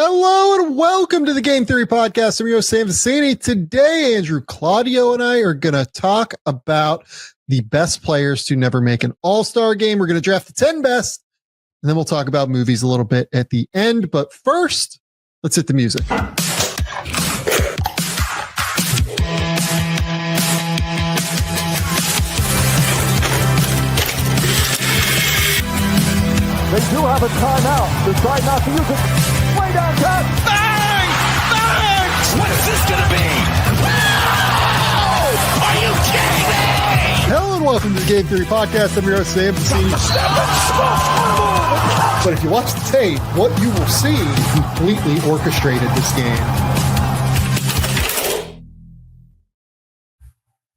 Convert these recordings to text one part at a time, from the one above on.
Hello and welcome to the Game Theory Podcast. I'm your host, Sam Vecenie. Today, Andrew Claudio and I are going to talk about the best players to never make an All-Star game. We're going to draft the 10 best, and then we'll talk about movies a little bit at the end. But first, let's hit the music. They do have a timeout. Decide not to use it. Way downtown. Bang! Bang! What is this going to be? Wow! Are you kidding me? Hello and welcome to the Game Theory Podcast. I'm your host, Sam Vecenie. But if you watch the tape, what you will see completely orchestrated this game.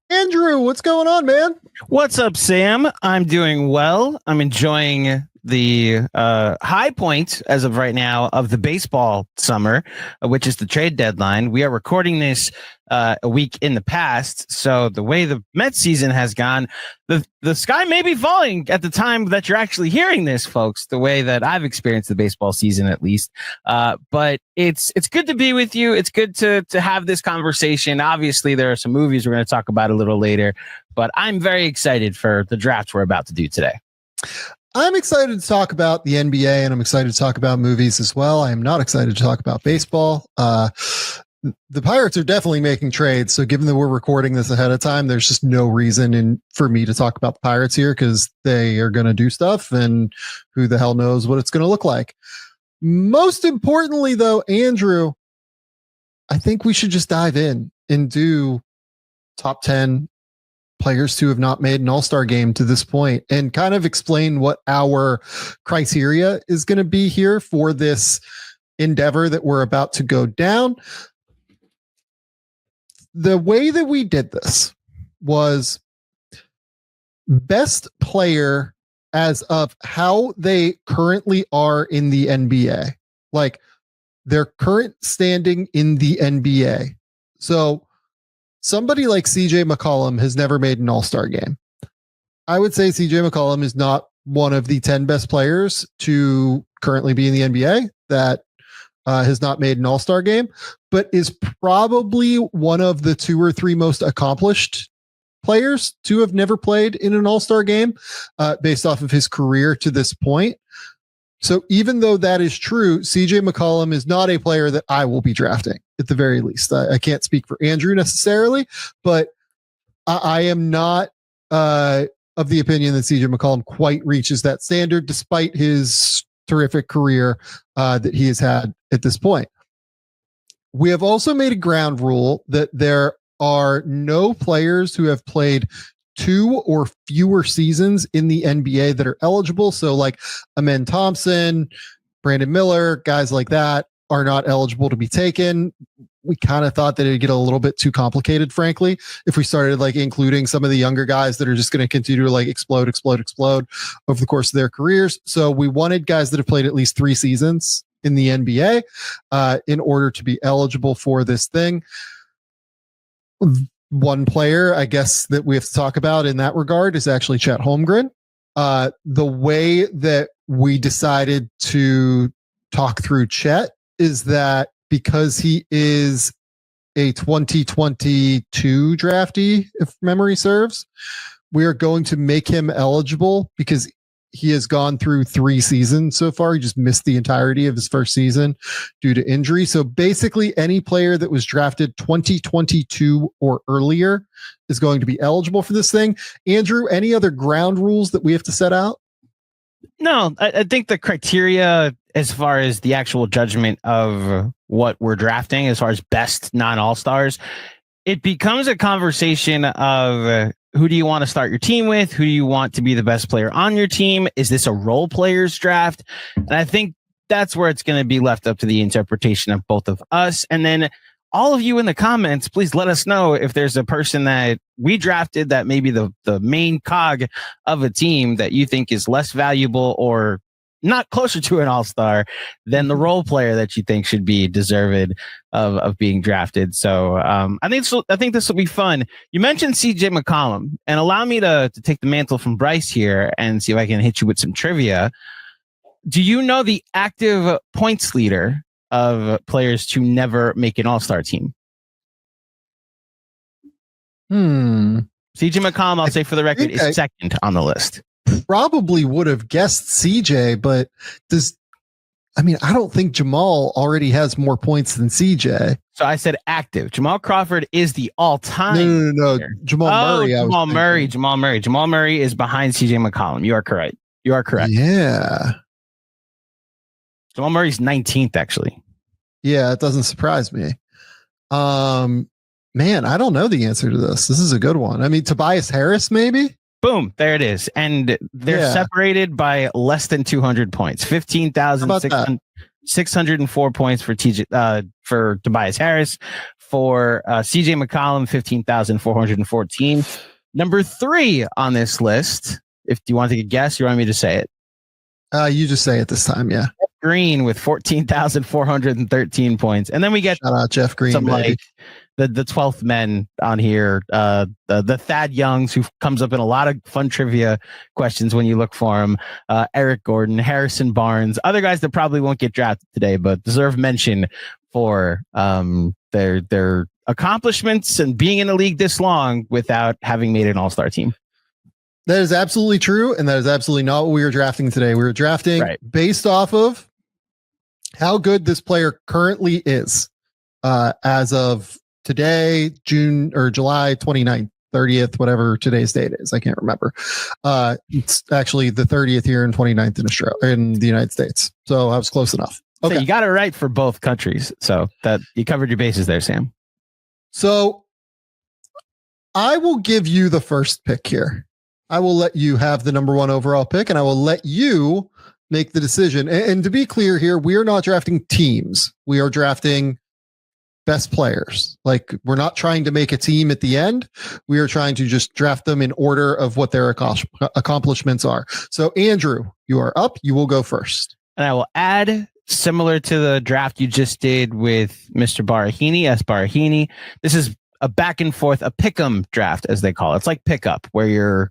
Andrew, what's going on, man? What's up, Sam? I'm doing well. I'm enjoying the high point as of right now of the baseball summer, which is the trade deadline. We are recording this a week in the past, so the way the Mets season has gone, the sky may be falling at the time that you're actually hearing this, folks, the way that I've experienced the baseball season, at least. But it's good to be with you. It's good to have this conversation. Obviously, there are some movies we're going to talk about a little later, but I'm very excited for the drafts we're about to do today. I'm excited to talk about the NBA, and I'm excited to talk about movies as well. I am not excited to talk about baseball. The Pirates are definitely making trades, so given that we're recording this ahead of time, there's just no reason for me to talk about the Pirates here because they are going to do stuff, and who the hell knows what it's going to look like. Most importantly, though, Andrew, I think we should just dive in and do top 10 players who have not made an All-Star game to this point and kind of explain what our criteria is going to be here for this endeavor that we're about to go down. The way that we did this was best player as of how they currently are in the NBA, like their current standing in the NBA. So somebody like CJ McCollum has never made an All-Star game. I would say CJ McCollum is not one of the 10 best players to currently be in the NBA that has not made an All-Star game, but is probably one of the 2 or 3 most accomplished players to have never played in an All-Star game based off of his career to this point. So even though that is true, CJ McCollum is not a player that I will be drafting at the very least. I can't speak for Andrew necessarily, but I am not of the opinion that CJ McCollum quite reaches that standard despite his terrific career that he has had at this point. We have also made a ground rule that there are no players who have played 2 or fewer seasons in the NBA that are eligible. So like Amen Thompson, Brandon Miller, guys like that are not eligible to be taken. We kind of thought that it'd get a little bit too complicated, frankly, if we started like including some of the younger guys that are just going to continue to like explode over the course of their careers. So we wanted guys that have played at least 3 seasons in the NBA in order to be eligible for this thing. One player, I guess, that we have to talk about in that regard is actually Chet Holmgren. The way that we decided to talk through Chet is that because he is a 2022 draftee, if memory serves, we are going to make him eligible because he has gone through 3 seasons so far. He just missed the entirety of his first season due to injury. So basically any player that was drafted 2022 or earlier is going to be eligible for this thing. Andrew, any other ground rules that we have to set out? No, I think the criteria as far as the actual judgment of what we're drafting, as far as best non-All-Stars, it becomes a conversation of who do you want to start your team with? Who do you want to be the best player on your team? Is this a role players draft? And I think that's where it's going to be left up to the interpretation of both of us. And then all of you in the comments, please let us know if there's a person that we drafted that maybe the main cog of a team that you think is less valuable or not closer to an all-star than the role player that you think should be deserved of being drafted. So I think this will be fun. You mentioned CJ McCollum, and allow me to take the mantle from Bryce here and see if I can hit you with some trivia. Do you know the active points leader of players to never make an All-Star team. CJ McCollum, I'll say for the record, is second on the list. Probably would have guessed CJ, but I don't think Jamal already has more points than CJ. So I said active. Jamal Crawford is the all-time. No. Jamal Murray. Jamal Murray is behind CJ McCollum. You are correct. Yeah. Jamal Murray's 19th, actually. Yeah, it doesn't surprise me. Man, I don't know the answer to this. This is a good one. I mean, Tobias Harris, maybe? Boom, there it is. And they're separated by less than 200 points. 15,604 points for for Tobias Harris. For CJ McCollum, 15,414. Number 3 on this list, if you want to take a guess, you want me to say it? You just say it this time, yeah. Jeff Green with 14,413 points. And then we get shout out Jeff Green, some baby. The 12th men on here, the Thad Youngs, who comes up in a lot of fun trivia questions when you look for him, Eric Gordon, Harrison Barnes, other guys that probably won't get drafted today, but deserve mention for their accomplishments and being in the league this long without having made an All-Star team. That is absolutely true, and that is absolutely not what we were drafting today. We were drafting based off of how good this player currently is as of today, June or July 29th, 30th, whatever today's date is. I can't remember. It's actually the 30th here and 29th in Australia, in the United States. So I was close enough. Okay. So you got it right for both countries. So that you covered your bases there, Sam. So I will give you the first pick here. I will let you have the number 1 overall pick, and I will let you make the decision. And to be clear here, we are not drafting teams. We are drafting best players. Like, we're not trying to make a team at the end. We are trying to just draft them in order of what their accomplishments are. So Andrew, you are up. You will go first. And I will add, similar to the draft you just did with Mr. Barahini, S. Barahini, this is a back and forth, a pick'em draft, as they call it. It's like pickup, where you're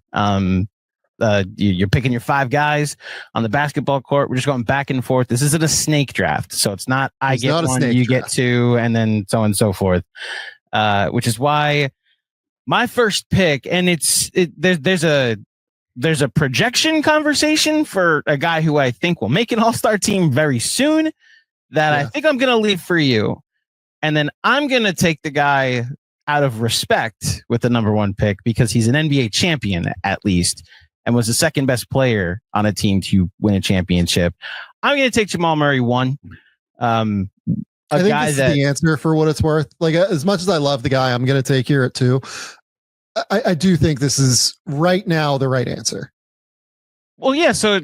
picking your 5 guys on the basketball court. We're just going back and forth. This isn't a snake draft, so it's not I get one, you get 2, and then so on and so forth. Which is why my first pick, and there's a projection conversation for a guy who I think will make an All-Star team very soon that I think I'm going to leave for you, and then I'm going to take the guy out of respect with the number 1 pick because he's an NBA champion at least, and was the second best player on a team to win a championship. I'm going to take Jamal Murray 1. I think this is the answer for what it's worth. Like, as much as I love the guy, I'm going to take here at 2. I do think this is right now the right answer. Well, yeah. So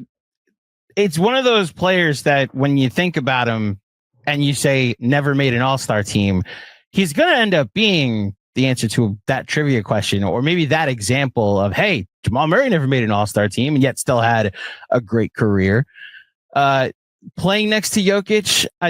it's one of those players that when you think about him and you say never made an All-Star team, he's going to end up being the answer to that trivia question, or maybe that example of, hey, Jamal Murray never made an All-Star team and yet still had a great career. Playing next to Jokic, I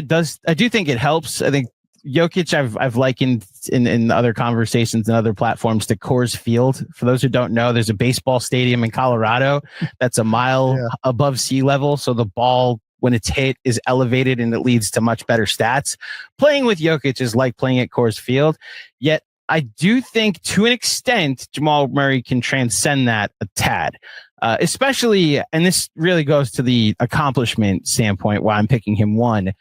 do think it helps. I think Jokic, I've likened in other conversations and other platforms to Coors Field. For those who don't know, there's a baseball stadium in Colorado that's a mile above sea level. So the ball, when it's hit, is elevated and it leads to much better stats. Playing with Jokic is like playing at Coors Field. Yet I do think to an extent, Jamal Murray can transcend that a tad. Especially, and this really goes to the accomplishment standpoint, why I'm picking him 1.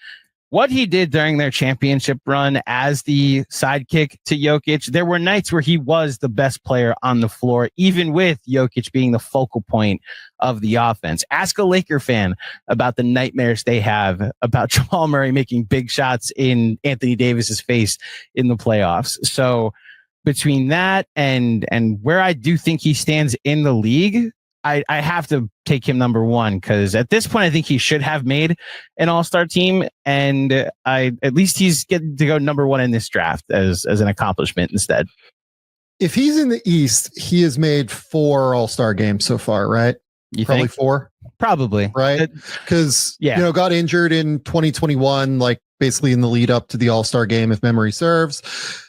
What he did during their championship run as the sidekick to Jokic, there were nights where he was the best player on the floor, even with Jokic being the focal point of the offense. Ask a Laker fan about the nightmares they have about Jamal Murray making big shots in Anthony Davis's face in the playoffs. So between that and where I do think he stands in the league, I have to take him number 1 because at this point, I think he should have made an All-Star team. And at least he's getting to go number 1 in this draft as an accomplishment instead. If he's in the East, he has made 4 All-Star games so far, right? Probably think? 4. Probably. Right? Because, got injured in 2021, like basically in the lead up to the All-Star game, if memory serves.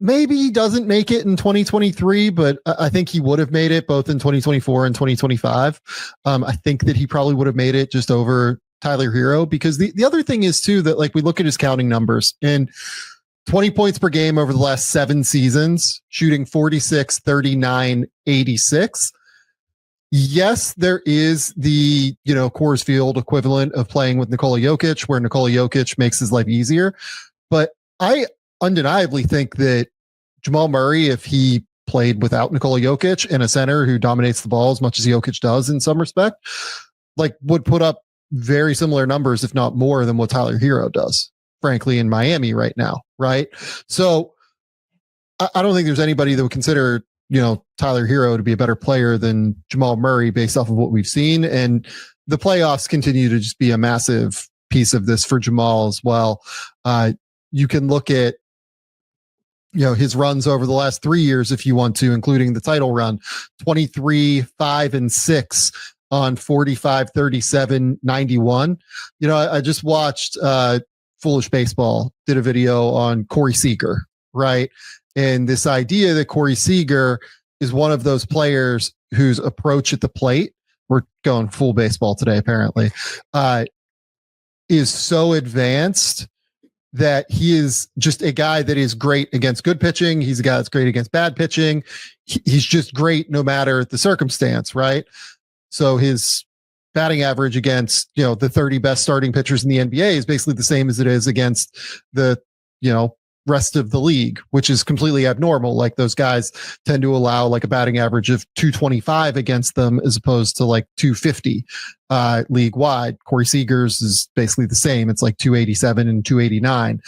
Maybe he doesn't make it in 2023, but I think he would have made it both in 2024 and 2025. I think that he probably would have made it just over Tyler Hero, because the other thing is too that like we look at his counting numbers and 20 points per game over the last 7 seasons, shooting 46, 39, 86. Yes, there is the, Coors Field equivalent of playing with Nikola Jokic, where Nikola Jokic makes his life easier. But I undeniably think that Jamal Murray, if he played without Nikola Jokic and a center who dominates the ball as much as Jokic does in some respect, like would put up very similar numbers, if not more than what Tyler Hero does, frankly, in Miami right now. Right. So I don't think there's anybody that would consider, Tyler Hero to be a better player than Jamal Murray based off of what we've seen. And the playoffs continue to just be a massive piece of this for Jamal as well. You can look at, his runs over the last 3 years, if you want to, including the title run, 23, 5, and 6 on 45, 37, 91. I just watched Foolish Baseball did a video on Corey Seager, right? And this idea that Corey Seager is one of those players whose approach at the plate, we're going full baseball today, apparently, is so advanced that he is just a guy that is great against good pitching. He's a guy that's great against bad pitching. He's just great no matter the circumstance, right? So his batting average against, the 30 best starting pitchers in the NBA is basically the same as it is against the, rest of the league, which is completely abnormal. Like those guys tend to allow like a batting average of 225 against them as opposed to like 250 league wide. Corey Seager's is basically the same. It's like 287 and 289.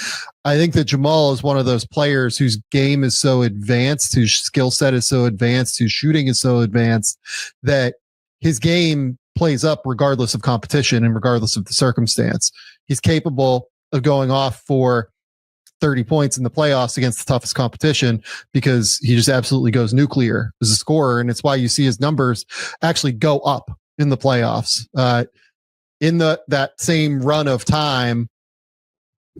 I think that Jamal is one of those players whose game is so advanced, whose skill set is so advanced, whose shooting is so advanced that his game plays up regardless of competition and regardless of the circumstance. He's capable of going off for 30 points in the playoffs against the toughest competition because he just absolutely goes nuclear as a scorer. And it's why you see his numbers actually go up in the playoffs. In that same run of time,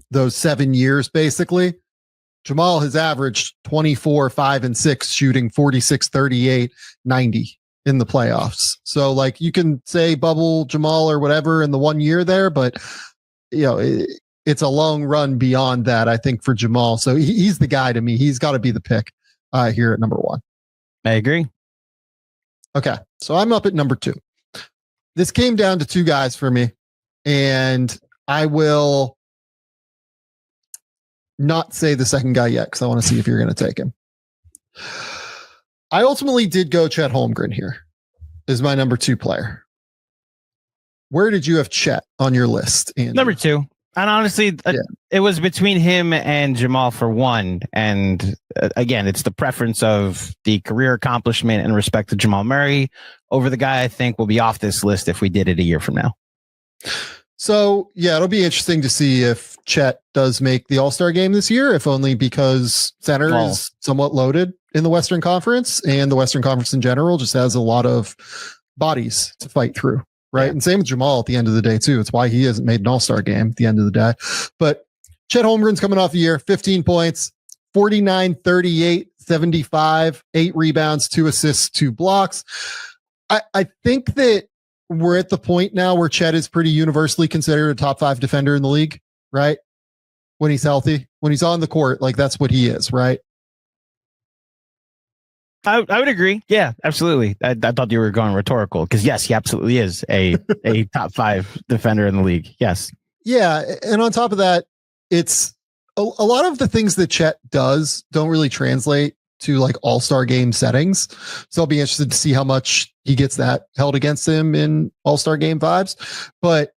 those 7 years, basically, Jamal has averaged 24, 5, and 6, shooting 46, 38, 90 in the playoffs. So like you can say bubble Jamal or whatever in the 1 year there, but it's a long run beyond that, I think, for Jamal. So he's the guy to me. He's got to be the pick here at number 1. I agree. Okay. So I'm up at number 2. This came down to 2 guys for me, and I will not say the second guy yet because I want to see if you're going to take him. I ultimately did go Chet Holmgren here as my number 2 player. Where did you have Chet on your list, Andrew? Number 2. And honestly, it was between him and Jamal for 1. And again, it's the preference of the career accomplishment and respect to Jamal Murray over the guy I think will be off this list if we did it a year from now. So, yeah, it'll be interesting to see if Chet does make the All-Star game this year, if only because center is somewhat loaded in the Western Conference, and the Western Conference in general just has a lot of bodies to fight through. Right. Yeah. And same with Jamal at the end of the day, too. It's why he hasn't made an All-Star game at the end of the day. But Chet Holmgren's coming off the year, 15 points, 49, 38, 75, 8 rebounds, 2 assists, 2 blocks. I think that we're at the point now where Chet is pretty universally considered a top 5 defender in the league, right? When he's healthy, when he's on the court, like that's what he is, right? I would agree. Yeah, absolutely. I thought you were going rhetorical because yes, he absolutely is a top 5 defender in the league. Yes. Yeah. And on top of that, it's a lot of the things that Chet does don't really translate to like All-Star game settings. So I'll be interested to see how much he gets that held against him in All-Star game vibes. But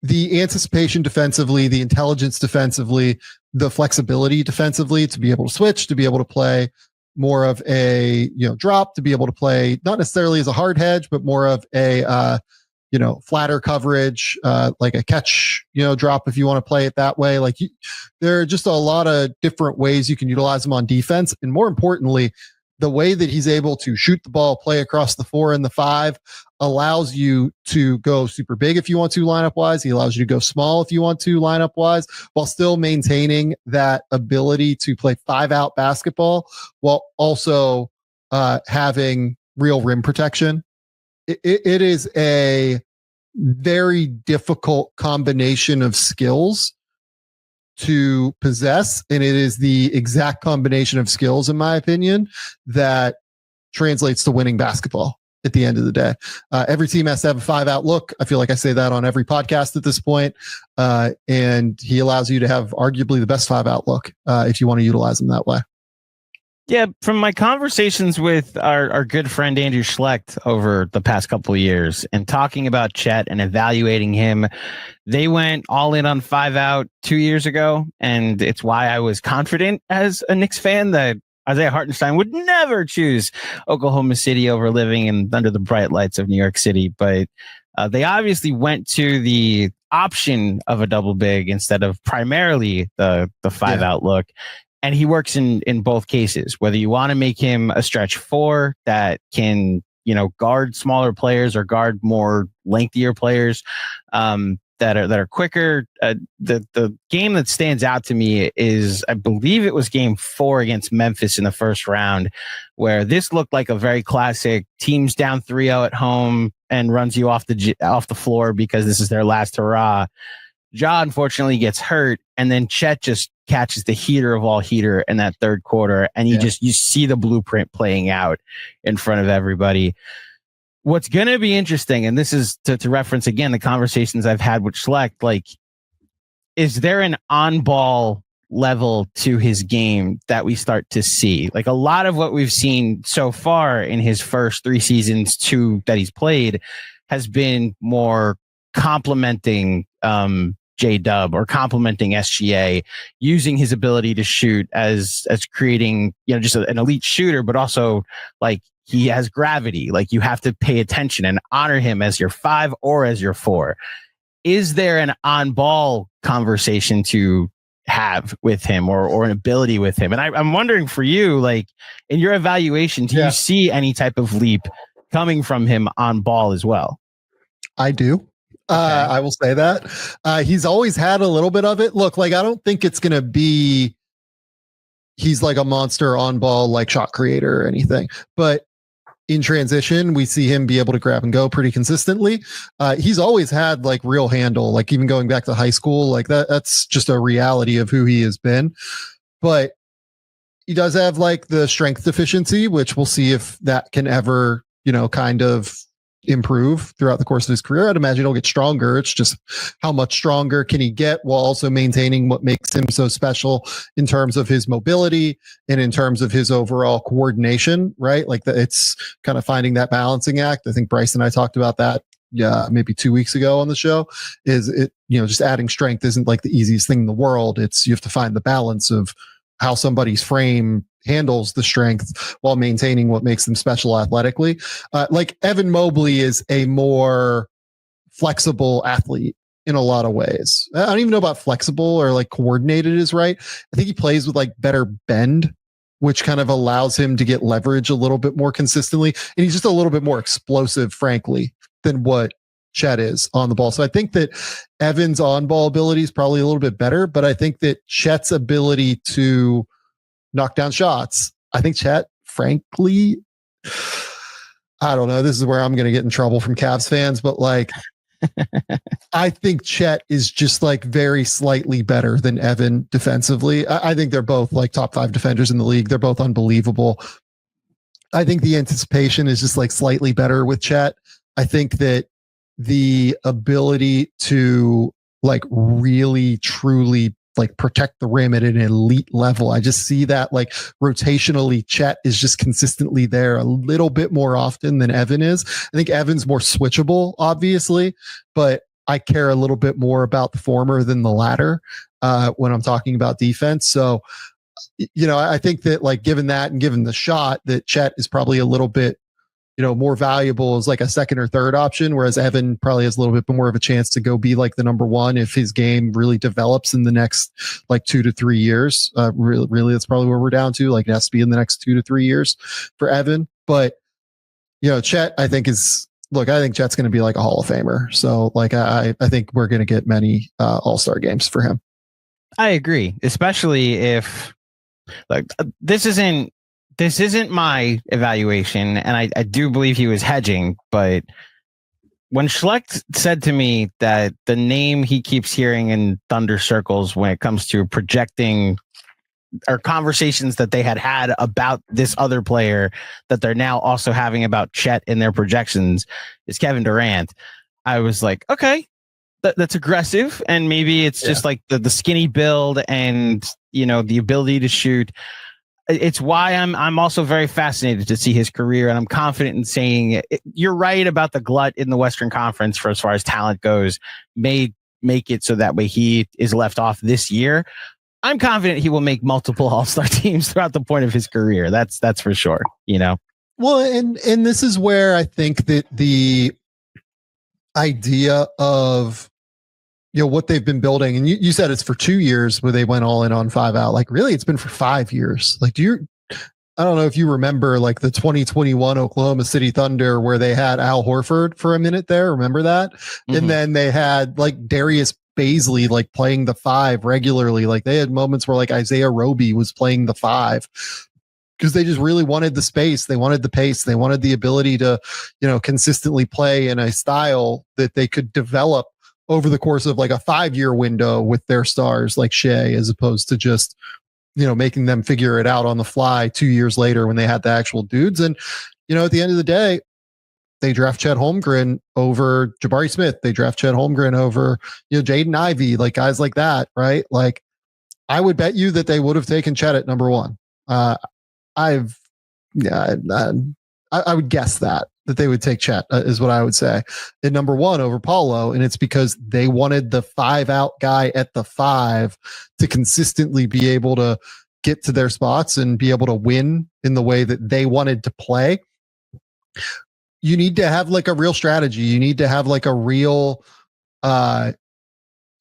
the anticipation defensively, the intelligence defensively, the flexibility defensively to be able to switch, to be able to play more of a, drop, to be able to play not necessarily as a hard hedge, but more of a, flatter coverage, like a catch, drop if you want to play it that way. Like there are just a lot of different ways you can utilize him on defense. And more importantly, the way that he's able to shoot the ball, play across the 4 and the 5 allows you to go super big if you want to lineup wise. He allows you to go small if you want to lineup wise, while still maintaining that ability to play 5-out basketball while also having real rim protection. It is a very difficult combination of skills to possess. And it is the exact combination of skills, in my opinion, that translates to winning basketball at the end of the day. Every team has to have a 5-out look. I feel like I say that on every podcast at this point. And he allows you to have arguably the best 5-out look if you want to utilize him that way. Yeah, from my conversations with our good friend Andrew Schlecht over the past couple of years and talking about Chet and evaluating him, they went all in on 5-out 2 years ago. And it's why I was confident as a Knicks fan that Isaiah Hartenstein would never choose Oklahoma City over living under the bright lights of New York City. But they obviously went to the option of a double big instead of primarily the 5-out look. And he works in both cases, whether you want to make him a stretch 4 that can, guard smaller players or guard more lengthier players that are quicker. The game that stands out to me is, I believe it was game 4 against Memphis in the first round, where this looked like a very classic teams down 3-0 at home and runs you off the floor because this is their last hurrah. Ja unfortunately gets hurt, and then Chet just catches the heater of all heater in that third quarter, and you see the blueprint playing out in front of everybody. What's going to be interesting, and this is to reference again the conversations I've had with Schlecht, like, is there an on-ball level to his game that we start to see? Like, a lot of what we've seen so far in his first 3 seasons, 2 that he's played, has been more complementing J-Dub or complementing SGA, using his ability to shoot as creating, just an elite shooter, but also like he has gravity. Like, you have to pay attention and honor him as your 5 or as your 4. Is there an on-ball conversation to have with him or an ability with him? And I'm wondering for you, like, in your evaluation, do you see any type of leap coming from him on ball as well? I do. Okay. I will say that. He's always had a little bit of it. Look, like, I don't think it's going to be, he's like a monster on ball, like shot creator or anything, but in transition, we see him be able to grab and go pretty consistently. He's always had like real handle, like even going back to high school, like that's just a reality of who he has been. But he does have like the strength deficiency, which we'll see if that can ever, kind of improve throughout the course of his career. I'd imagine he'll get stronger. It's just how much stronger can he get while also maintaining what makes him so special in terms of his mobility and in terms of his overall coordination, right? Like it's kind of finding that balancing act. I think Bryce and I talked about that maybe 2 weeks ago on the show. Is it, just adding strength isn't like the easiest thing in the world. It's, you have to find the balance of how somebody's frame handles the strength while maintaining what makes them special athletically. Like Evan Mobley is a more flexible athlete in a lot of ways. I don't even know about flexible or like coordinated is right. I think he plays with like better bend, which kind of allows him to get leverage a little bit more consistently. And he's just a little bit more explosive, frankly, than what Chet is on the ball. So I think that Evan's on-ball ability is probably a little bit better, but I think that Chet's ability to knock down shots, I think Chet, frankly, I don't know. This is where I'm going to get in trouble from Cavs fans, but like, I think Chet is just like very slightly better than Evan defensively. I think they're both like top 5 defenders in the league. They're both unbelievable. I think the anticipation is just like slightly better with Chet. I think that the ability to like really truly like protect the rim at an elite level, I just see that like rotationally Chet is just consistently there a little bit more often than Evan is. I think Evan's more switchable, obviously, but I care a little bit more about the former than the latter when I'm talking about defense. So, I think that like given that and given the shot, that Chet is probably a little bit more valuable as like a second or third option, whereas Evan probably has a little bit more of a chance to go be like the number 1 if his game really develops in the next like 2 to 3 years. Really, that's probably where we're down to. Like, it has to be in the next 2 to 3 years for Evan. But Chet, I think Chet's going to be like a Hall of Famer. So like, I think we're going to get many All-Star games for him. I agree, especially if like this isn't my evaluation, and I do believe he was hedging, but when Schlecht said to me that the name he keeps hearing in Thunder circles when it comes to projecting or conversations that they had about this other player that they're now also having about Chet in their projections is Kevin Durant, I was like, okay, that's aggressive. And maybe it's just like the skinny build and, the ability to shoot. It's why I'm also very fascinated to see his career, and I'm confident in saying you're right about the glut in the Western Conference for as far as talent goes. May make it so that way he is left off this year. I'm confident he will make multiple All-Star teams throughout the point of his career. That's for sure. Well, and this is where I think that the idea of what they've been building, and you said it's for 2 years where they went all in on 5 out. Like, really, it's been for 5 years. Like, I don't know if you remember like the 2021 Oklahoma City Thunder where they had Al Horford for a minute there. Remember that? Mm-hmm. And then they had like Darius Baisley like playing the 5 regularly. Like, they had moments where like Isaiah Roby was playing the 5 because they just really wanted the space. They wanted the pace. They wanted the ability to, consistently play in a style that they could develop over the course of like a 5-year window with their stars like Shea, as opposed to just, making them figure it out on the fly 2 years later when they had the actual dudes. And, at the end of the day, they draft Chet Holmgren over Jabari Smith. They draft Chet Holmgren over, Jaden Ivey, like guys like that, right? Like, I would bet you that they would have taken Chet at number 1. I would guess that they would take Chet is what I would say at number 1 over Paulo. And it's because they wanted the 5 out guy at the 5 to consistently be able to get to their spots and be able to win in the way that they wanted to play. You need to have like a real strategy. You need to have like a real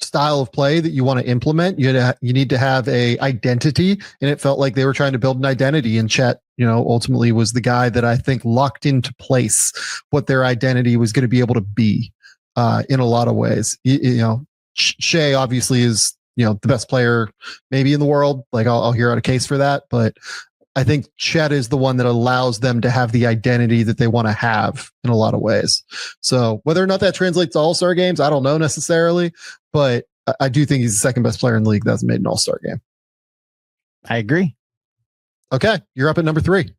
style of play that you want to implement. You need to have a identity, and it felt like they were trying to build an identity, and Chet, ultimately was the guy that I think locked into place what their identity was going to be able to be in a lot of ways. Shea obviously is, the best player maybe in the world. Like, I'll hear out a case for that, but I think Chet is the one that allows them to have the identity that they want to have in a lot of ways. So whether or not that translates to All-Star games, I don't know necessarily, but I do think he's the second best player in the league that hasn't made an All-Star game. I agree. Okay, you're up at number 3.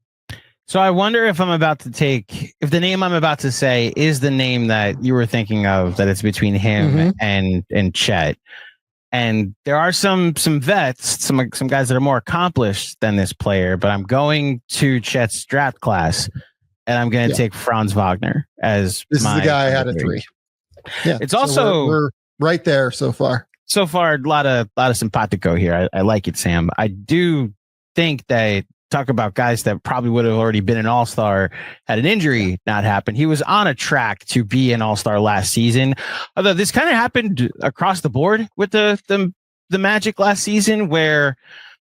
So I wonder if if the name I'm about to say is the name that you were thinking of, that it's between him and Chet. And there are some vets, some guys that are more accomplished than this player, but I'm going to Chet's draft class, and I'm going to take Franz Wagner as this is the guy I had at 3. Yeah, it's also we're right there so far. So far, a lot of simpatico here. I like it, Sam. I do think that talk about guys that probably would have already been an All-Star had an injury not happened. He was on a track to be an All-Star last season. Although this kind of happened across the board with the Magic last season, where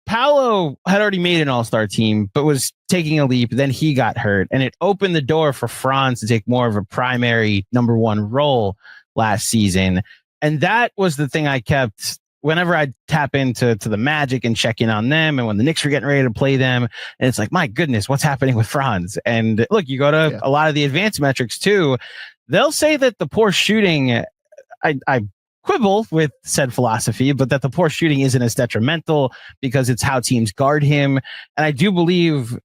Paolo had already made an All-Star team, but was taking a leap. Then he got hurt, and it opened the door for Franz to take more of a primary number 1 role last season. And that was the thing I kept whenever I tap into the Magic and check in on them, and when the Knicks were getting ready to play them, and it's like, my goodness, what's happening with Franz? And look, you go to a lot of the advanced metrics too. They'll say that the poor shooting, I quibble with said philosophy, but that the poor shooting isn't as detrimental because it's how teams guard him. And I do believe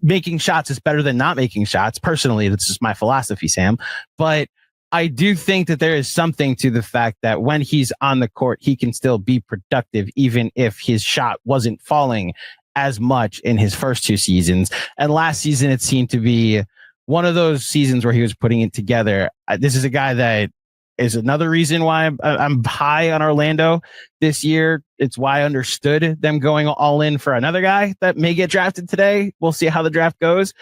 making shots is better than not making shots. Personally, that's just my philosophy, Sam. But I do think that there is something to the fact that when he's on the court, he can still be productive, even if his shot wasn't falling as much in his first 2 seasons. And last season, it seemed to be one of those seasons where he was putting it together. This is a guy that is another reason why I'm high on Orlando this year. It's why I understood them going all in for another guy that may get drafted today. We'll see how the draft goes.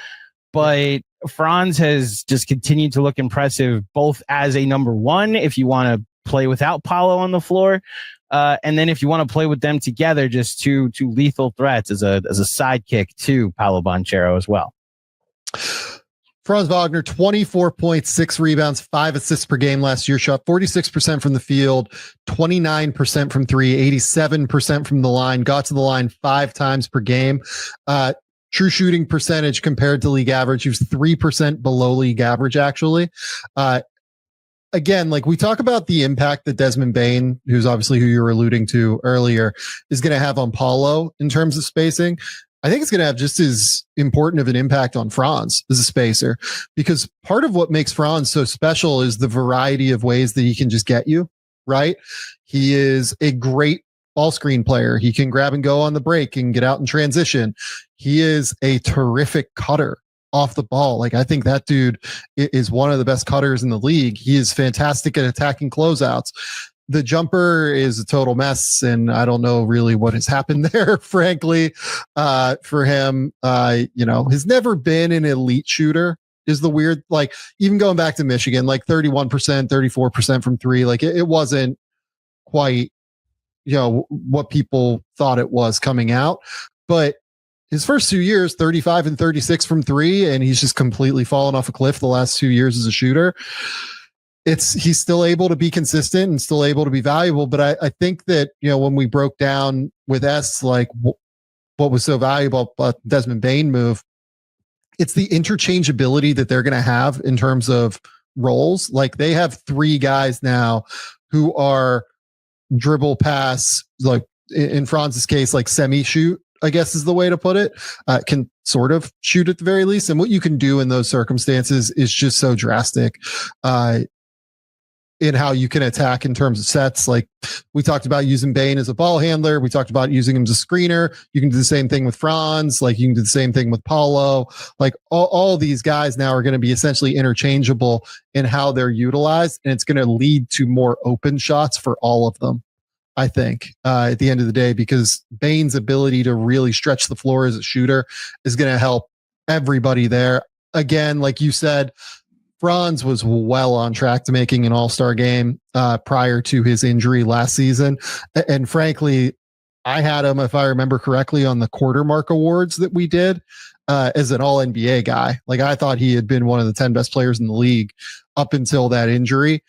But Franz has just continued to look impressive, both as a number 1, if you want to play without Paolo on the floor, and then if you want to play with them together, just two lethal threats as a sidekick to Paolo Banchero as well. Franz Wagner, 24.6 rebounds, 5 assists per game last year, shot 46% from the field, 29% from 3, 87% from the line, got to the line 5 times per game. True shooting percentage compared to league average, he was 3% below league average, actually. again, like we talk about the impact that Desmond Bane, who's obviously who you were alluding to earlier, is going to have on Paulo in terms of spacing. I think it's going to have just as important of an impact on Franz as a spacer, because part of what makes Franz so special is the variety of ways that he can just get you, right? He is a great ball screen player. He can grab and go on the break and get out in transition. He is a terrific cutter off the ball. Like, I think that dude is one of the best cutters in the league. He is fantastic at attacking closeouts. The jumper is a total mess, and I don't know really what has happened there, frankly, for him. Has never been an elite shooter is the weird, like, even going back to Michigan, like 31%, 34% from three. Like it wasn't quite, what people thought it was coming out. But his first 2 years, 35 and 36 from three, and he's just completely fallen off a cliff the last 2 years as a shooter. He's still able to be consistent and still able to be valuable. But I think that, when we broke down with like what was so valuable about Desmond Bane move, it's the interchangeability that they're going to have in terms of roles. Like, they have three guys now who are dribble, pass, like in Franz's case, like semi shoot, I guess is the way to put it, can sort of shoot at the very least. And what you can do in those circumstances is just so drastic in how you can attack in terms of sets. Like, we talked about using Bane as a ball handler. We talked about using him as a screener. You can do the same thing with Franz. Like, you can do the same thing with Paulo. Like, all these guys now are going to be essentially interchangeable in how they're utilized. And it's going to lead to more open shots for all of them, I think, at the end of the day, because Bane's ability to really stretch the floor as a shooter is going to help everybody there. Again, like you said, Franz was well on track to making an all-star game prior to his injury last season. And frankly, I had him, if I remember correctly, on the quarter mark awards that we did as an all-NBA guy. Like, I thought he had been one of the 10 best players in the league up until that injury.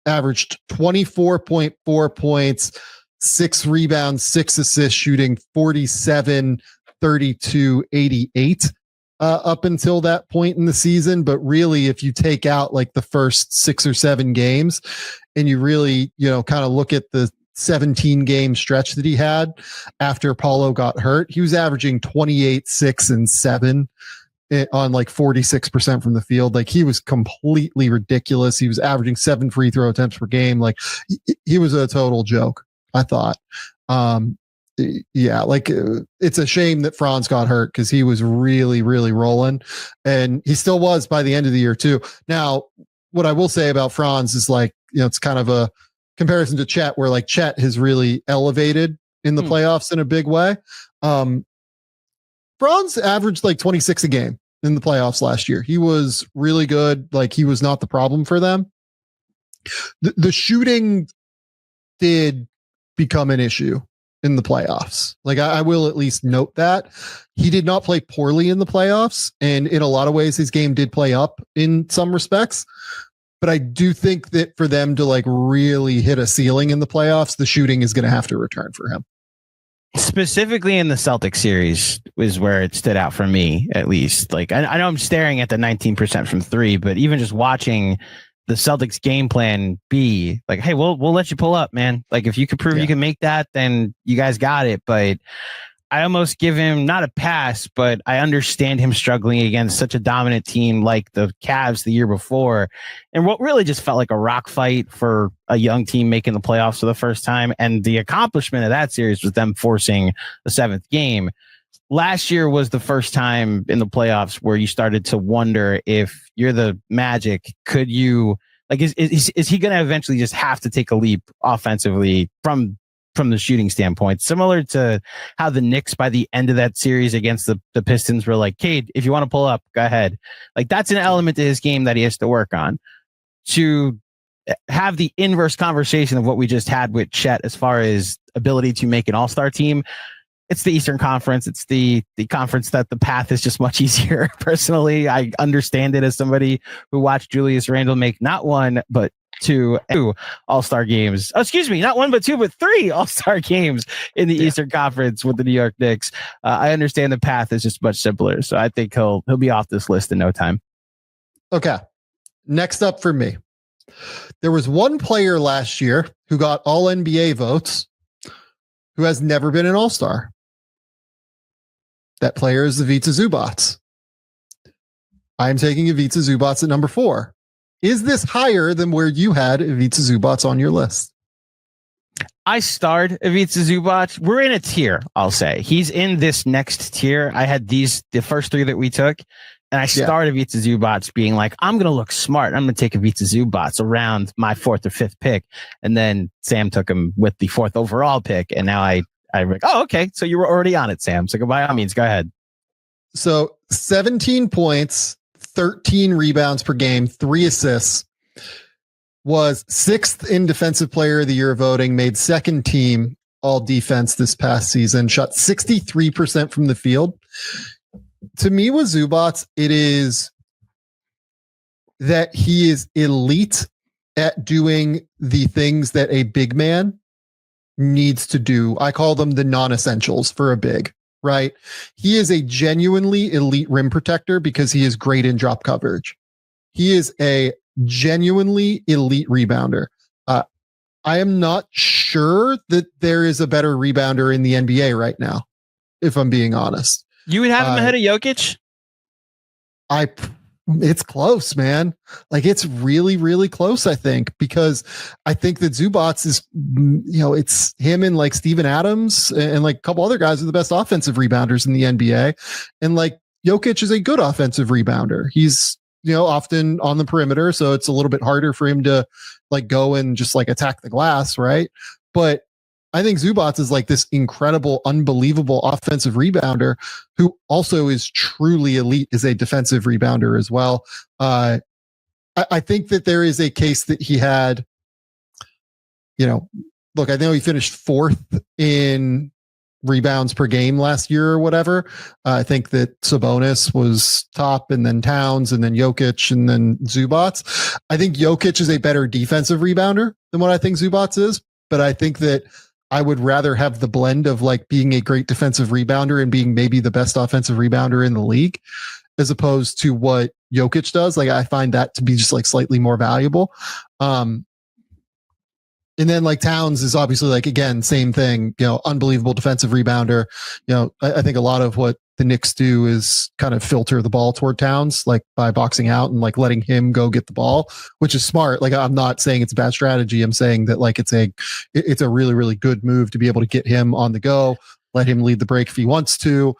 Averaged 24.4 points, 6 rebounds, 6 assists, shooting 47, 32, 88 up until that point in the season. But really, if you take out like the first 6 or 7 games and you really, kind of look at the 17 game stretch that he had after Paulo got hurt, he was averaging 28, 6, and 7 on like 46% from the field. Like, he was completely ridiculous. He was averaging 7 free throw attempts per game. Like, he was a total joke, I thought. It's a shame that Franz got hurt, because he was really, really rolling, and he still was by the end of the year too. Now, what I will say about Franz is, like, it's kind of a comparison to Chet, where like Chet has really elevated in the playoffs in a big way. Franz averaged like 26 a game in the playoffs last year. He was really good. Like, he was not the problem for them. The shooting did become an issue in the playoffs. Like, I will at least note that he did not play poorly in the playoffs. And in a lot of ways, his game did play up in some respects. But I do think that for them to like really hit a ceiling in the playoffs, the shooting is going to have to return for him. Specifically in the Celtics series is where it stood out for me, at least. Like, I know I'm staring at the 19% from three, but even just watching the Celtics game plan be like, hey, we'll let you pull up, man. Like, if you can prove you can make that, then you guys got it. But I almost give him not a pass, but I understand him struggling against such a dominant team like the Cavs the year before, and what really just felt like a rock fight for a young team making the playoffs for the first time. And the accomplishment of that series was them forcing the 7th game. Last year was the first time in the playoffs where you started to wonder, if you're the Magic, could you, like, is he going to eventually just have to take a leap offensively from the shooting standpoint, similar to how the Knicks by the end of that series against the Pistons were like, Cade, if you want to pull up, go ahead. Like, that's an element to his game that he has to work on. To have the inverse conversation of what we just had with Chet as far as ability to make an all-star team, it's the Eastern Conference. It's the conference that the path is just much easier. Personally, I understand it as somebody who watched Julius Randle make not 1, but 2 All-Star games. Oh, excuse me, not 1, but 2, but 3 All-Star games in the Eastern Conference with the New York Knicks. I understand the path is just much simpler. So I think he'll be off this list in no time. Okay. next up for me. There was one player last year who got all NBA votes who has never been an All-Star. That player is Ivica Zubac. I'm taking Ivica Zubac at number 4. Is this higher than where you had Ivica Zubac on your list? I starred Ivica Zubac. We're in a tier, I'll say. He's in this next tier. I had the first 3 that we took, and I started Ivica Zubac being like, I'm going to look smart. I'm going to take Ivica Zubac around my 4th or 5th pick. And then Sam took him with the 4th overall pick. And now I'm like, oh, okay. So you were already on it, Sam. So by all means, go ahead. So 17 points, 13 rebounds per game, 3 assists, was 6th in defensive player of the year voting, made 2nd team all defense this past season, shot 63% from the field. To me with Zubac, it is that he is elite at doing the things that a big man needs to do. I call them the non-essentials for a big, right? He is a genuinely elite rim protector because he is great in drop coverage. He is a genuinely elite rebounder. I am not sure that there is a better rebounder in the NBA right now, if I'm being honest. You would have him ahead of Jokic? It's close, man. Like it's really, really close, I think, because I think that Zubac is, it's him and like Steven Adams and like a couple other guys are the best offensive rebounders in the NBA. And like Jokic is a good offensive rebounder. He's, often on the perimeter. So it's a little bit harder for him to like go and just like attack the glass. Right. But I think Zubac is like this incredible, unbelievable offensive rebounder who also is truly elite as a defensive rebounder as well. I think that there is a case that he had, look, I know he finished 4th in rebounds per game last year or whatever. I think that Sabonis was top and then Towns and then Jokic and then Zubac. I think Jokic is a better defensive rebounder than what I think Zubac is, but I think that I would rather have the blend of like being a great defensive rebounder and being maybe the best offensive rebounder in the league as opposed to what Jokic does. Like I find that to be just like slightly more valuable. And then like Towns is obviously like, again, same thing, unbelievable defensive rebounder. I think a lot of what the Knicks do is kind of filter the ball toward Towns, like by boxing out and like letting him go get the ball, which is smart. Like I'm not saying it's a bad strategy. I'm saying that like it's a really, really good move to be able to get him on the go, let him lead the break if he wants to,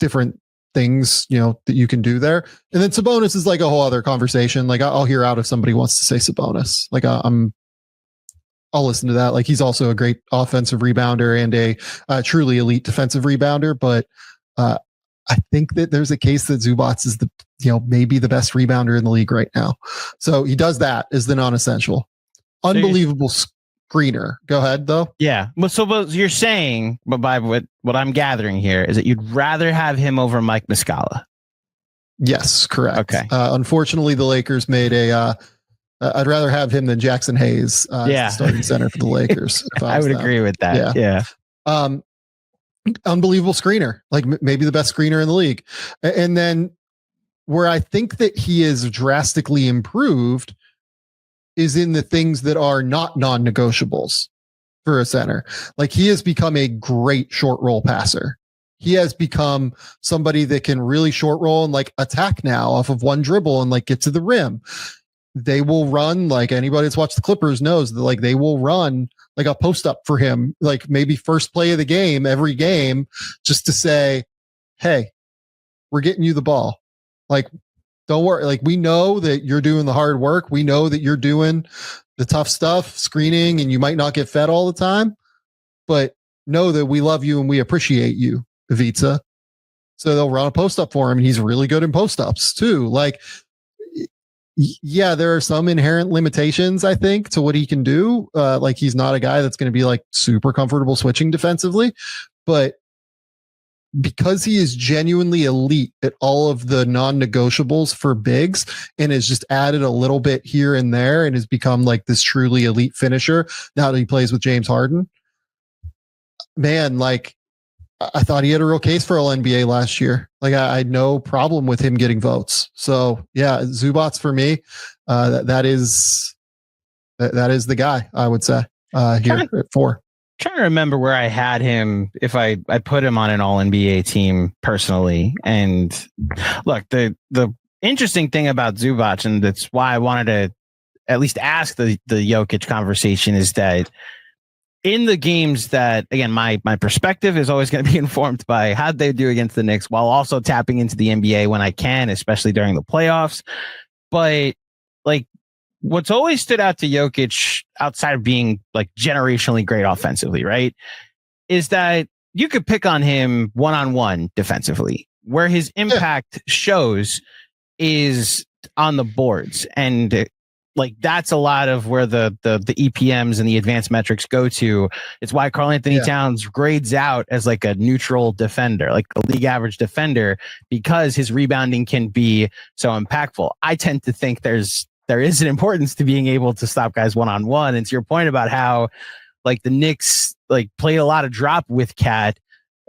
different things, that you can do there. And then Sabonis is like a whole other conversation. Like I'll hear out if somebody wants to say Sabonis. Like I'll listen to that. Like he's also a great offensive rebounder and a truly elite defensive rebounder. But I think that there's a case that Zubac is the, maybe the best rebounder in the league right now. So he does that as the non-essential. Unbelievable screener. Go ahead though. Yeah. Well, so what you're saying, but by what I'm gathering here is that you'd rather have him over Mike Muscala. Yes, correct. Okay. Unfortunately, the Lakers made I'd rather have him than Jackson Hayes as the starting center for the Lakers. I would agree with that. Yeah. Unbelievable screener, like maybe the best screener in the league. And then where I think that he is drastically improved is in the things that are not non-negotiables for a center. Like he has become a great short roll passer. He has become somebody that can really short roll and like attack now off of one dribble and like get to the rim. They will run, like anybody that's watched the Clippers knows that like they will run like a post up for him, like maybe first play of the game, every game, just to say, hey, we're getting you the ball. Like, don't worry. Like we know that you're doing the hard work. We know that you're doing the tough stuff, screening, and you might not get fed all the time, but know that we love you and we appreciate you, Ivica. So they'll run a post up for him and he's really good in post ups too. Like, yeah, there are some inherent limitations, I think, to what he can do. Like he's not a guy that's going to be like super comfortable switching defensively, but because he is genuinely elite at all of the non-negotiables for bigs and has just added a little bit here and there and has become like this truly elite finisher now that he plays with James Harden, man, like I thought he had a real case for All NBA last year. Like I had no problem with him getting votes. So yeah, Zubac's for me. That is the guy, I would say, here at 4. Trying to remember where I had him, if I put him on an All NBA team personally. And look, the interesting thing about Zubac, and that's why I wanted to at least ask the Jokic conversation, is that in the games that, again, my perspective is always going to be informed by how they do against the Knicks, while also tapping into the NBA when I can, especially during the playoffs. But like, what's always stood out to Jokic, outside of being like generationally great offensively, right, is that you could pick on him one-on-one defensively. Where his impact shows is on the boards. And like, that's a lot of where the EPMs and the advanced metrics go to. It's why Karl Anthony Towns grades out as like a neutral defender, like a league average defender, because his rebounding can be so impactful. I tend to think there is an importance to being able to stop guys one-on-one. And to your point about how like the Knicks like played a lot of drop with Cat,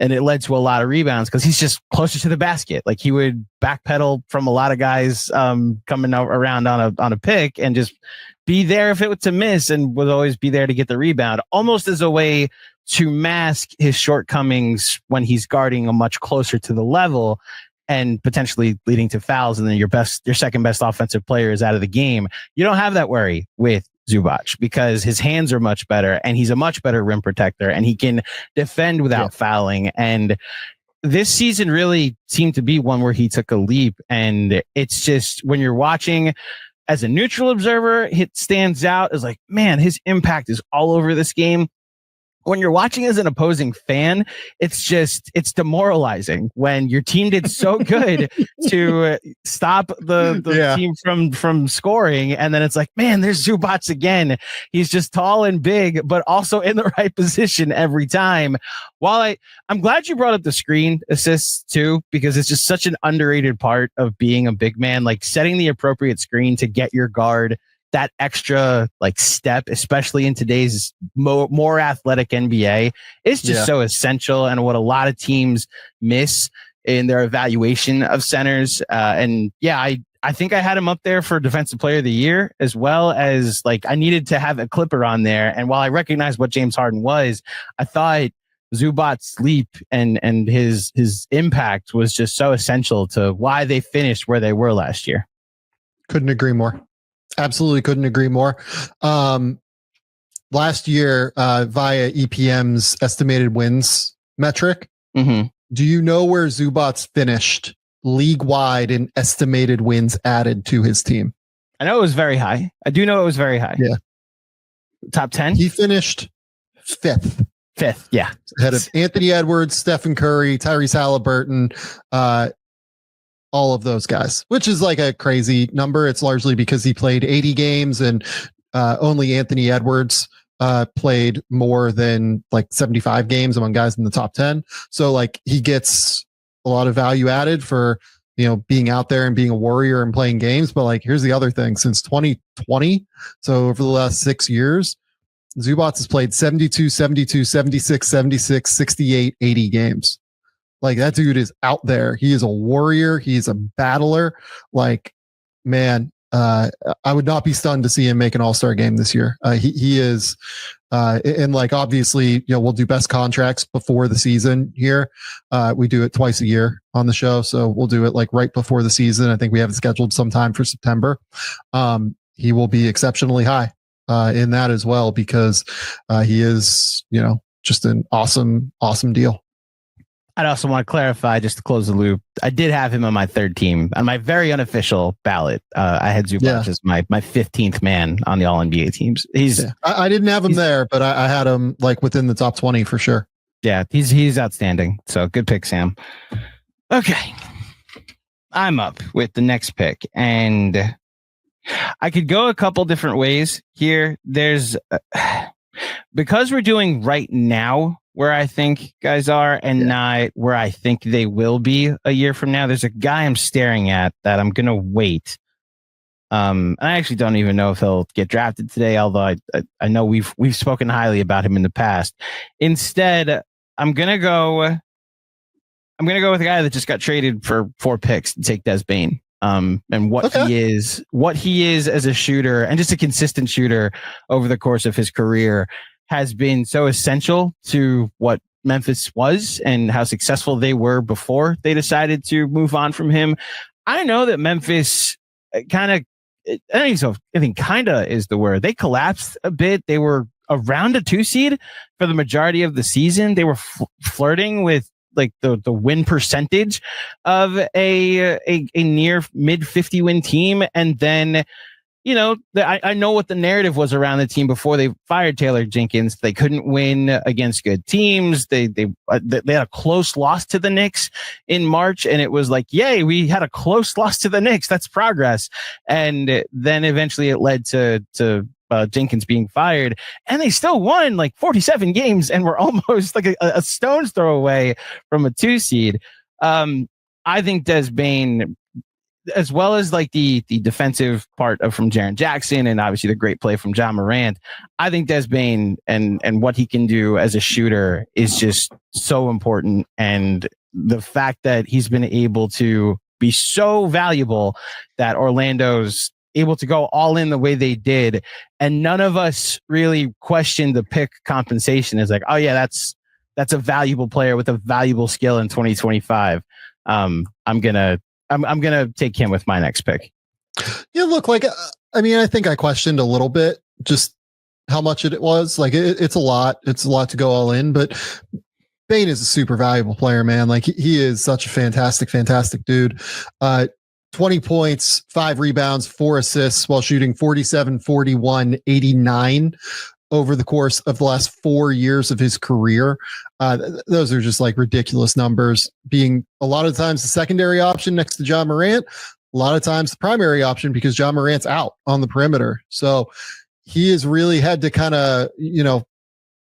and it led to a lot of rebounds because he's just closer to the basket. Like he would backpedal from a lot of guys coming around on a pick and just be there if it was to miss, and would always be there to get the rebound, almost as a way to mask his shortcomings when he's guarding a much closer to the level, and potentially leading to fouls. And then your second best offensive player is out of the game. You don't have that worry with Zubac because his hands are much better, and he's a much better rim protector, and he can defend without fouling. And this season really seemed to be one where he took a leap. And it's just, when you're watching as a neutral observer, it stands out as like, man, his impact is all over this game. When you're watching as an opposing fan, it's demoralizing when your team did so good to stop the team from scoring. And then it's like, man, there's Zubac again. He's just tall and big, but also in the right position every time. While I'm glad you brought up the screen assists too, because it's just such an underrated part of being a big man, like setting the appropriate screen to get your guard that extra like step, especially in today's more athletic NBA, is just so essential, and what a lot of teams miss in their evaluation of centers. And I think I had him up there for Defensive Player of the Year, as well as like I needed to have a Clipper on there. And while I recognize what James Harden was, I thought Zubac's leap and his impact was just so essential to why they finished where they were last year. Couldn't agree more. Absolutely couldn't agree more. Last year, via EPM's estimated wins metric, do you know where Zubac finished league-wide in estimated wins added to his team? I know it was very high. I do know it was very high. Yeah. Top 10? He finished 5th. 5th, yeah. Ahead of Anthony Edwards, Stephen Curry, Tyrese Halliburton, all of those guys, which is like a crazy number. It's largely because he played 80 games, and only Anthony Edwards played more than like 75 games among guys in the top 10. So like he gets a lot of value added for, being out there and being a warrior and playing games. But like, here's the other thing: since 2020, so over the last 6 years, Zubac has played 72, 72, 76, 76, 68, 80 games. Like, that dude is out there. He is a warrior. He's a battler. Like, man, I would not be stunned to see him make an All-Star game this year. He is, and like, obviously, we'll do best contracts before the season here. We do it twice a year on the show. So we'll do it like right before the season. I think we have it scheduled sometime for September. He will be exceptionally high in that as well, because he is, just an awesome, awesome deal. I'd also want to clarify, just to close the loop, I did have him on my third team on my very unofficial ballot. I had Zubac as my 15th man on the All NBA teams. I didn't have him there, but I had him like within the top 20 for sure. Yeah, he's outstanding. So good pick, Sam. Okay, I'm up with the next pick, and I could go a couple different ways here. There's because we're doing right now where I think guys are, and not where I think they will be a year from now. There's a guy I'm staring at that I'm going to wait. I actually don't even know if he'll get drafted today, although I know we've spoken highly about him in the past. Instead, I'm going to go I'm going to go with a guy that just got traded for 4 picks to take Des Bane. And what he is as a shooter and just a consistent shooter over the course of his career has been so essential to what Memphis was and how successful they were before they decided to move on from him. I know that Memphis kind of is the word. They collapsed a bit. They were around a 2 seed for the majority of the season. They were flirting with like the win percentage of a near mid 50 win team. And then, you know, I know what the narrative was around the team before they fired Taylor Jenkins. They couldn't win against good teams. They had a close loss to the Knicks in March, and it was like, yay, we had a close loss to the Knicks. That's progress. And then eventually it led to Jenkins being fired, and they still won like 47 games and were almost like a stone's throw away from a 2 seed. I think Des Bane, as well as like the defensive part from Jaren Jackson and obviously the great play from Ja Morant, I think Des Bane and what he can do as a shooter is just so important. And the fact that he's been able to be so valuable that Orlando's able to go all in the way they did, and none of us really questioned the pick compensation. Is like, oh yeah, that's a valuable player with a valuable skill in 2025. I'm gonna take him with my next pick. Yeah, look, like I mean, I think I questioned a little bit just how much it was. Like it's a lot. It's a lot to go all in, but Bane is a super valuable player, man. Like he is such a fantastic dude. 20 points, 5 rebounds, 4 assists while shooting 47, 41, 89 over the course of the last 4 years of his career. Those are just like ridiculous numbers, being a lot of times the secondary option next to Ja Morant, a lot of times the primary option because Ja Morant's out on the perimeter. So he has really had to kind of, you know,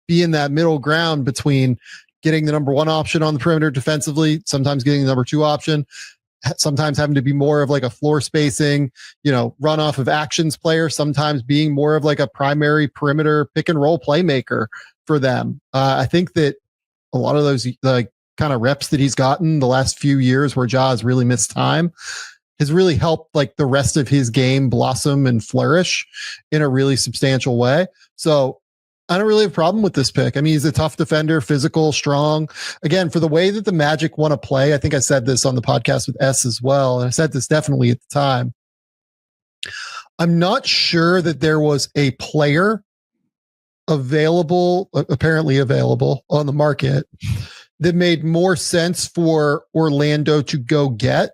be in that middle ground between getting the number 1 option on the perimeter defensively, sometimes getting the number 2 option, sometimes having to be more of like a floor spacing, you know, run off of actions player, sometimes being more of like a primary perimeter pick and roll playmaker for them. I think that a lot of those like kind of reps that he's gotten the last few years where Ja has really missed time has really helped like the rest of his game blossom and flourish in a really substantial way. So I don't really have a problem with this pick. I mean, he's a tough defender, physical, strong. Again, for the way that the Magic want to play, I think I said this on the podcast with S as well, and I said this definitely at the time. I'm not sure that there was a player apparently available on the market that made more sense for Orlando to go get,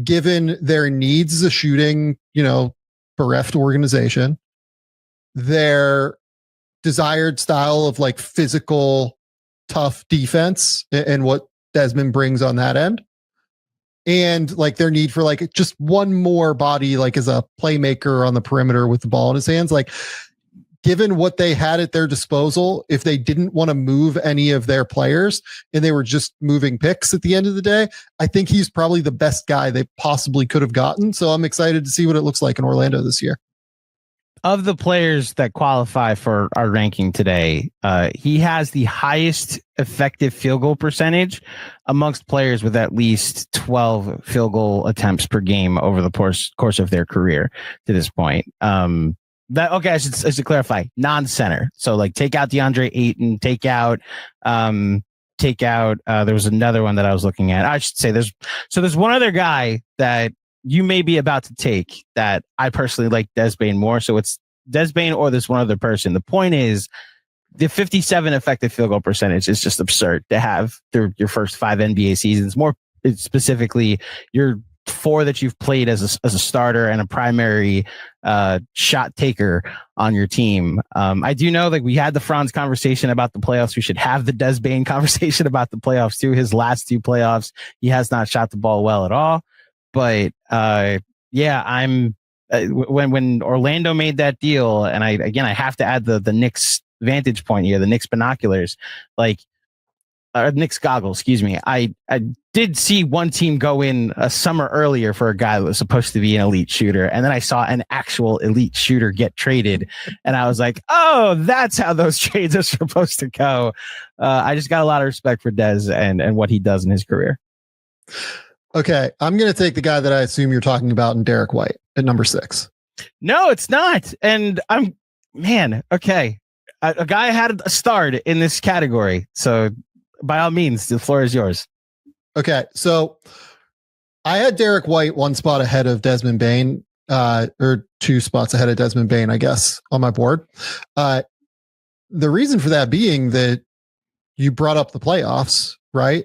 given their needs as a shooting, you know, bereft organization, their desired style of like physical, tough defense and what Desmond brings on that end. And like their need for like just one more body, like as a playmaker on the perimeter with the ball in his hands. Like given what they had at their disposal, if they didn't want to move any of their players and they were just moving picks at the end of the day, I think he's probably the best guy they possibly could have gotten. So I'm excited to see what it looks like in Orlando this year. Of the players that qualify for our ranking today, he has the highest effective field goal percentage amongst players with at least 12 field goal attempts per game over the course of their career to this point. I should clarify, non-center. So like take out DeAndre Ayton, take out, there was another one that I was looking at. I should say there's one other guy that you may be about to take that I personally like Des Bane more. So it's Des Bane or this one other person. The point is the 57 effective field goal percentage is just absurd to have through your first 5 NBA seasons, more specifically your 4 that you've played as a starter and a primary shot taker on your team. I do know like we had the Franz conversation about the playoffs. We should have the Des Bane conversation about the playoffs too. His last 2 playoffs, he has not shot the ball well at all. But when Orlando made that deal, and I have to add the Knicks vantage point here, the Knicks binoculars, Knicks goggles, excuse me. I did see one team go in a summer earlier for a guy that was supposed to be an elite shooter, and then I saw an actual elite shooter get traded, and I was like, oh, that's how those trades are supposed to go. I just got a lot of respect for Dez and what he does in his career. Okay, I'm going to take the guy that I assume you're talking about in Derek White at number 6. No, it's not. And okay. A guy had a start in this category. So by all means, the floor is yours. Okay, so I had Derek White one spot ahead of Desmond Bain, or 2 spots ahead of Desmond Bain, I guess, on my board. The reason for that being that you brought up the playoffs, right?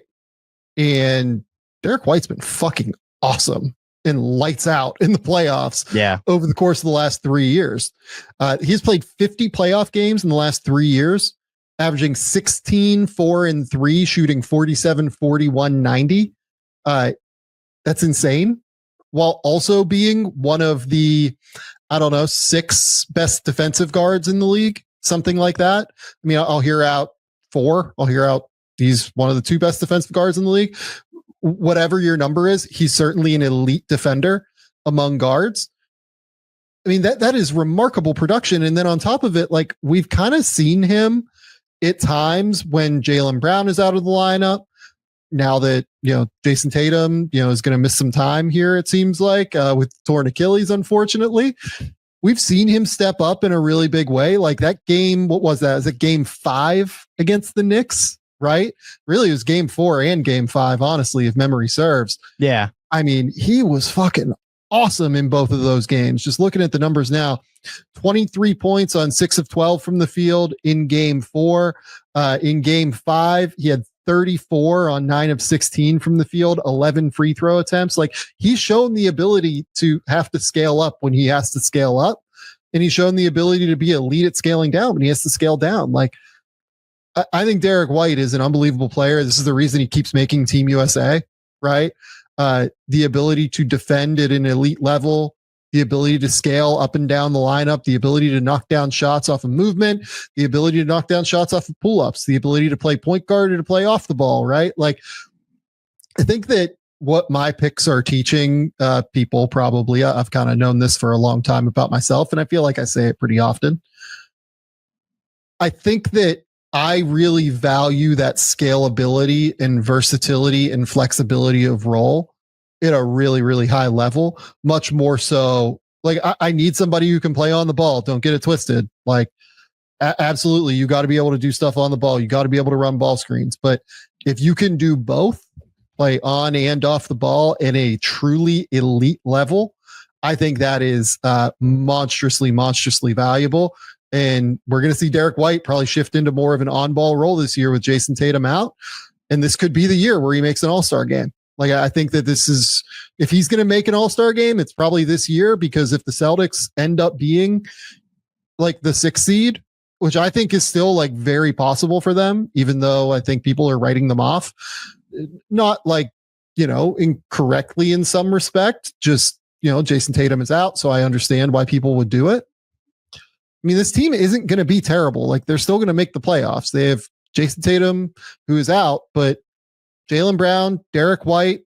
And Derek White's been fucking awesome and lights out in the playoffs over the course of the last 3 years. He's played 50 playoff games in the last 3 years, averaging 16, 4, and 3, shooting 47, 41, 90. That's insane. While also being one of the, 6 best defensive guards in the league, something like that. I mean, I'll hear out 4. I'll hear out he's one of the 2 best defensive guards in the league. Whatever your number is, he's certainly an elite defender among guards. I mean, that is remarkable production. And then on top of it, like, we've kind of seen him at times when Jaylen Brown is out of the lineup. Now that, Jason Tatum, is going to miss some time here, it seems like, with torn Achilles, unfortunately. We've seen him step up in a really big way. Like that game, what was that? Was it game 5 against the Knicks? Right? Really, it was game 4 and game 5, honestly, if memory serves. Yeah. I mean, he was fucking awesome in both of those games. Just looking at the numbers now, 23 points on 6 of 12 from the field in game 4. In game 5, he had 34 on 9 of 16 from the field, 11 free throw attempts. Like, he's shown the ability to have to scale up when he has to scale up. And he's shown the ability to be elite at scaling down when he has to scale down. Like, I think Derek White is an unbelievable player. This is the reason he keeps making Team USA, right? The ability to defend at an elite level, the ability to scale up and down the lineup, the ability to knock down shots off of movement, the ability to knock down shots off of pull-ups, the ability to play point guard or to play off the ball, right? Like, I think that what my picks are teaching people, probably, I've kind of known this for a long time about myself, and I feel like I say it pretty often. I think that I really value that scalability and versatility and flexibility of role at a really, really high level, much more so. Like, I need somebody who can play on the ball. Don't get it twisted. Like, absolutely, you got to be able to do stuff on the ball. You got to be able to run ball screens. But if you can do both, play on and off the ball at a truly elite level, I think that is monstrously valuable. And we're going to see Derek White probably shift into more of an on-ball role this year with Jason Tatum out. And this could be the year where he makes an all-star game. Like, I think that this is, if he's going to make an all-star game, it's probably this year, because if the Celtics end up being like the 6th seed, which I think is still like very possible for them, even though I think people are writing them off, not like, incorrectly in some respect, just, Jason Tatum is out. So I understand why people would do it. I mean, this team isn't going to be terrible. Like, they're still going to make the playoffs. They have Jason Tatum, who is out, but Jaylen Brown, Derek White,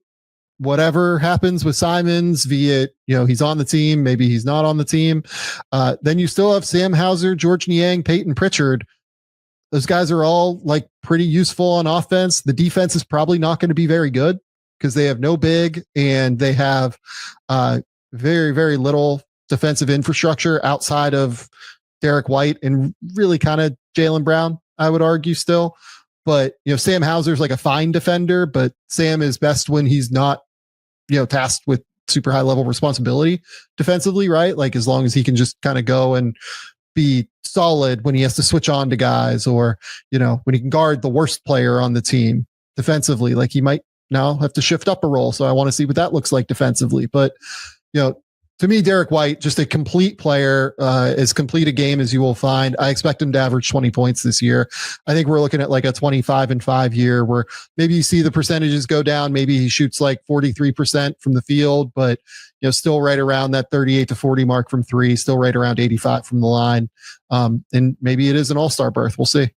whatever happens with Simons, be it, he's on the team, maybe he's not on the team. Then you still have Sam Hauser, George Niang, Peyton Pritchard. Those guys are all like pretty useful on offense. The defense is probably not going to be very good because they have no big and they have very, very little defensive infrastructure outside of Derek White and really kind of Jaylen Brown, I would argue still. But, Sam Hauser's like a fine defender, but Sam is best when he's not, tasked with super high level responsibility defensively, right? Like, as long as he can just kind of go and be solid when he has to switch on to guys, or, when he can guard the worst player on the team defensively, like he might now have to shift up a role. So I want to see what that looks like defensively. But, to me, Derek White, just a complete player, as complete a game as you will find. I expect him to average 20 points this year. I think we're looking at like a 25-5 year where maybe you see the percentages go down. Maybe he shoots like 43% from the field, but still right around that 38 to 40 mark from 3, still right around 85 from the line. And maybe it is an all-star berth. We'll see.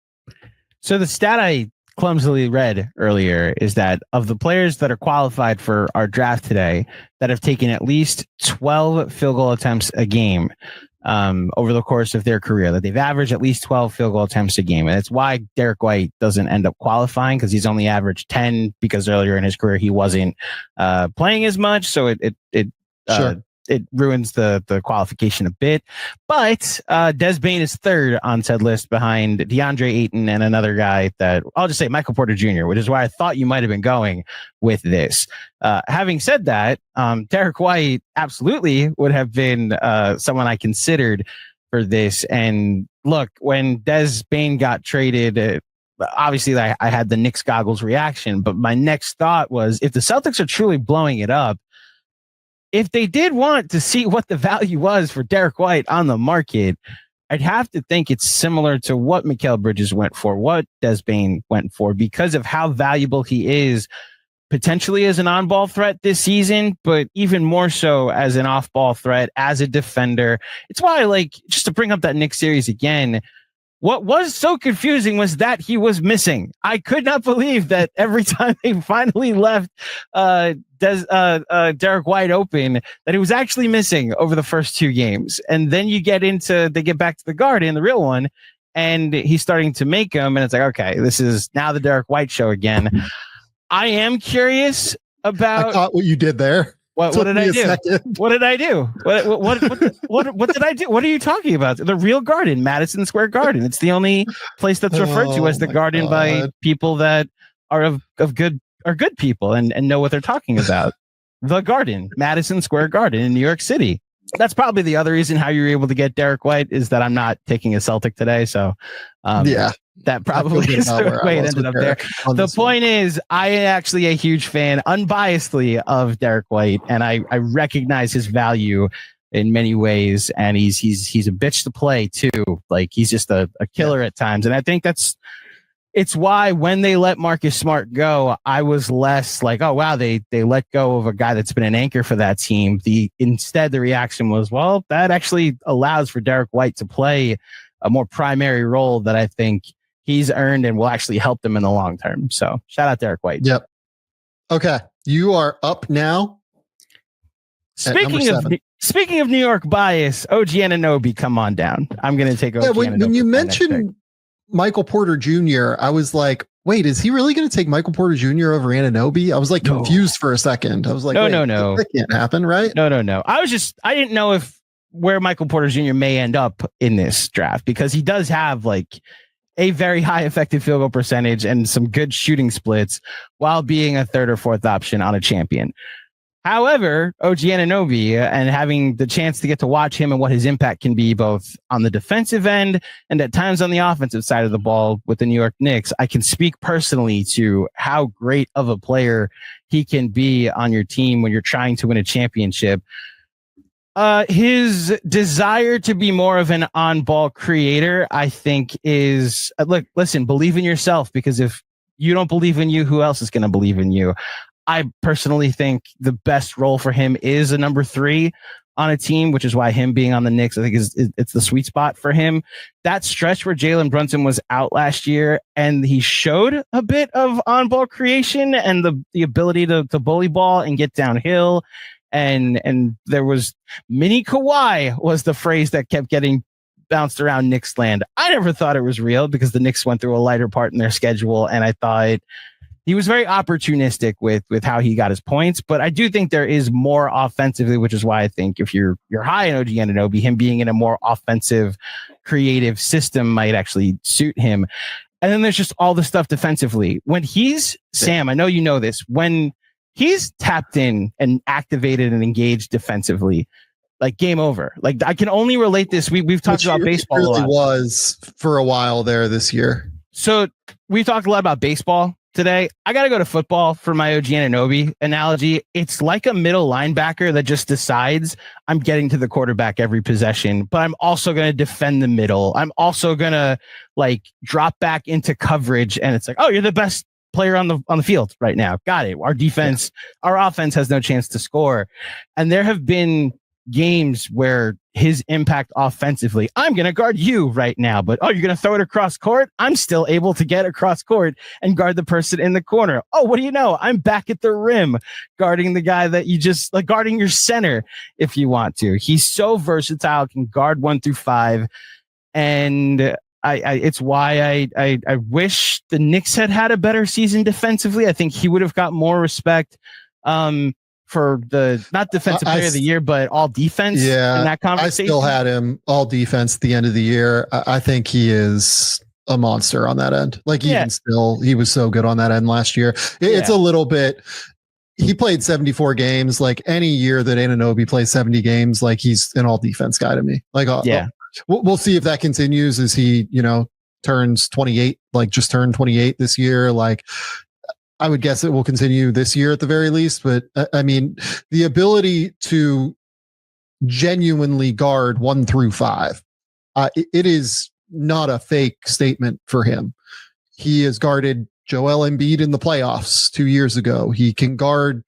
So the stat I clumsily read earlier is that of the players that are qualified for our draft today that have taken at least 12 field goal attempts a game, over the course of their career, that they've averaged at least 12 field goal attempts a game. And it's why Derek White doesn't end up qualifying, because he's only averaged 10 because earlier in his career he wasn't playing as much. So it ruins the qualification a bit. But Des Bane is third on said list behind DeAndre Ayton and another guy that I'll just say Michael Porter Jr., which is why I thought you might have been going with this. Having said that, Derek White absolutely would have been someone I considered for this. And look, when Des Bane got traded, obviously I had the Knicks goggles reaction, but my next thought was, if the Celtics are truly blowing it up, if they did want to see what the value was for Derek White on the market, I'd have to think it's similar to what Mikal Bridges went for, what Des Bane went for, because of how valuable he is potentially as an on-ball threat this season, but even more so as an off-ball threat, as a defender. It's why, like, just to bring up that Knicks series again, what was so confusing was that he was missing. I could not believe that every time they finally left Derek White open, that he was actually missing over the first two games. And then they get back to the Garden, the real one, and he's starting to make them. And it's like, okay, this is now the Derek White show again. I am curious about. I caught what you did there. What did I do? What did I do? What did I do? What are you talking about? The real Garden, Madison Square Garden. It's the only place that's referred to as the Garden by people that are good people and know what they're talking about. The Garden, Madison Square Garden in New York City. That's probably the other reason how you're able to get Derek White, is that I'm not taking a Celtic today. So, that probably is the way it ended up there. The point is, I am actually a huge fan, unbiasedly, of Derek White, and I recognize his value in many ways. And he's a bitch to play too. Like, he's just a killer at times. And I think it's why when they let Marcus Smart go, I was less like, oh wow, they let go of a guy that's been an anchor for that team. Instead the reaction was, well, that actually allows for Derek White to play a more primary role that I think he's earned and will actually help them in the long term. So shout out Derek White. Yep. Okay. You are up now. Speaking of New York bias, OG Anunoby, come on down. I'm going to take OG Anunoby. When you mentioned Michael Porter Jr., I was like, wait, is he really going to take Michael Porter Jr. over Anunoby? I was like confused for a second. I was like, no. That can't happen, right? No. I didn't know where Michael Porter Jr. may end up in this draft, because he does have like a very high effective field goal percentage and some good shooting splits while being a third or fourth option on a champion. However, OG Anunoby, and having the chance to get to watch him and what his impact can be both on the defensive end and at times on the offensive side of the ball with the New York Knicks, I can speak personally to how great of a player he can be on your team when you're trying to win a championship. His desire to be more of an on-ball creator, I think, is listen, believe in yourself, because if you don't believe in you, who else is going to believe in you? I personally think the best role for him is a number 3 on a team, which is why him being on the Knicks, I think it's the sweet spot for him. That stretch where Jalen Brunson was out last year and he showed a bit of on-ball creation and the ability to bully ball and get downhill. And there was mini Kawhi was the phrase that kept getting bounced around Knicks land. I never thought it was real because the Knicks went through a lighter part in their schedule, and I thought he was very opportunistic with how he got his points. But I do think there is more offensively, which is why I think if you're high in OG Anunoby, him being in a more offensive, creative system might actually suit him. And then there's just all the stuff defensively. When he's Sam, I know you know this, when he's tapped in and activated and engaged defensively, like game over. Like I can only relate this. We've talked about baseball. It really was for a while there this year. So we've talked a lot about baseball today. I got to go to football for my OG Anunoby analogy. It's like a middle linebacker that just decides I'm getting to the quarterback every possession, but I'm also going to defend the middle. I'm also going to like drop back into coverage. And it's like, oh, you're the best player on the field right now. Got it. Our defense, our offense has no chance to score. And there have been games where his impact offensively, I'm going to guard you right now, but you're going to throw it across court. I'm still able to get across court and guard the person in the corner. Oh, what do you know? I'm back at the rim guarding the guy that you just like, guarding your center if you want to. He's so versatile, can guard 1 through 5. And it's why I wish the Knicks had a better season defensively. I think he would have got more respect for the not defensive player of the year, but all defense. Yeah, in that conversation. I still had him all defense at the end of the year. I think he is a monster on that end. Like even still, he was so good on that end last year. It's a little bit. He played 74 games. Like any year that Anunoby plays 70 games, like he's an all defense guy to me. Like we'll see if that continues as he, turns 28, like just turned 28 this year. Like I would guess it will continue this year at the very least. But I mean, the ability to genuinely guard 1 through 5, it is not a fake statement for him. He has guarded Joel Embiid in the playoffs 2 years ago. He can guard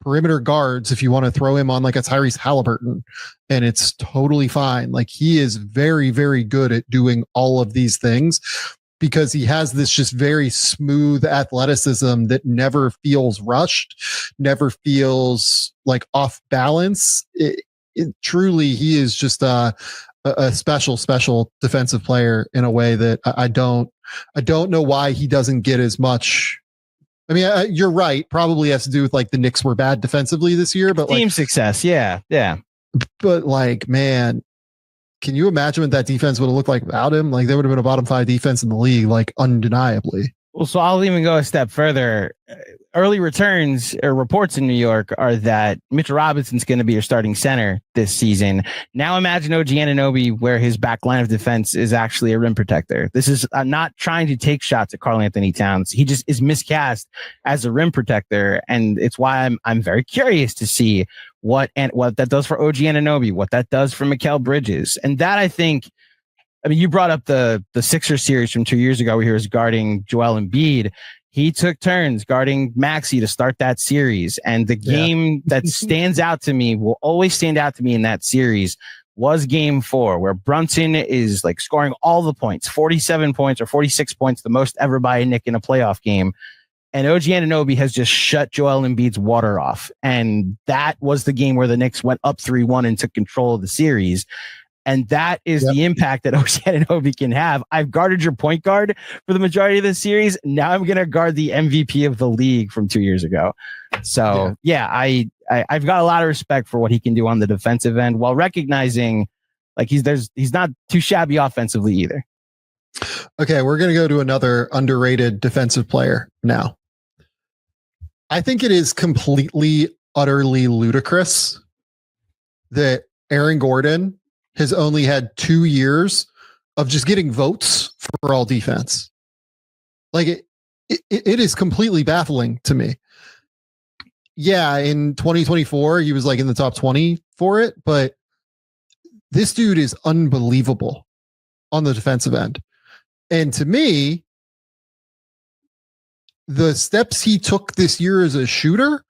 perimeter guards if you want to throw him on like a Tyrese Halliburton, and it's totally fine. Like he is very, very good at doing all of these things because he has this just very smooth athleticism that never feels rushed, never feels like off balance. Truly, he is just a special defensive player in a way that I don't know why he doesn't get as much. I mean, you're right. Probably has to do with like the Knicks were bad defensively this year, but team like success. Yeah. But like, man, can you imagine what that defense would have looked like without him? Like they would have been a bottom 5 defense in the league, like undeniably. Well, so I'll even go a step further. Early returns or reports in New York are that Mitchell Robinson's going to be your starting center this season. Now imagine OG Anunoby where his back line of defense is actually a rim protector. This is not trying to take shots at Karl Anthony Towns. He just is miscast as a rim protector. And it's why I'm very curious to see what that does for OG Anunoby, what that does for Mikal Bridges. And that I mean, you brought up the Sixers series from 2 years ago where he was guarding Joel Embiid. He took turns guarding Maxey to start that series. And the game that stands out to me, will always stand out to me in that series, was game 4, where Brunson is like scoring all the points, 47 points or 46 points, the most ever by a Knick in a playoff game. And OG Anunoby has just shut Joel Embiid's water off. And that was the game where the Knicks went up 3-1 and took control of the series. And that is the impact that OG Anunoby can have. I've guarded your point guard for the majority of the series. Now I'm going to guard the MVP of the league from 2 years ago. So I've got a lot of respect for what he can do on the defensive end, while recognizing like he's not too shabby offensively either. Okay, we're going to go to another underrated defensive player now. I think it is completely, utterly ludicrous that Aaron Gordon has only had 2 years of just getting votes for all defense. Like it is completely baffling to me. Yeah, in 2024, he was like in the top 20 for it, but this dude is unbelievable on the defensive end. And to me, the steps he took this year as a shooter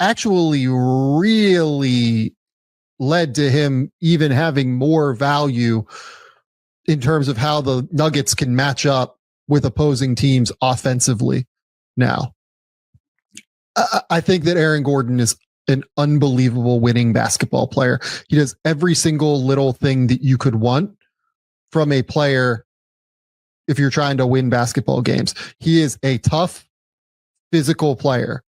actually really led to him even having more value in terms of how the Nuggets can match up with opposing teams offensively now. I think that Aaron Gordon is an unbelievable winning basketball player. He does every single little thing that you could want from a player if you're trying to win basketball games. He is a tough, physical player.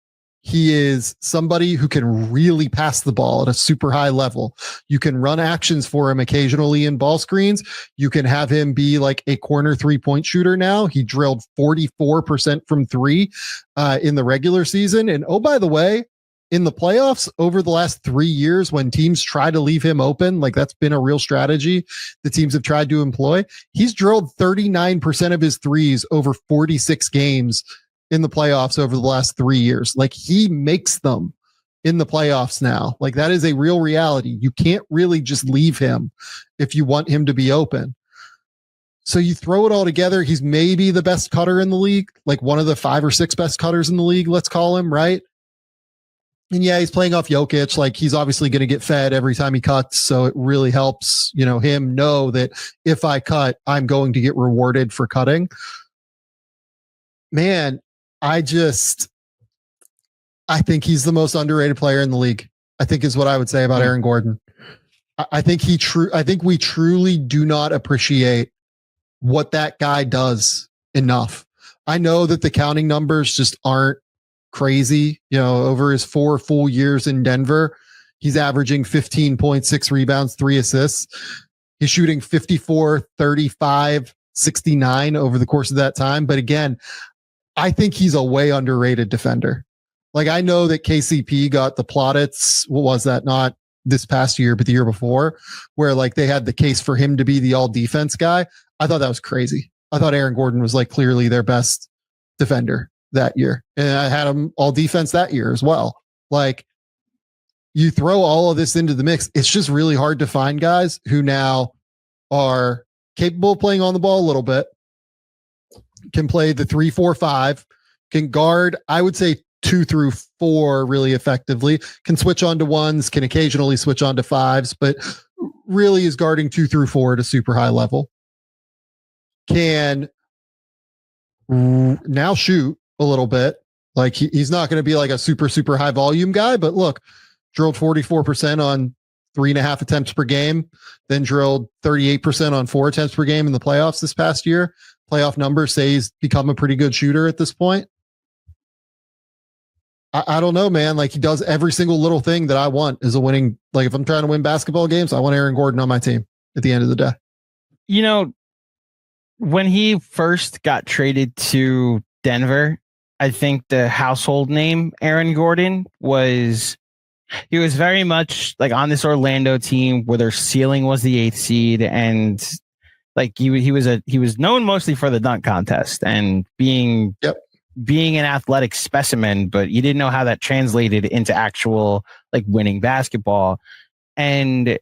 He is somebody who can really pass the ball at a super high level. You can run actions for him occasionally in ball screens. You can have him be like a corner 3-point shooter now. He drilled 44% from 3 in the regular season. And oh, by the way, in the playoffs over the last 3 years, when teams try to leave him open, like that's been a real strategy the teams have tried to employ. He's drilled 39% of his threes over 46 games in the playoffs over the last 3 years. Like he makes them in the playoffs now. Like that is a real reality. You can't really just leave him if you want him to be open. So you throw it all together. He's maybe the best cutter in the league, like one of the 5 or 6 best cutters in the league, let's call him, right? And yeah, he's playing off Jokic. Like, he's obviously going to get fed every time he cuts. So it really helps, him know that if I cut, I'm going to get rewarded for cutting. Man, I think he's the most underrated player in the league, I think is what I would say about Aaron Gordon. I think we truly do not appreciate what that guy does enough. I know that the counting numbers just aren't crazy. Over his 4 full years in Denver, he's averaging 15.6 rebounds, 3 assists. He's shooting 54, 35, 69 over the course of that time. But again, I think he's a way underrated defender. Like, I know that KCP got the plaudits. What was that? Not this past year, but the year before, where like they had the case for him to be the all defense guy. I thought that was crazy. I thought Aaron Gordon was like clearly their best defender that year. And I had him all defense that year as well. Like, you throw all of this into the mix. It's just really hard to find guys who now are capable of playing on the ball a little bit, can play the 3, 4, 5, can guard, I would say 2 through 4 really effectively, can switch on to 1s, can occasionally switch on to 5s, but really is guarding 2 through 4 at a super high level. Can now shoot a little bit. Like, he's not going to be like a super, super high volume guy, but look, drilled 44% on 3.5 attempts per game, then drilled 38% on 4 attempts per game in the playoffs this past year. Playoff numbers say he's become a pretty good shooter at this point. I don't know, man. Like, he does every single little thing that I want as a winning. Like, if I'm trying to win basketball games, I want Aaron Gordon on my team at the end of the day. When he first got traded to Denver, I think the household name Aaron Gordon he was very much like on this Orlando team where their ceiling was the 8th seed, and like he was known mostly for the dunk contest and being an athletic specimen, but you didn't know how that translated into actual like winning basketball. And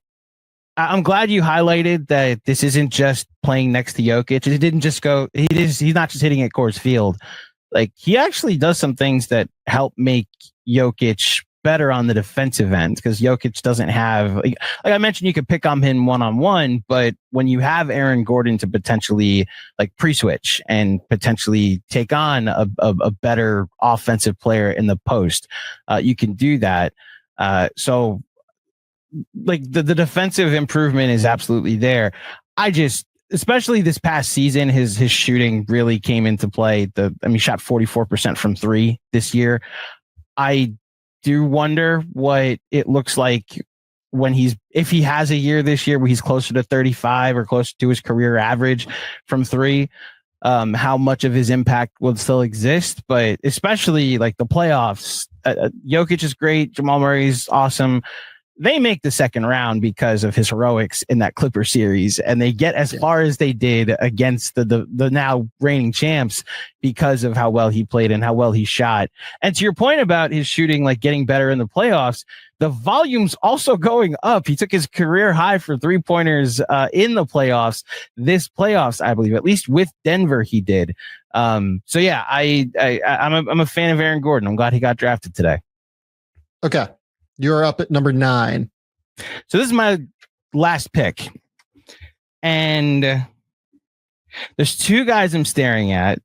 I'm glad you highlighted that this isn't just playing next to Jokic. It didn't just go. He's not just hitting at Coors Field. Like, he actually does some things that help make Jokic better on the defensive end, because Jokic doesn't have, like I mentioned, you could pick on him one-on-one, but when you have Aaron Gordon to potentially like pre-switch and potentially take on a better offensive player in the post, you can do that. So like the defensive improvement is absolutely there. Especially this past season, his shooting really came into play. He shot 44% from 3 this year. I do wonder what it looks like if he has a year this year where he's closer to 35 or closer to his career average from 3, how much of his impact will still exist. But especially like the playoffs, Jokic is great. Jamal Murray's awesome. They make the second round because of his heroics in that Clipper series, and they get as far as they did against the now reigning champs because of how well he played and how well he shot. And to your point about his shooting, like getting better in the playoffs, the volume's also going up. He took his career high for 3-pointers in the playoffs. This playoffs, I believe, at least with Denver, he did. So yeah, I'm a fan of Aaron Gordon. I'm glad he got drafted today. Okay. You're up at number 9. So this is my last pick. And there's 2 guys I'm staring at.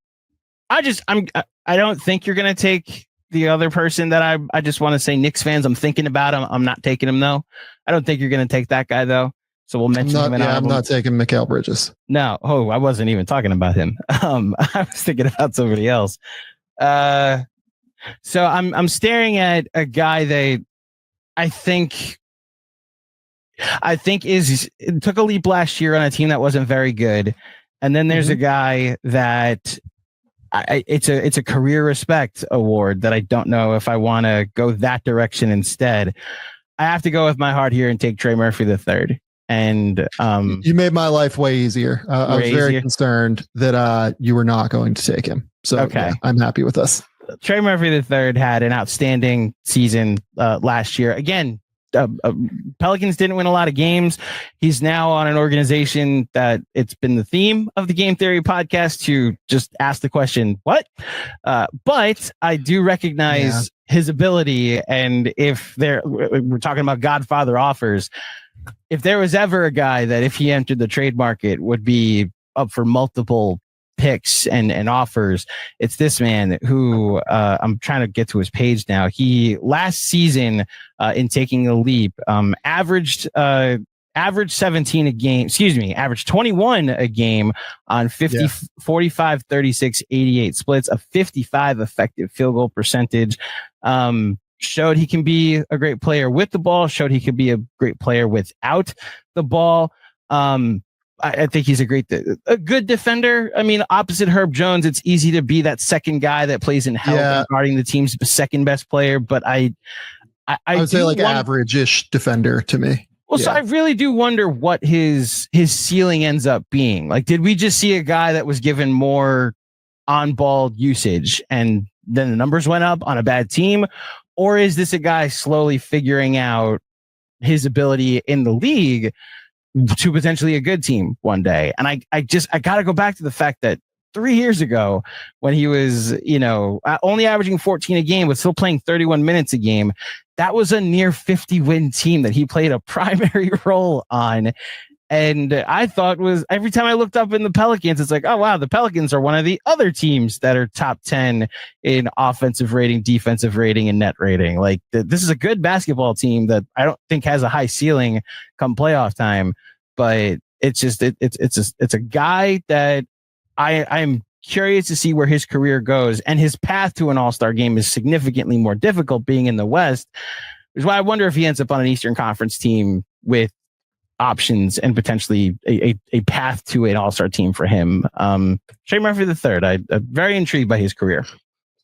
I don't think you're going to take the other person that I just want to say Knicks fans. I'm thinking about him. I'm not taking him though. I don't think you're going to take that guy though. So we'll mention him. I'm not taking Mikal Bridges. No. Oh, I wasn't even talking about him. I was thinking about somebody else. So I'm staring at a guy that I think took a leap last year on a team that wasn't very good. And then there's a guy that it's a career respect award that I don't know if I want to go that direction instead. I have to go with my heart here and take Trey Murphy III. And you made my life way easier. I was very concerned that you were not going to take him. So okay. Yeah, I'm happy with this. Trey Murphy III had an outstanding season last year. Again, Pelicans didn't win a lot of games. He's now on an organization that it's been the theme of the Game Theory podcast to just ask the question, what? But I do recognize his ability. And if we're talking about Godfather offers, if there was ever a guy that if he entered the trade market would be up for multiple picks and offers, it's this man who I'm trying to get to his page now. He last season in taking a leap averaged 17 a game, averaged 21 a game on 50, 45, 36, 88 splits, a 55 effective field goal percentage. Showed he can be a great player with the ball, showed he could be a great player without the ball. I think he's a good defender. I mean, opposite Herb Jones, it's easy to be that second guy that plays in help guarding the team's second best player. But I would say like average-ish defender to me. Well, so I really do wonder what his ceiling ends up being. Like, did we just see a guy that was given more on-ball usage and then the numbers went up on a bad team? Or is this a guy slowly figuring out his ability in the league to potentially a good team one day? And I got to go back to the fact that 3 years ago when he was, only averaging 14 a game, but still playing 31 minutes a game, that was a near 50 win team that he played a primary role on. And I thought was every time I looked up in the Pelicans, it's like, oh, wow, the Pelicans are one of the other teams that are top 10 in offensive rating, defensive rating, and net rating. Like this is a good basketball team that I don't think has a high ceiling come playoff time, but it's just, it's a guy that I'm curious to see where his career goes, and his path to an all-star game is significantly more difficult being in the West, which is why I wonder if he ends up on an Eastern Conference team with options and potentially a path to an all-star team for him. Trey Murphy III, I'm very intrigued by his career.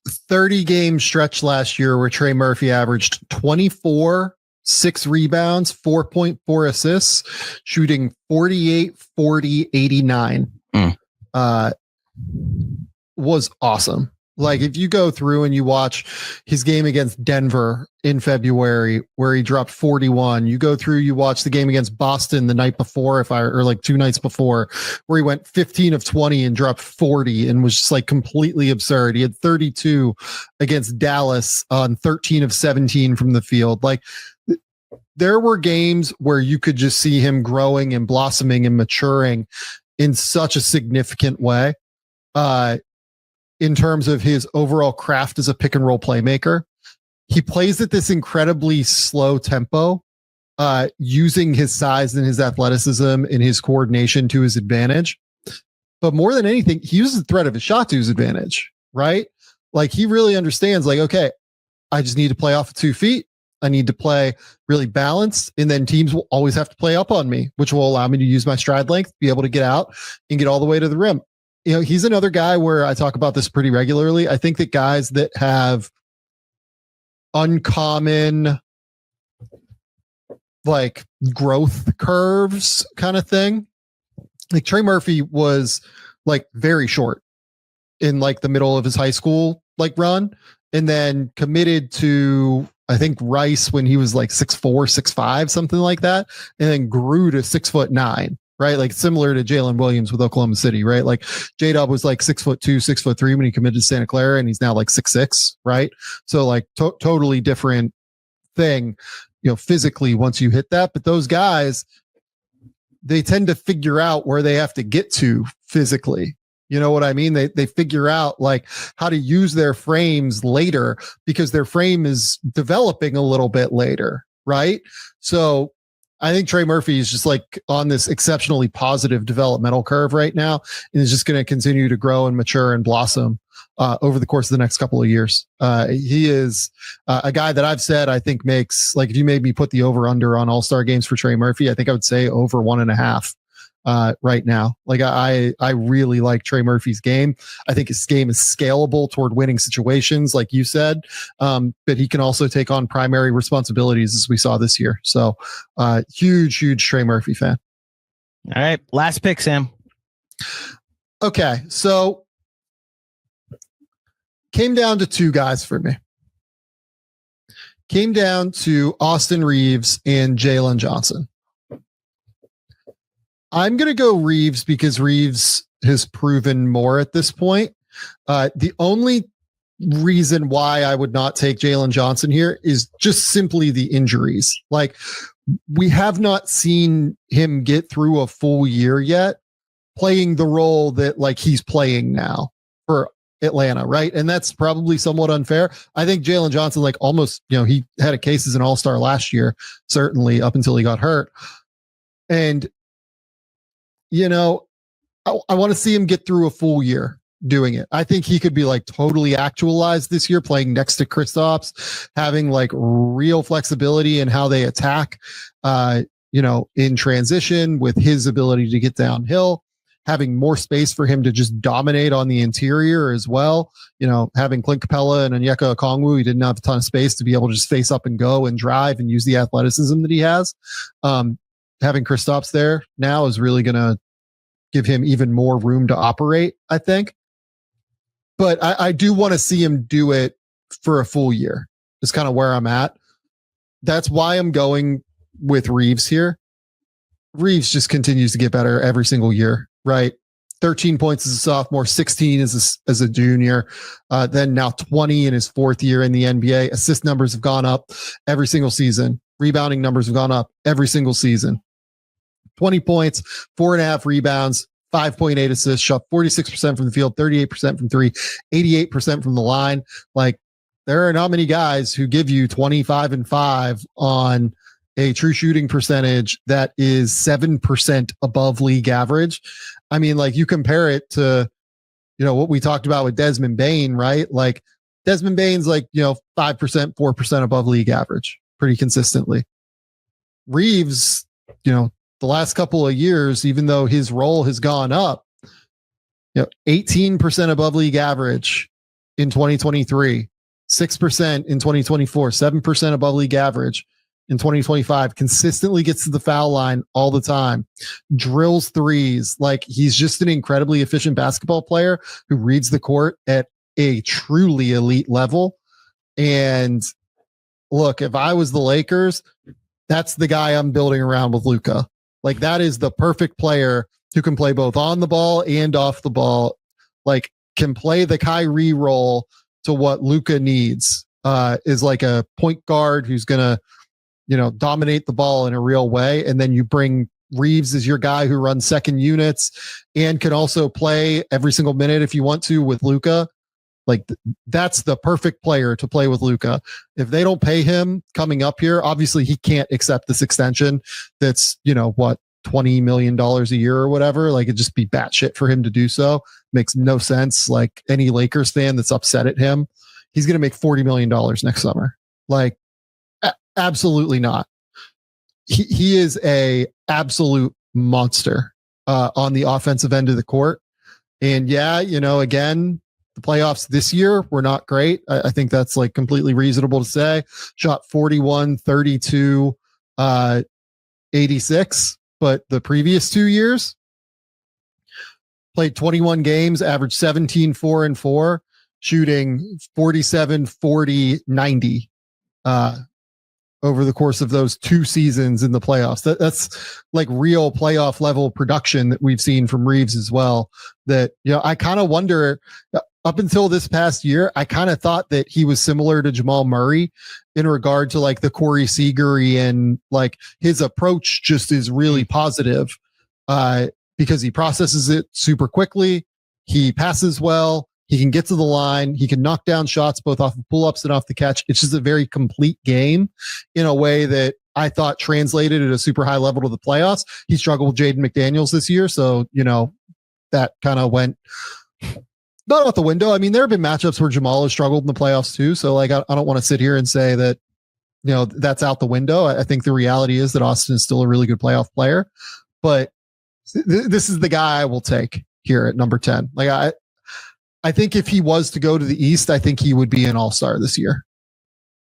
30-game stretch last year where Trey Murphy averaged 24, 6 rebounds, 4.4 assists, shooting 48, 40, 89. Was awesome. Like if you go through and you watch his game against Denver in February where he dropped 41, you go through, you watch the game against Boston the night before, or like 2 nights before, where he went 15 of 20 and dropped 40 and was just like completely absurd. He had 32 against Dallas on 13 of 17 from the field. Like there were games where you could just see him growing and blossoming and maturing in such a significant way. In terms of his overall craft as a pick and roll playmaker, he plays at this incredibly slow tempo, using his size and his athleticism and his coordination to his advantage. But more than anything, he uses the threat of his shot to his advantage, right? Like he really understands like, okay, I just need to play off of 2 feet. I need to play really balanced, and then teams will always have to play up on me, which will allow me to use my stride length, be able to get out and get all the way to the rim. He's another guy where I talk about this pretty regularly. I think that guys that have uncommon like growth curves kind of thing, like Trey Murphy was like very short in like the middle of his high school like run, and then committed to I think Rice when he was like 6'4", 6'5", something like that, and then grew to 6'9". Right, like similar to Jalen Williams with Oklahoma City, right? Like J-Dub was like 6'2", 6'3" when he committed to Santa Clara, and he's now like 6'6", right? So like totally different thing, physically once you hit that. But those guys, they tend to figure out where they have to get to physically. You know what I mean? They figure out like how to use their frames later because their frame is developing a little bit later, right? So I think Trey Murphy is just like on this exceptionally positive developmental curve right now, and is just going to continue to grow and mature and blossom over the course of the next couple of years. He is a guy that I've said I think makes, like if you made me put the over under on All-Star games for Trey Murphy, I think I would say over 1.5 right now. Like I really like Trey Murphy's game. I think his game is scalable toward winning situations, like you said, but he can also take on primary responsibilities as we saw this year. So huge Trey Murphy fan. All right. Last pick, Sam. Okay. So came down to 2 guys for me. came down to Austin Reeves and Jalen Johnson. I'm going to go Reeves because Reeves has proven more at this point. The only reason why I would not take Jalen Johnson here is just simply the injuries. Like, we have not seen him get through a full year yet playing the role that like he's playing now for Atlanta, right? And that's probably somewhat unfair. I think Jalen Johnson, like almost, he had a case as an all-star last year, certainly up until he got hurt. And, I want to see him get through a full year doing it. I think he could be like totally actualized this year, playing next to Kristaps, having like real flexibility in how they attack, in transition with his ability to get downhill, having more space for him to just dominate on the interior as well. Having Clint Capella and Onyeka Okongwu, he didn't have a ton of space to be able to just face up and go and drive and use the athleticism that he has. Having Kristaps there now is really going to give him even more room to operate, I think. But I do want to see him do it for a full year. Is kind of where I'm at. That's why I'm going with Reeves here. Reeves just continues to get better every single year, right? 13 points as a sophomore, 16 as a junior, then now 20 in his fourth year in the NBA. Assist numbers have gone up every single season. Rebounding numbers have gone up every single season. 20 points, 4.5 rebounds, 5.8 assists, shot 46% from the field, 38% from three, 88% from the line. Like, there are not many guys who give you 25 and 5 on a true shooting percentage that is 7% above league average. I mean, like, you compare it to, what we talked about with Desmond Bane, right? Like, Desmond Bane's like, 5%, 4% above league average pretty consistently. Reeves, the last couple of years, even though his role has gone up, 18% above league average in 2023, 6% in 2024, 7% above league average in 2025, consistently gets to the foul line all the time, drills threes. Like, he's just an incredibly efficient basketball player who reads the court at a truly elite level. And look, if I was the Lakers, that's the guy I'm building around with Luka. Like, that is the perfect player who can play both on the ball and off the ball, like can play the Kyrie role to what Luka needs, is like a point guard who's going to, dominate the ball in a real way. And then you bring Reeves as your guy who runs second units and can also play every single minute if you want to with Luka. Like, that's the perfect player to play with Luka. If they don't pay him coming up here, obviously he can't accept this extension. That's, $20 million a year or whatever. Like, it'd just be batshit for him to do so. Makes no sense. Like, any Lakers fan that's upset at him, he's going to make $40 million next summer. Like, absolutely not. He is a absolute monster on the offensive end of the court. And again, the playoffs this year were not great. I think that's like completely reasonable to say. Shot 41, 32, 86. But the previous 2 years, played 21 games, averaged 17, 4 and 4, shooting 47, 40, 90 over the course of those 2 seasons in the playoffs. That's like real playoff level production that we've seen from Reeves as well. That, I kind of wonder, up until this past year, I kind of thought that he was similar to Jamal Murray in regard to like the Corey Seager, and like his approach just is really positive because he processes it super quickly. He passes well. He can get to the line. He can knock down shots both off of pull-ups and off the catch. It's just a very complete game in a way that I thought translated at a super high level to the playoffs. He struggled with Jaden McDaniels this year. So, that kind of went not out the window. I mean, there have been matchups where Jamal has struggled in the playoffs too. So like, I don't want to sit here and say that, that's out the window. I think the reality is that Austin is still a really good playoff player, but this is the guy I will take here at number 10. Like, I think if he was to go to the East, I think he would be an all-star this year.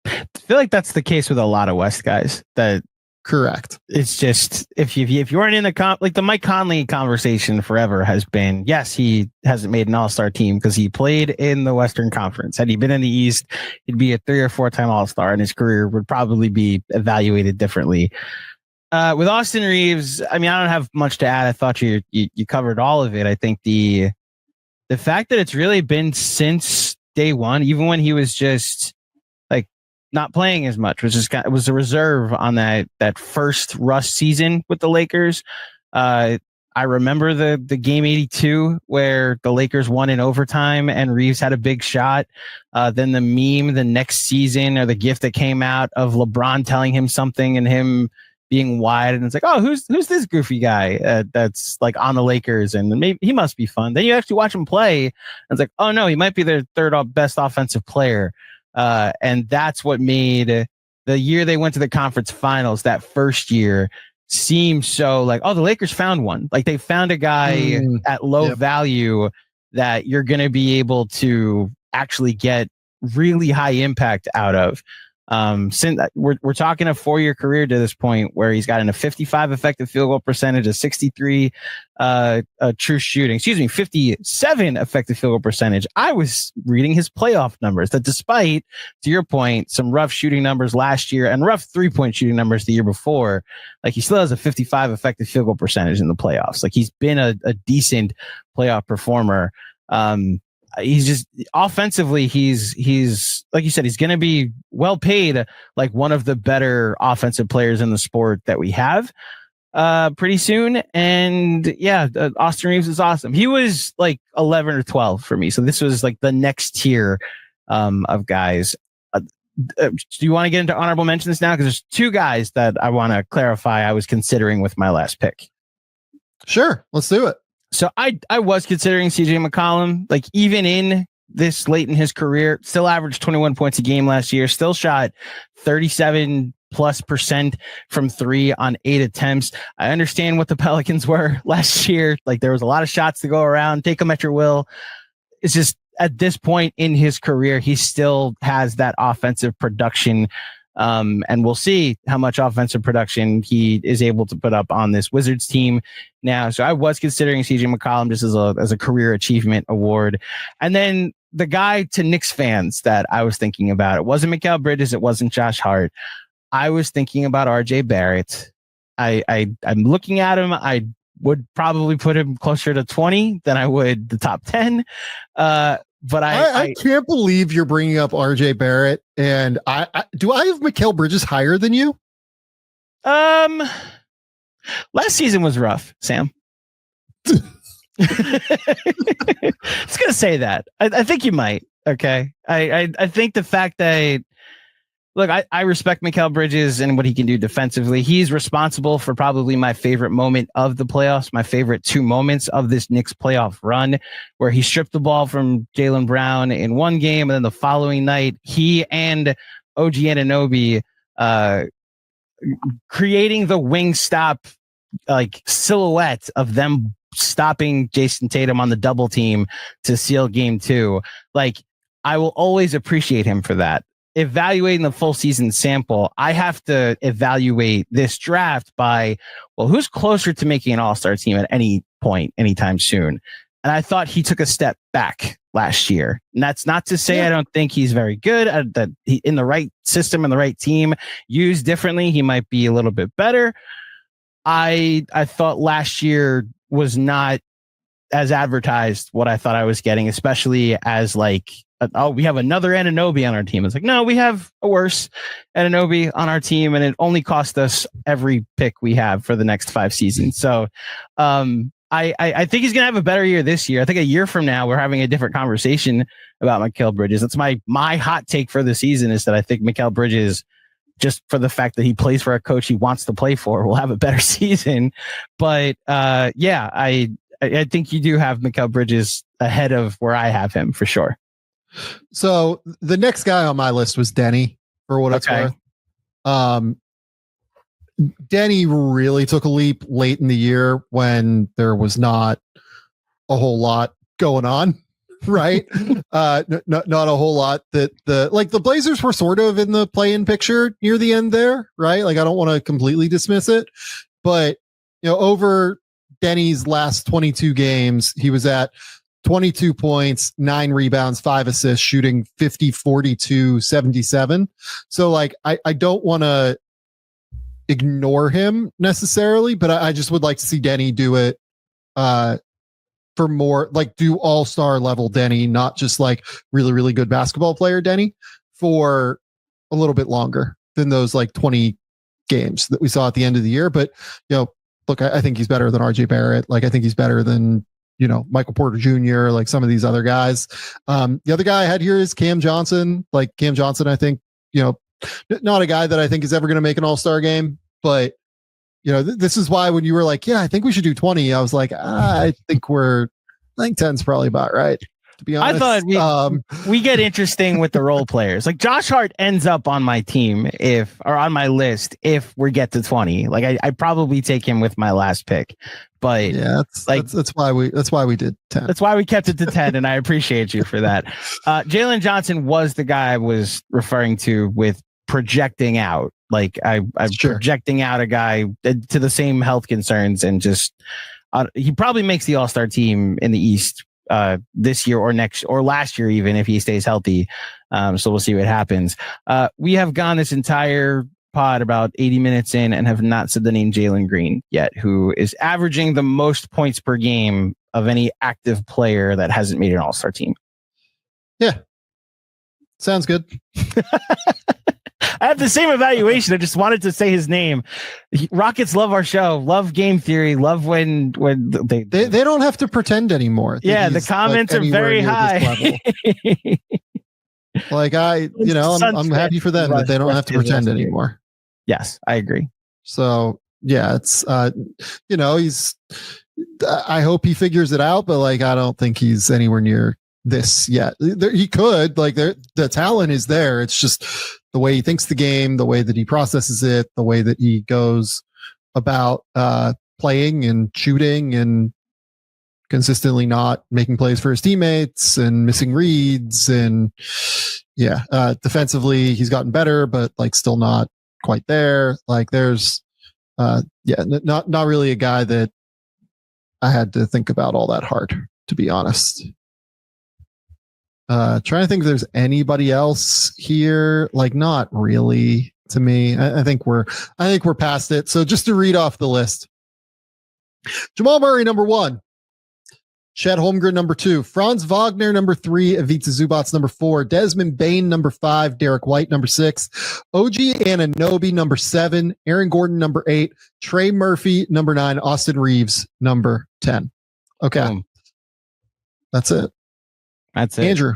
I feel like that's the case with a lot of West guys, that Correct. It's just if you weren't in the like the Mike Conley conversation forever has been, yes, he hasn't made an All-Star team because he played in the Western Conference. Had he been in the East, he'd be a 3 or 4 time All-Star, and his career would probably be evaluated differently. With Austin Reeves, I mean, I don't have much to add. I thought you covered all of it. I think the fact that it's really been since day one, even when he was just like not playing as much, it was a reserve on that first Russ season with the Lakers. I remember the game 82 where the Lakers won in overtime and Reeves had a big shot. Then the meme the next season, or the GIF that came out of LeBron telling him something and him being wide, and it's like, oh, who's this goofy guy that's like on the Lakers, and maybe he must be fun. Then you actually watch him play, and it's like, oh no, he might be their third best offensive player. And that's what made the year they went to the conference finals, that first year, seem so like, oh, the Lakers found one. Like they found a guy at low value that you're going to be able to actually get really high impact out of. Since we're talking a 4-year career to this point where he's gotten a 55 effective field goal percentage, a 63 true shooting, 57 effective field goal percentage. I was reading his playoff numbers that, despite, to your point, some rough shooting numbers last year and rough 3-point shooting numbers the year before, like he still has a 55 effective field goal percentage in the playoffs. Like he's been a decent playoff performer. He's just offensively, he's like you said, he's going to be well paid, like one of the better offensive players in the sport that we have pretty soon. And yeah, Austin Reeves is awesome. He was like 11 or 12 for me. So this was like the next tier of guys. Do you want to get into honorable mentions now? Because there's 2 guys that I want to clarify I was considering with my last pick. Sure, let's do it. So I was considering CJ McCollum, like even in this late in his career, still averaged 21 points a game last year, still shot 37+% from 3 on 8 attempts. I understand what the Pelicans were last year. Like there was a lot of shots to go around, take them at your will. It's just at this point in his career, he still has that offensive production. And we'll see how much offensive production he is able to put up on this Wizards team now. So I was considering CJ McCollum just as a career achievement award. And then the guy to Knicks fans that I was thinking about, it wasn't Mikal Bridges, it wasn't Josh Hart. I was thinking about RJ Barrett. I'm looking at him. I would probably put him closer to 20 than I would the top 10. But I can't believe you're bringing up RJ Barrett, and I do I have Mikal Bridges higher than you? Last season was rough, Sam. I was gonna say that. I think you might. Okay. I think the fact that, look, I respect Mikal Bridges and what he can do defensively. He's responsible for probably my favorite moment of the playoffs, my favorite 2 moments of this Knicks playoff run, where he stripped the ball from Jaylen Brown in one game, and then the following night, he and OG Anunoby creating the wing stop like silhouette of them stopping Jason Tatum on the double team to seal game 2. Like, I will always appreciate him for that. Evaluating the full season sample, I have to evaluate this draft by, well, who's closer to making an All-Star team at any point, anytime soon? And I thought he took a step back last year. And that's not to say I don't think he's very good, that he, in the right system and the right team, used differently, he might be a little bit better. I thought last year was not as advertised what I thought I was getting, especially as like, oh, we have another Anunoby on our team. It's like, no, we have a worse Anunoby on our team, and it only cost us every pick we have for the next 5 seasons. So I think he's going to have a better year this year. I think a year from now, we're having a different conversation about Mikal Bridges. That's my hot take for the season, is that I think Mikal Bridges, just for the fact that he plays for a coach he wants to play for, will have a better season. But yeah, I think you do have Mikal Bridges ahead of where I have him for sure. So the next guy on my list was Denny, for what it's worth. Denny really took a leap late in the year when there was not a whole lot going on right? Not a whole lot that the Blazers were sort of in the play-in picture near the end there, right? Like I don't want to completely dismiss it, but over Denny's last 22 games, he was at 22 points, 9 rebounds, 5 assists, shooting 50, 42, 77. So like I don't want to ignore him necessarily, but I just would like to see Denny do it for more, like do all-star level Denny, not just like really, really good basketball player Denny, for a little bit longer than those like 20 games that we saw at the end of the year. But, look, I think he's better than RJ Barrett. Like I think he's better than, Michael Porter Jr., like some of these other guys. The other guy I had here is Cam Johnson. Like Cam Johnson, I think, not a guy that I think is ever going to make an all-star game, but this is why when you were like, yeah, I think we should do 20, I was like, I think 10's probably about right, to be honest. I thought we get interesting with the role players. Like Josh Hart ends up on my team or on my list if we get to 20. Like I probably take him with my last pick. But yeah, that's why we did 10. That's why we kept it to 10, and I appreciate you for that. Jalen Johnson was the guy I was referring to with projecting out. Like I'm projecting out a guy to the same health concerns, and just he probably makes the All-Star team in the East this year or last year, even if he stays healthy. So we'll see what happens. We have gone this entire pod about 80 minutes in and have not said the name Jalen Green yet, who is averaging the most points per game of any active player that hasn't made an All-Star team. Yeah. Sounds good. I have the same evaluation. I just wanted to say his name. Rockets love our show, love game theory, love when they don't have to pretend anymore. Yeah, the comments are very high. Like I'm happy for them that they don't have to pretend anymore. Yes, I agree. So yeah, it's he's. I hope he figures it out, but like I don't think he's anywhere near this yet. He could, like the talent is there. It's just the way he thinks the game, the way that he processes it, the way that he goes about playing and shooting and consistently not making plays for his teammates and missing reads. And defensively he's gotten better, but like still not quite there. Like there's not really a guy that I had to think about all that hard, to be honest. Trying to think if there's anybody else here. Like not really to me. I think we're past it. So just to read off the list: Jamal Murray, number 1. Chet Holmgren, number 2. Franz Wagner, number 3. Ivica Zubac, number 4. Desmond Bane, number 5. Derek White, number 6. OG Anunoby, number 7. Aaron Gordon, number 8. Trey Murphy, number 9. Austin Reeves, number 10. Okay. That's it. That's it. Andrew.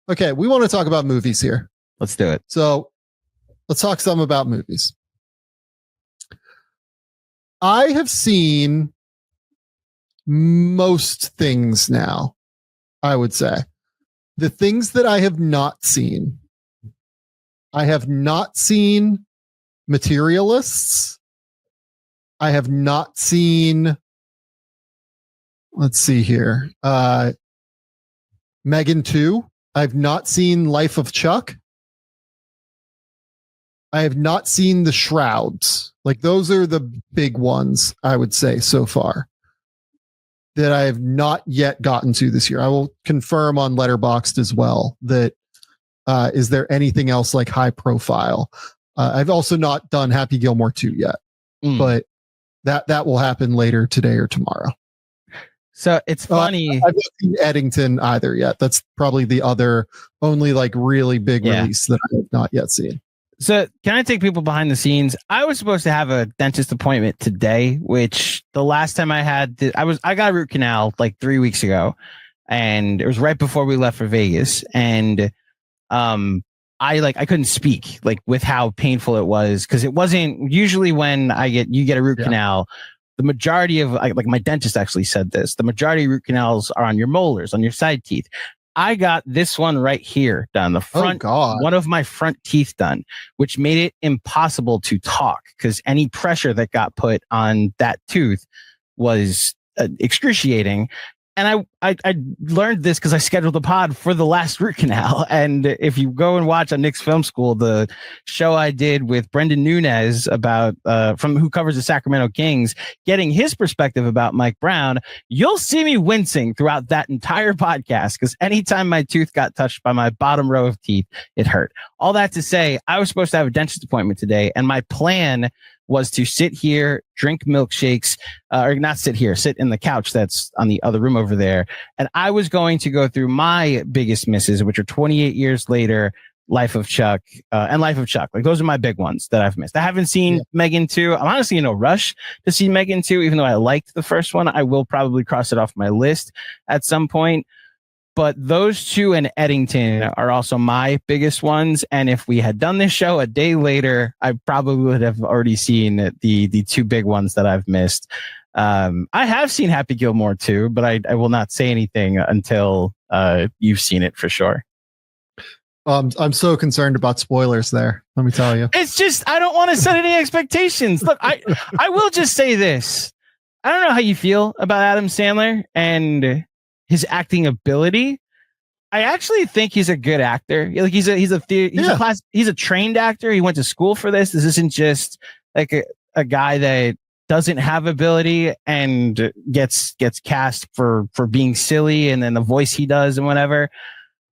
Okay, we want to talk about movies here. Let's do it. So let's talk some about movies. I have seen most things now, I would say. The things that I have not seen. I have not seen Materialists. I have not seen, let's see here, Megan 2. I've not seen Life of Chuck. I have not seen The Shrouds. Like those are the big ones, I would say, so far, that I have not yet gotten to this year. I will confirm on Letterboxd as well that is there anything else like high profile? I've also not done Happy Gilmore 2 yet, but that will happen later today or tomorrow. So it's funny. I've not seen Eddington either yet. That's probably the other only like really big release that I have not yet seen. So can I take people behind the scenes? I was supposed to have a dentist appointment today, which the last time I had, I got a root canal like 3 weeks ago, and it was right before we left for Vegas. And I couldn't speak like with how painful it was, because it wasn't usually when you get a root canal. The majority of like my dentist actually said this. The majority of root canals are on your molars, on your side teeth. I got this one right here done, the front, one of my front teeth done, which made it impossible to talk because any pressure that got put on that tooth was excruciating. and I learned this because I scheduled a pod for the last root canal. And if you go and watch on Nick's Film School, the show I did with Brendan Nunez about from who covers the Sacramento Kings, getting his perspective about Mike Brown, you'll see me wincing throughout that entire podcast because anytime my tooth got touched by my bottom row of teeth, it hurt. All that to say, I was supposed to have a dentist appointment today, and my plan was to sit here, drink milkshakes, or not sit here, sit in the couch that's on the other room over there. And I was going to go through my biggest misses, which are 28 years later, Life of Chuck, and Life of Chuck. Like, those are my big ones that I've missed. I haven't seen Megan 2. I'm honestly in no rush to see Megan 2, even though I liked the first one. I will probably cross it off my list at some point. But those two and Eddington are also my biggest ones. And if we had done this show a day later, I probably would have already seen the two big ones that I've missed. I have seen Happy Gilmore too, but I will not say anything until you've seen it for sure. I'm so concerned about spoilers there. Let me tell you. It's just, I don't want to set any expectations. Look, I will just say this. I don't know how you feel about Adam Sandler and his acting ability. I actually think he's a good actor. Like, he's a trained actor. He went to school for this. This isn't just like a guy that doesn't have ability and gets cast for being silly, and then the voice he does and whatever.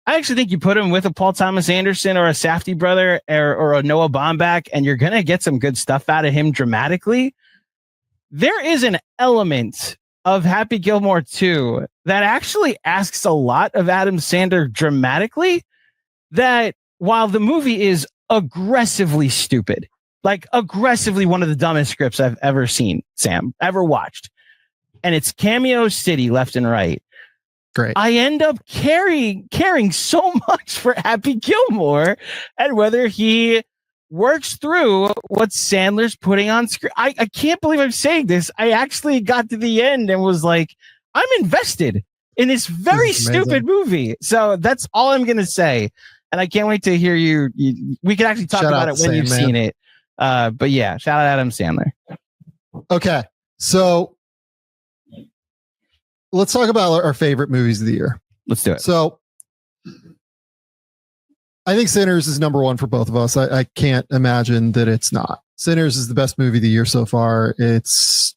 I actually think you put him with a Paul Thomas Anderson or a Safdie brother or a Noah Baumbach, and you're going to get some good stuff out of him dramatically. There is an element of Happy Gilmore 2 that actually asks a lot of Adam Sandler dramatically, that while the movie is aggressively stupid, like aggressively one of the dumbest scripts I've ever seen, Sam, ever watched, and it's cameo city left and right. Great. I end up caring so much for Happy Gilmore and whether he works through what Sandler's putting on screen. I can't believe I'm saying this. I actually got to the end and was like, I'm invested in this very stupid movie. So that's all I'm going to say. And I can't wait to hear you. We can actually talk about it when you've seen it. But yeah, shout out Adam Sandler. Okay. So let's talk about our favorite movies of the year. Let's do it. So I think Sinners is number one for both of us. I can't imagine that it's not. Sinners is the best movie of the year so far. It's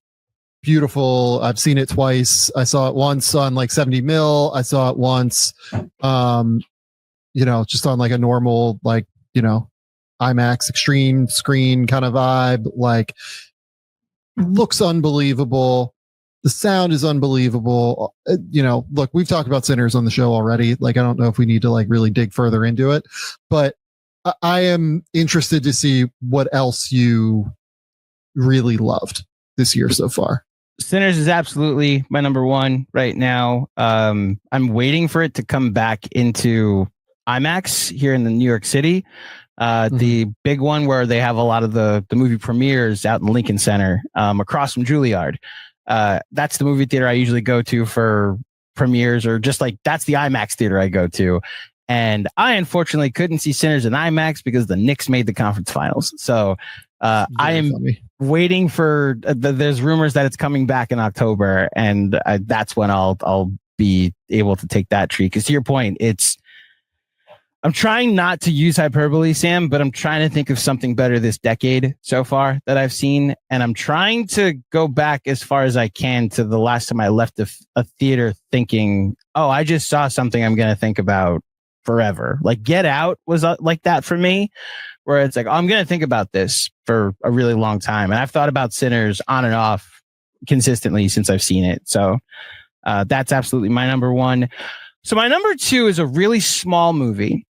beautiful. I've seen it twice. I saw it once on like 70 mil. I saw it once, just on like a normal, like, IMAX extreme screen kind of vibe. Like, looks unbelievable. The sound is unbelievable. Look, we've talked about Sinners on the show already. Like, I don't know if we need to like really dig further into it, but I am interested to see what else you really loved this year so far. Sinners is absolutely my number one right now. I'm waiting for it to come back into IMAX here in the New York City. The big one where they have a lot of the movie premieres out in Lincoln Center, across from Juilliard. That's the movie theater I usually go to for premieres, or just like that's the IMAX theater I go to. And I unfortunately couldn't see Sinners in IMAX because the Knicks made the conference finals. So I am waiting for there's rumors that it's coming back in October, and that's when I'll be able to take that treat. Because to your point, I'm trying not to use hyperbole, Sam, but I'm trying to think of something better this decade so far that I've seen. And I'm trying to go back as far as I can to the last time I left a theater thinking, oh, I just saw something I'm going to think about forever. Like Get Out was like that for me, where it's like, oh, I'm going to think about this for a really long time. And I've thought about Sinners on and off consistently since I've seen it. So that's absolutely my number one. So my number two is a really small movie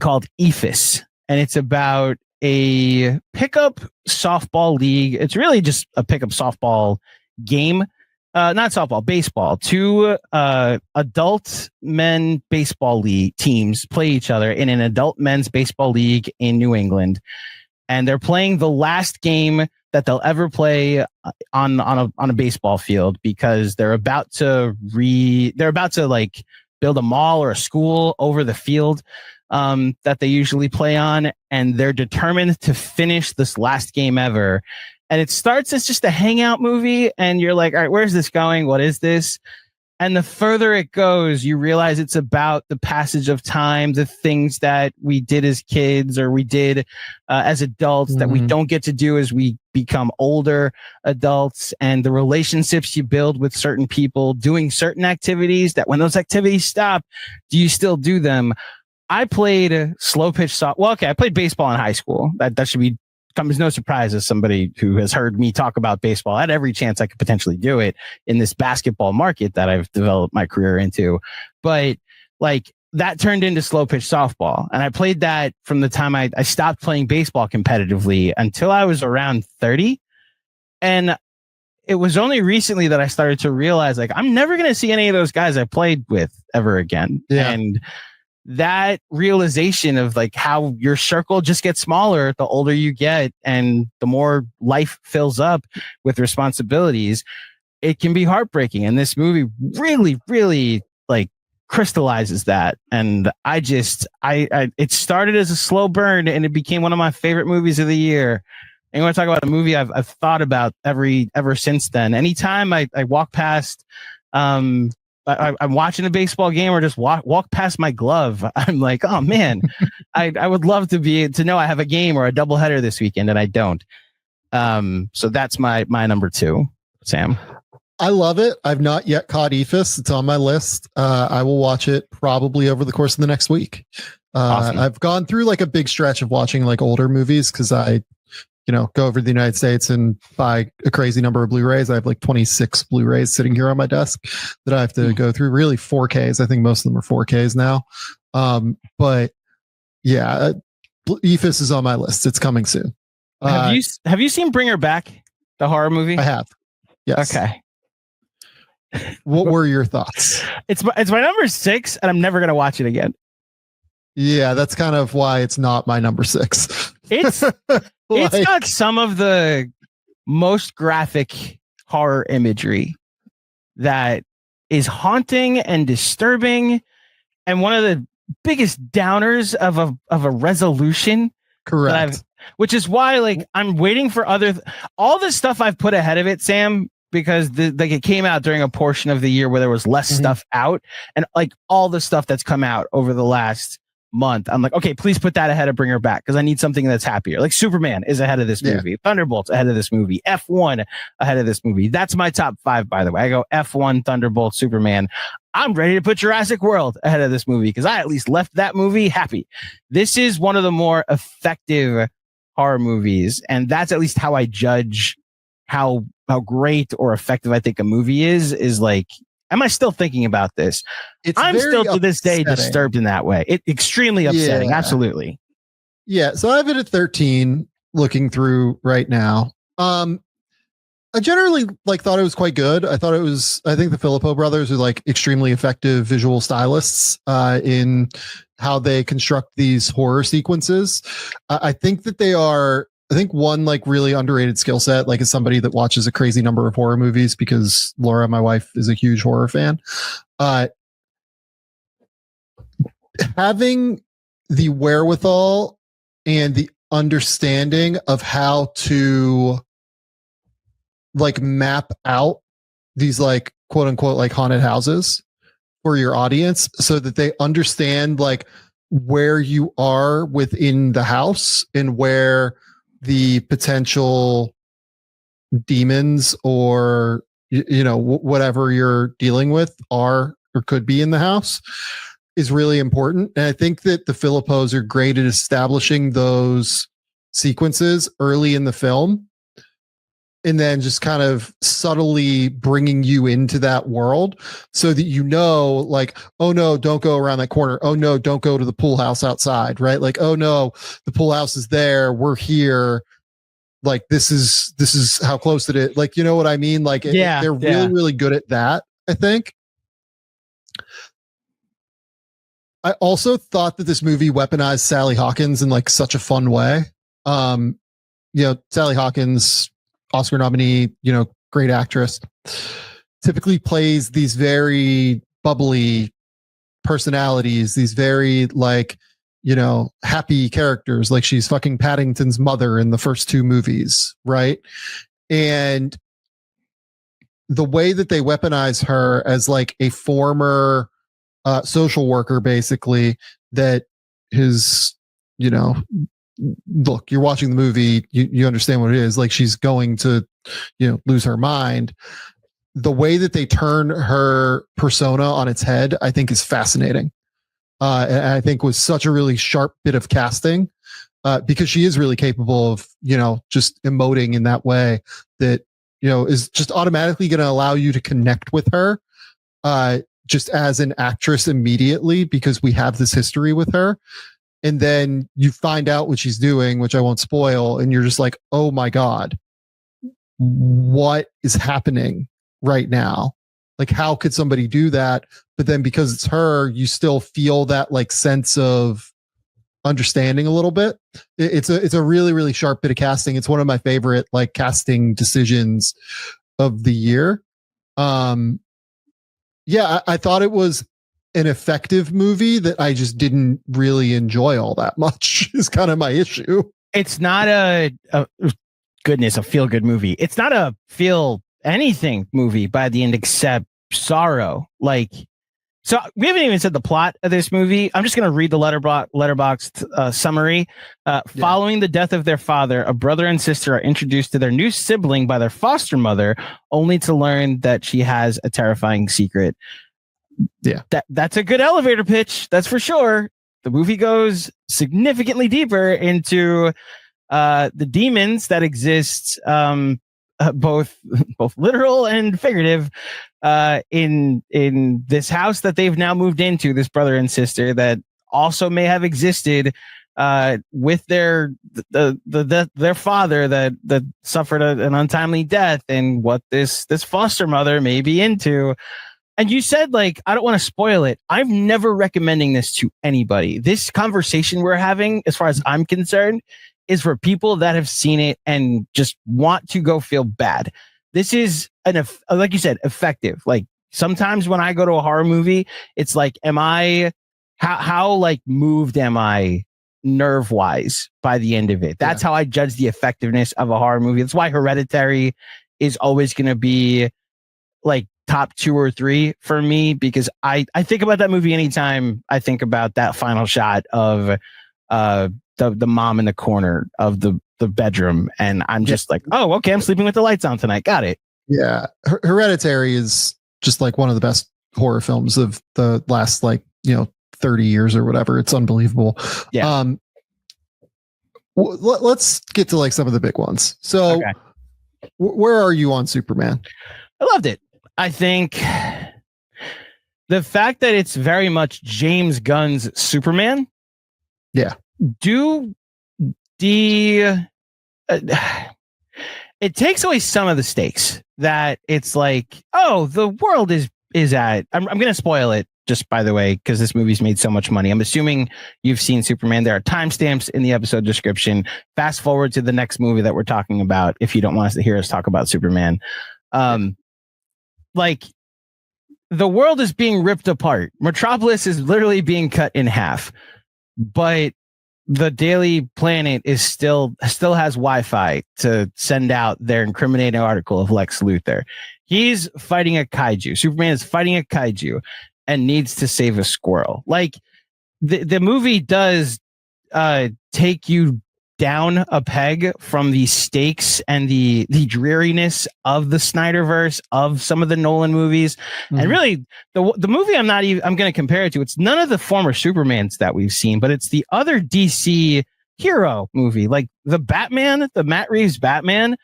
called EFIS, and it's about a pickup softball league. It's really just a pickup softball game, not softball, baseball. Two adult men baseball league teams play each other in an adult men's baseball league in New England, and they're playing the last game that they'll ever play on a baseball field, because they're about to like build a mall or a school over the field that they usually play on, and they're determined to finish this last game ever. And it starts as just a hangout movie, and you're like, all right, where's this going? What is this? And the further it goes, you realize it's about the passage of time, the things that we did as kids or we did as adults that we don't get to do as we become older adults, and the relationships you build with certain people, doing certain activities that when those activities stop, do you still do them? I played slow pitch softball. Well, okay, I played baseball in high school. That should be comes as no surprise as somebody who has heard me talk about baseball. I had every chance I could potentially do it in this basketball market that I've developed my career into. But like that turned into slow pitch softball. And I played that from the time I stopped playing baseball competitively until I was around 30. And it was only recently that I started to realize like, I'm never going to see any of those guys I played with ever again. Yeah. And that realization of like how your circle just gets smaller the older you get and the more life fills up with responsibilities, it can be heartbreaking. And this movie really, really like crystallizes that. And it started as a slow burn and it became one of my favorite movies of the year. And you want to talk about a movie I've thought about ever since then. Anytime I walk past, I'm watching a baseball game or just walk past my glove, I'm like, oh man, I would love to know I have a game or a doubleheader this weekend, and I don't. So that's my number 2, Sam. I love it. I've not yet caught EFIS. It's on my list. I will watch it probably over the course of the next week. Awesome. I've gone through like a big stretch of watching like older movies because I go over to the United States and buy a crazy number of Blu-rays. I have like 26 Blu-rays sitting here on my desk that I have to go through. Really 4Ks. I think most of them are 4Ks now. But yeah, EFIS is on my list. It's coming soon. Have you seen Bring Her Back, the horror movie? I have. Yes. Okay. What were your thoughts? It's my number 6, and I'm never going to watch it again. Yeah, that's kind of why it's not my number 6. It's got some of the most graphic horror imagery that is haunting and disturbing, and one of the biggest downers of a resolution. Correct. Which is why like I'm waiting for all the stuff I've put ahead of it, Sam, because it came out during a portion of the year where there was less stuff out, and like all the stuff that's come out over the last month, I'm like, okay, please put that ahead of Bring Her Back because I need something that's happier. Like Superman is ahead of this movie, Thunderbolts ahead of this movie, F1 ahead of this movie. That's my top 5, by the way. I go F1, Thunderbolts, Superman. I'm ready to put Jurassic World ahead of this movie because I at least left that movie happy. This is one of the more effective horror movies, and that's at least how I judge how great or effective I think a movie is like, am I still thinking about this? I'm still to this day disturbed in that way. It's extremely upsetting. Yeah. Absolutely. Yeah. So I have it at 13 looking through right now. I generally thought it was quite good. I think the Filippo brothers are like extremely effective visual stylists in how they construct these horror sequences. I think that they are, one like really underrated skill set, like as somebody that watches a crazy number of horror movies because Laura, my wife, is a huge horror fan. Having the wherewithal and the understanding of how to like map out these like quote unquote like haunted houses for your audience so that they understand like where you are within the house and where the potential demons or whatever you're dealing with are or could be in the house is really important. And I think that the Filippos are great at establishing those sequences early in the film and then just kind of subtly bringing you into that world so that like, oh no, don't go around that corner. Oh no, don't go to the pool house outside, right? Like, oh no, the pool house is there. We're here. Like, this is how close it is. Like, you know what I mean? Like, they're really, really good at that, I think. I also thought that this movie weaponized Sally Hawkins in like such a fun way. Sally Hawkins, Oscar nominee, great actress, typically plays these very bubbly personalities, these very like, happy characters. Like she's fucking Paddington's mother in the first 2 movies. Right. And the way that they weaponize her as like a former social worker, basically, that his, look, you're watching the movie, you understand what it is. Like, she's going to, lose her mind. The way that they turn her persona on its head, I think, is fascinating. And I think was such a really sharp bit of casting, because she is really capable of, just emoting in that way that, is just automatically going to allow you to connect with her, just as an actress immediately, because we have this history with her. And then you find out what she's doing, which I won't spoil. And you're just like, oh my God, what is happening right now? Like, how could somebody do that? But then because it's her, you still feel that like sense of understanding a little bit. It's a really, really sharp bit of casting. It's one of my favorite like casting decisions of the year. Yeah, I thought it was an effective movie that I just didn't really enjoy all that much is kind of my issue. It's not a feel good movie. It's not a feel anything movie by the end except sorrow. Like, so we haven't even said the plot of this movie. I'm just going to read the Letterboxd summary. Following the death of their father, a brother and sister are introduced to their new sibling by their foster mother, only to learn that she has a terrifying secret. Yeah, that's a good elevator pitch. That's for sure. The movie goes significantly deeper into the demons that exist, both literal and figurative, in this house that they've now moved into, this brother and sister that also may have existed with their father that suffered an untimely death, and what this foster mother may be into. And you said, like, I don't want to spoil it. I'm never recommending this to anybody. This conversation we're having, as far as I'm concerned, is for people that have seen it and just want to go feel bad. This is like you said, effective. Like, sometimes when I go to a horror movie, it's like, how like moved am I nerve wise by the end of it? That's how I judge the effectiveness of a horror movie. That's why Hereditary is always going to be like top 2 or 3 for me, because I think about that movie anytime I think about that final shot of the mom in the corner of the bedroom, and I'm just like, oh, okay, I'm sleeping with the lights on tonight. Got it. Yeah. Hereditary is just like one of the best horror films of the last 30 years or whatever. It's unbelievable. Yeah. Let's get to like some of the big ones. So where are you on Superman? I loved it. I think the fact that it's very much James Gunn's Superman. Yeah. It takes away some of the stakes that it's like, oh, the world is at. I'm going to spoil it, just by the way, because this movie's made so much money. I'm assuming you've seen Superman. There are timestamps in the episode description. Fast forward to the next movie that we're talking about if you don't want us to hear us talk about Superman. Like, the world is being ripped apart. Metropolis is literally being cut in half, but the Daily Planet is still has Wi-Fi to send out their incriminating article of Lex Luthor. He's fighting a kaiju. Superman is fighting a kaiju and needs to save a squirrel. Like, the movie does take you down a peg from the stakes and the dreariness of the Snyderverse, of some of the Nolan movies. Mm-hmm. And really, the movie I'm going to compare it to, it's none of the former Supermans that we've seen, but it's the other DC hero movie. Like, the Batman, the Matt Reeves Batman,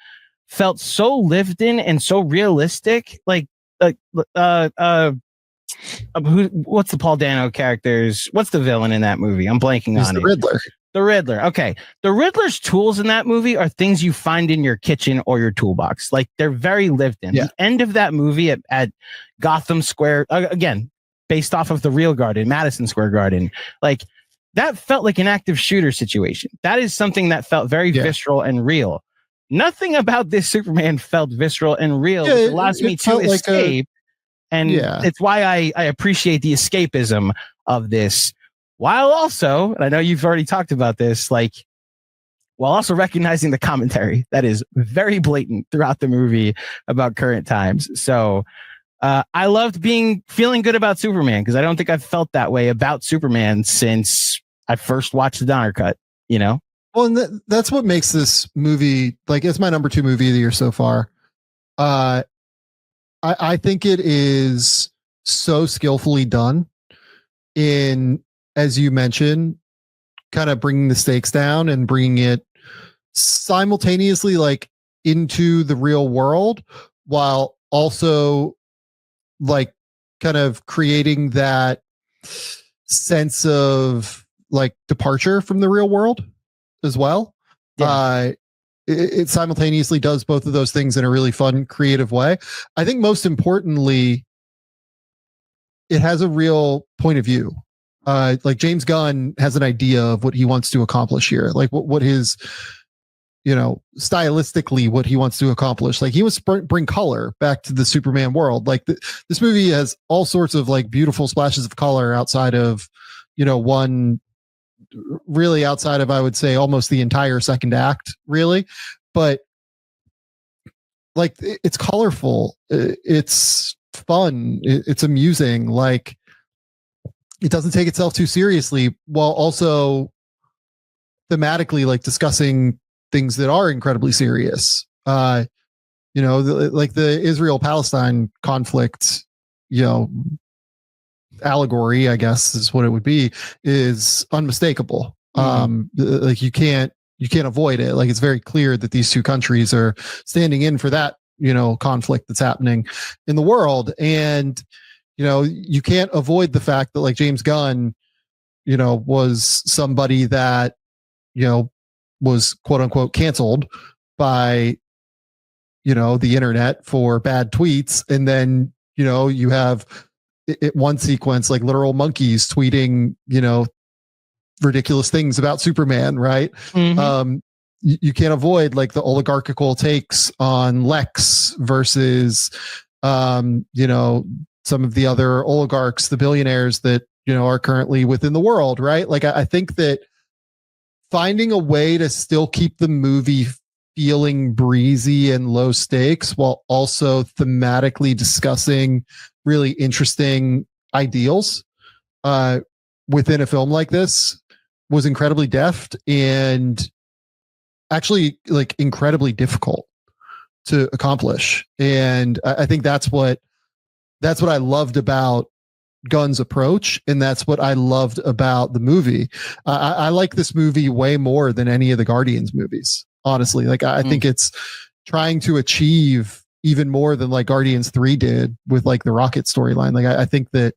felt so lived in and so realistic. What's the Paul Dano characters? What's the villain in that movie? I'm blanking on it. Riddler. The Riddler. Okay. The Riddler's tools in that movie are things you find in your kitchen or your toolbox. Like, they're very lived in. Yeah. The end of that movie at Gotham Square, again, based off of the real garden, Madison Square Garden, like, that felt like an active shooter situation. That is something that felt very visceral and real. Nothing about this Superman felt visceral and real. Yeah, it allows me to escape. It's why I appreciate the escapism of this. While also, and I know you've already talked about this, like, while also recognizing the commentary that is very blatant throughout the movie about current times. So I loved feeling good about Superman, because I don't think I've felt that way about Superman since I first watched the Donner Cut, you know? Well, and that's what makes this movie, like, it's my number 2 movie of the year so far. I think it is so skillfully done in, as you mentioned, kind of bringing the stakes down and bringing it simultaneously like into the real world, while also like kind of creating that sense of like departure from the real world as well. Yeah. It simultaneously does both of those things in a really fun, creative way. I think most importantly, it has a real point of view. Like James Gunn has an idea of what he wants to accomplish here, like what his, you know, stylistically what he wants to accomplish. Like he wants to bring color back to the Superman world. Like this movie has all sorts of like beautiful splashes of color outside of, you know, really outside of, I would say, almost the entire second act, really. But like it's colorful, it's fun, it's amusing. Like it doesn't take itself too seriously, while also thematically like discussing things that are incredibly serious. You know, like the Israel-Palestine conflict, you know, allegory, I guess is what it would be, is unmistakable. Like you can't avoid it. Like it's very clear that these two countries are standing in for that, you know, conflict that's happening in the world. And, you know, you can't avoid the fact that like James Gunn, you know, was somebody that, you know, was quote unquote canceled by, you know, the internet for bad tweets. And then, you know, you have one sequence like literal monkeys tweeting, you know, ridiculous things about Superman, right? Mm-hmm. You can't avoid like the oligarchical takes on Lex versus, you know, some of the other oligarchs, the billionaires that, you know, are currently within the world, right? Like I think that finding a way to still keep the movie feeling breezy and low stakes while also thematically discussing really interesting ideals within a film like this was incredibly deft and actually like incredibly difficult to accomplish. And I think that's what I loved about Gunn's approach, and that's what I loved about the movie. I like this movie way more than any of the Guardians movies, honestly. Like I think it's trying to achieve even more than like Guardians 3 did with like the Rocket storyline. Like I think that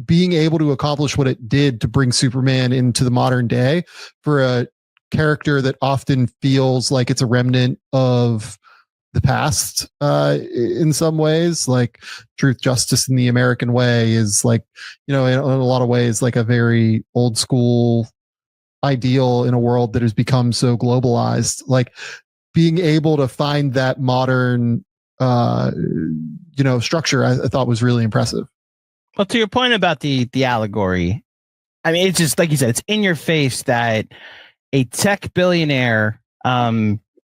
being able to accomplish what it did to bring Superman into the modern day for a character that often feels like it's a remnant of the past in some ways, like Truth, Justice, and the American Way is like, you know, in a lot of ways like a very old school ideal in a world that has become so globalized. Like being able to find that modern you know, structure, I thought was really impressive. Well, to your point about the allegory, I mean, it's just like you said, it's in your face that a tech billionaire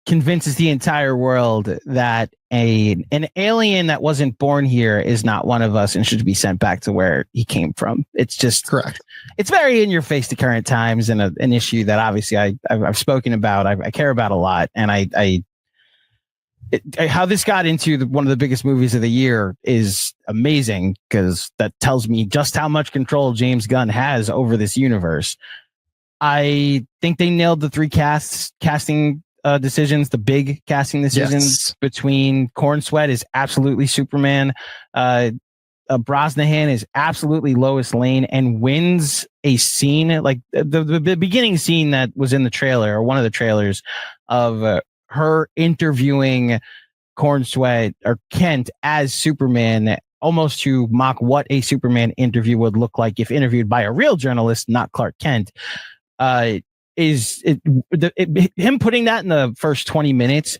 convinces the entire world that an alien that wasn't born here is not one of us and should be sent back to where he came from. It's just correct. It's very in your face to current times, and an issue that obviously I've spoken about. I care about a lot, and how this got into one of the biggest movies of the year is amazing, because that tells me just how much control James Gunn has over this universe. I think they nailed the 3 casting decisions, the big casting decisions. Between Corn Sweat is absolutely Superman. Brosnahan is absolutely Lois Lane, and wins a scene like the beginning scene that was in the trailer, or one of the trailers, of her interviewing Corn Sweat or Kent as Superman, almost to mock what a Superman interview would look like if interviewed by a real journalist, not Clark Kent. Him putting that in the first 20 minutes,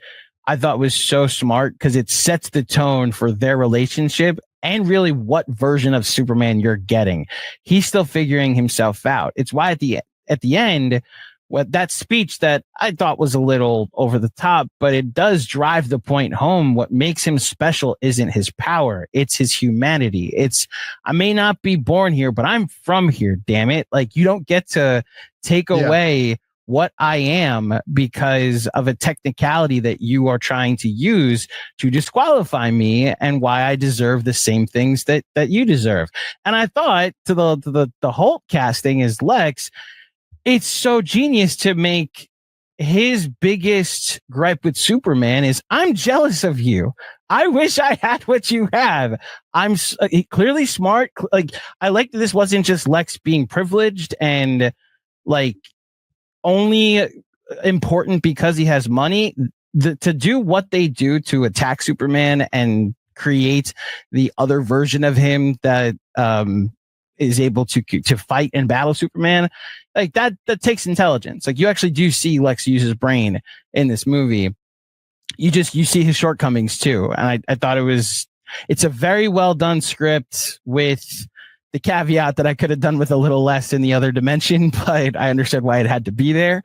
I thought was so smart, because it sets the tone for their relationship and really what version of Superman you're getting. He's still figuring himself out. It's why at the end, what that speech that I thought was a little over the top, but it does drive the point home. What makes him special isn't his power. It's his humanity. I may not be born here, but I'm from here. Damn it. Like, you don't get to take away what I am because of a technicality that you are trying to use to disqualify me, and why I deserve the same things that you deserve. And I thought to the Holt casting as Lex, it's so genius to make his biggest gripe with Superman is, I'm jealous of you. I wish I had what you have. I'm clearly smart. Like, I like that this wasn't just Lex being privileged and like only important because he has money. To do what they do to attack Superman and create the other version of him that is able to fight and battle Superman, like that takes intelligence. Like, you actually do see Lex use his brain in this movie. You see his shortcomings too. And I thought it's a very well done script, with the caveat that I could have done with a little less in the other dimension, but I understood why it had to be there.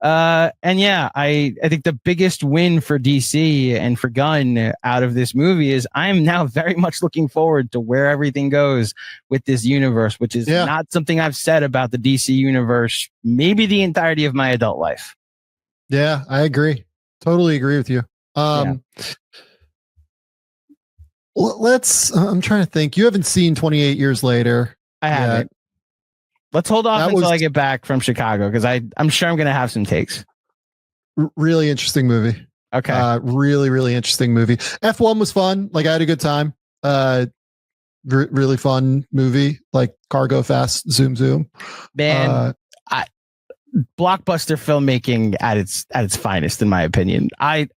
And yeah, I think the biggest win for DC and for Gunn out of this movie is I'm now very much looking forward to where everything goes with this universe, which is not something I've said about the DC universe, maybe the entirety of my adult life. Yeah, I agree. Totally agree with you. I'm trying to think. You haven't seen 28 Years Later. I haven't. Let's hold off until I get back from Chicago, because I'm sure I'm going to have some takes. Really interesting movie. Okay. Really, really interesting movie. F1 was fun. Like, I had a good time. Really fun movie. Like, car go fast, zoom, zoom. Man, blockbuster filmmaking at its finest, in my opinion. I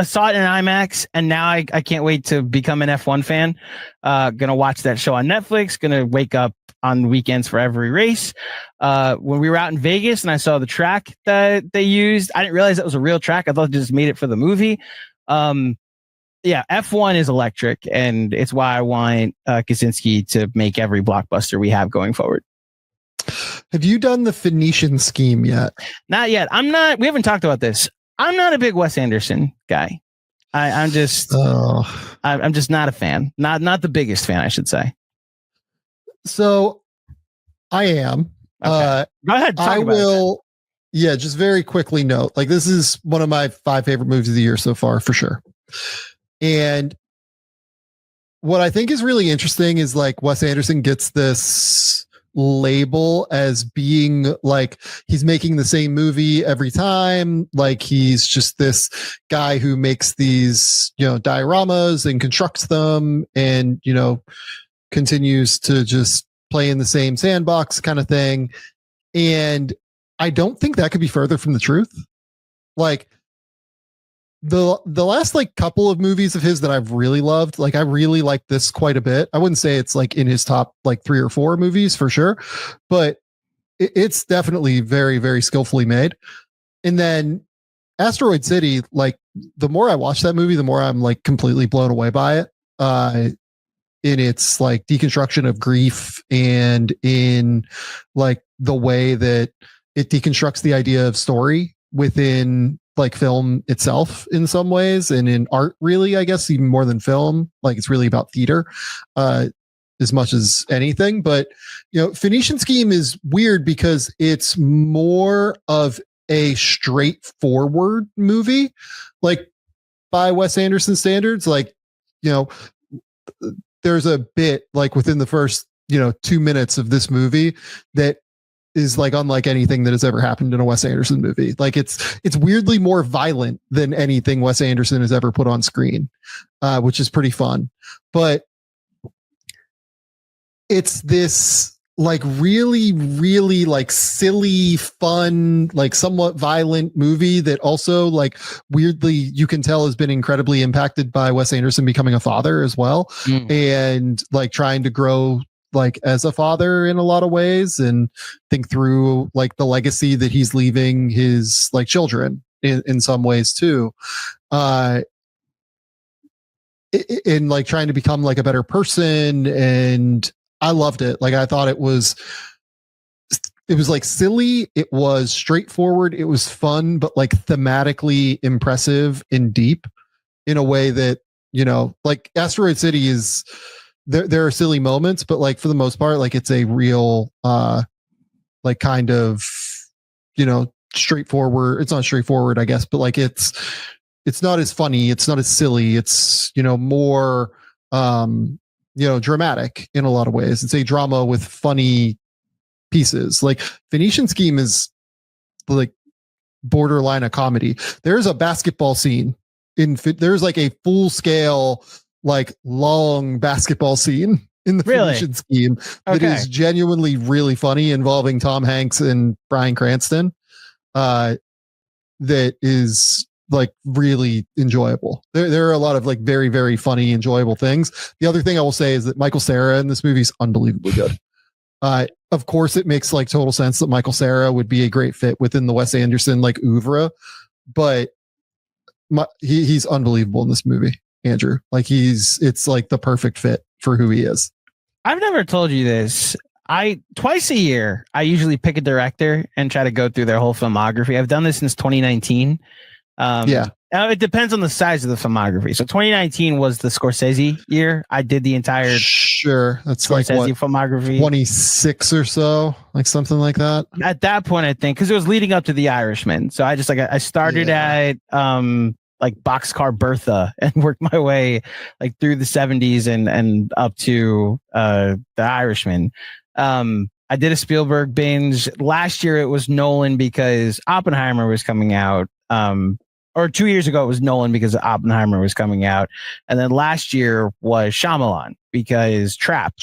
saw it in IMAX, and now I can't wait to become an F1 fan. Gonna watch that show on Netflix. Gonna wake up on weekends for every race. When we were out in Vegas and I saw the track that they used, I didn't realize that was a real track. I thought they just made it for the movie. F1 is electric, and it's why I want Kaczynski to make every blockbuster we have going forward. Have you done the Phoenician Scheme yet? Not yet. We haven't talked about this. I'm not a big Wes Anderson guy. I'm just not a fan. Not the biggest fan, I should say. So I am. Okay. Go ahead. I will. Yeah, just very quickly note, like, this is one of my 5 favorite movies of the year so far, for sure. And what I think is really interesting is, like, Wes Anderson gets this label as being like he's making the same movie every time, like he's just this guy who makes these, dioramas and constructs them and, continues to just play in the same sandbox kind of thing. And I don't think that could be further from the truth. Like, the last couple of movies of his that I've really loved, like, I really like this quite a bit. I wouldn't say it's like in his top 3 or 4 movies for sure, but it's definitely very, very skillfully made. And then Asteroid City, like, the more I watch that movie, the more I'm completely blown away by it. In its deconstruction of grief, and in the way that it deconstructs the idea of story within film itself in some ways, and in art, really, I guess, even more than film. It's really about theater as much as anything. But Phoenician Scheme is weird because it's more of a straightforward movie, by Wes Anderson standards. There's a bit within the first 2 minutes of this movie that is unlike anything that has ever happened in a Wes Anderson movie. It's weirdly more violent than anything Wes Anderson has ever put on screen, which is pretty fun. But it's this really, really silly, fun, somewhat violent movie that also weirdly you can tell has been incredibly impacted by Wes Anderson becoming a father as well. And trying to grow as a father in a lot of ways, and think through the legacy that he's leaving his children in some ways too. In trying to become a better person. And I loved it. I thought it was it was like silly. It was straightforward. It was fun, but like thematically impressive and deep in a way that, like Asteroid City is there are silly moments, but like for the most part, like it's a real, like kind of, straightforward. It's not straightforward, I guess, but like it's not as funny. It's not as silly. It's, more, dramatic in a lot of ways. It's a drama with funny pieces. Like Venetian Scheme is like borderline a comedy. There's a basketball scene there's like a full scale, like long basketball scene in the Venetian Scheme that is genuinely really funny, involving Tom Hanks and Bryan Cranston. That is like really enjoyable. There are a lot of like very, very funny, enjoyable things. The other thing I will say is that Michael Cera in this movie is unbelievably good. Of course, it makes like total sense that Michael Cera would be a great fit within the Wes Anderson like oeuvre, but he's unbelievable in this movie, Andrew. Like it's like the perfect fit for who he is. I've never told you this. Twice a year, I usually pick a director and try to go through their whole filmography. I've done this since 2019. It depends on the size of the filmography. So 2019 was the Scorsese year. I did the entire that's Scorsese like what, filmography, 26 or so, like something like that. At that point, I think, because it was leading up to The Irishman. So I just I started at like Boxcar Bertha and worked my way like through the 70s and up to The Irishman. I did a Spielberg binge. Last year it was Nolan because Oppenheimer was coming out. Or 2 years ago it was Nolan because Oppenheimer was coming out. And then last year was Shyamalan because Trap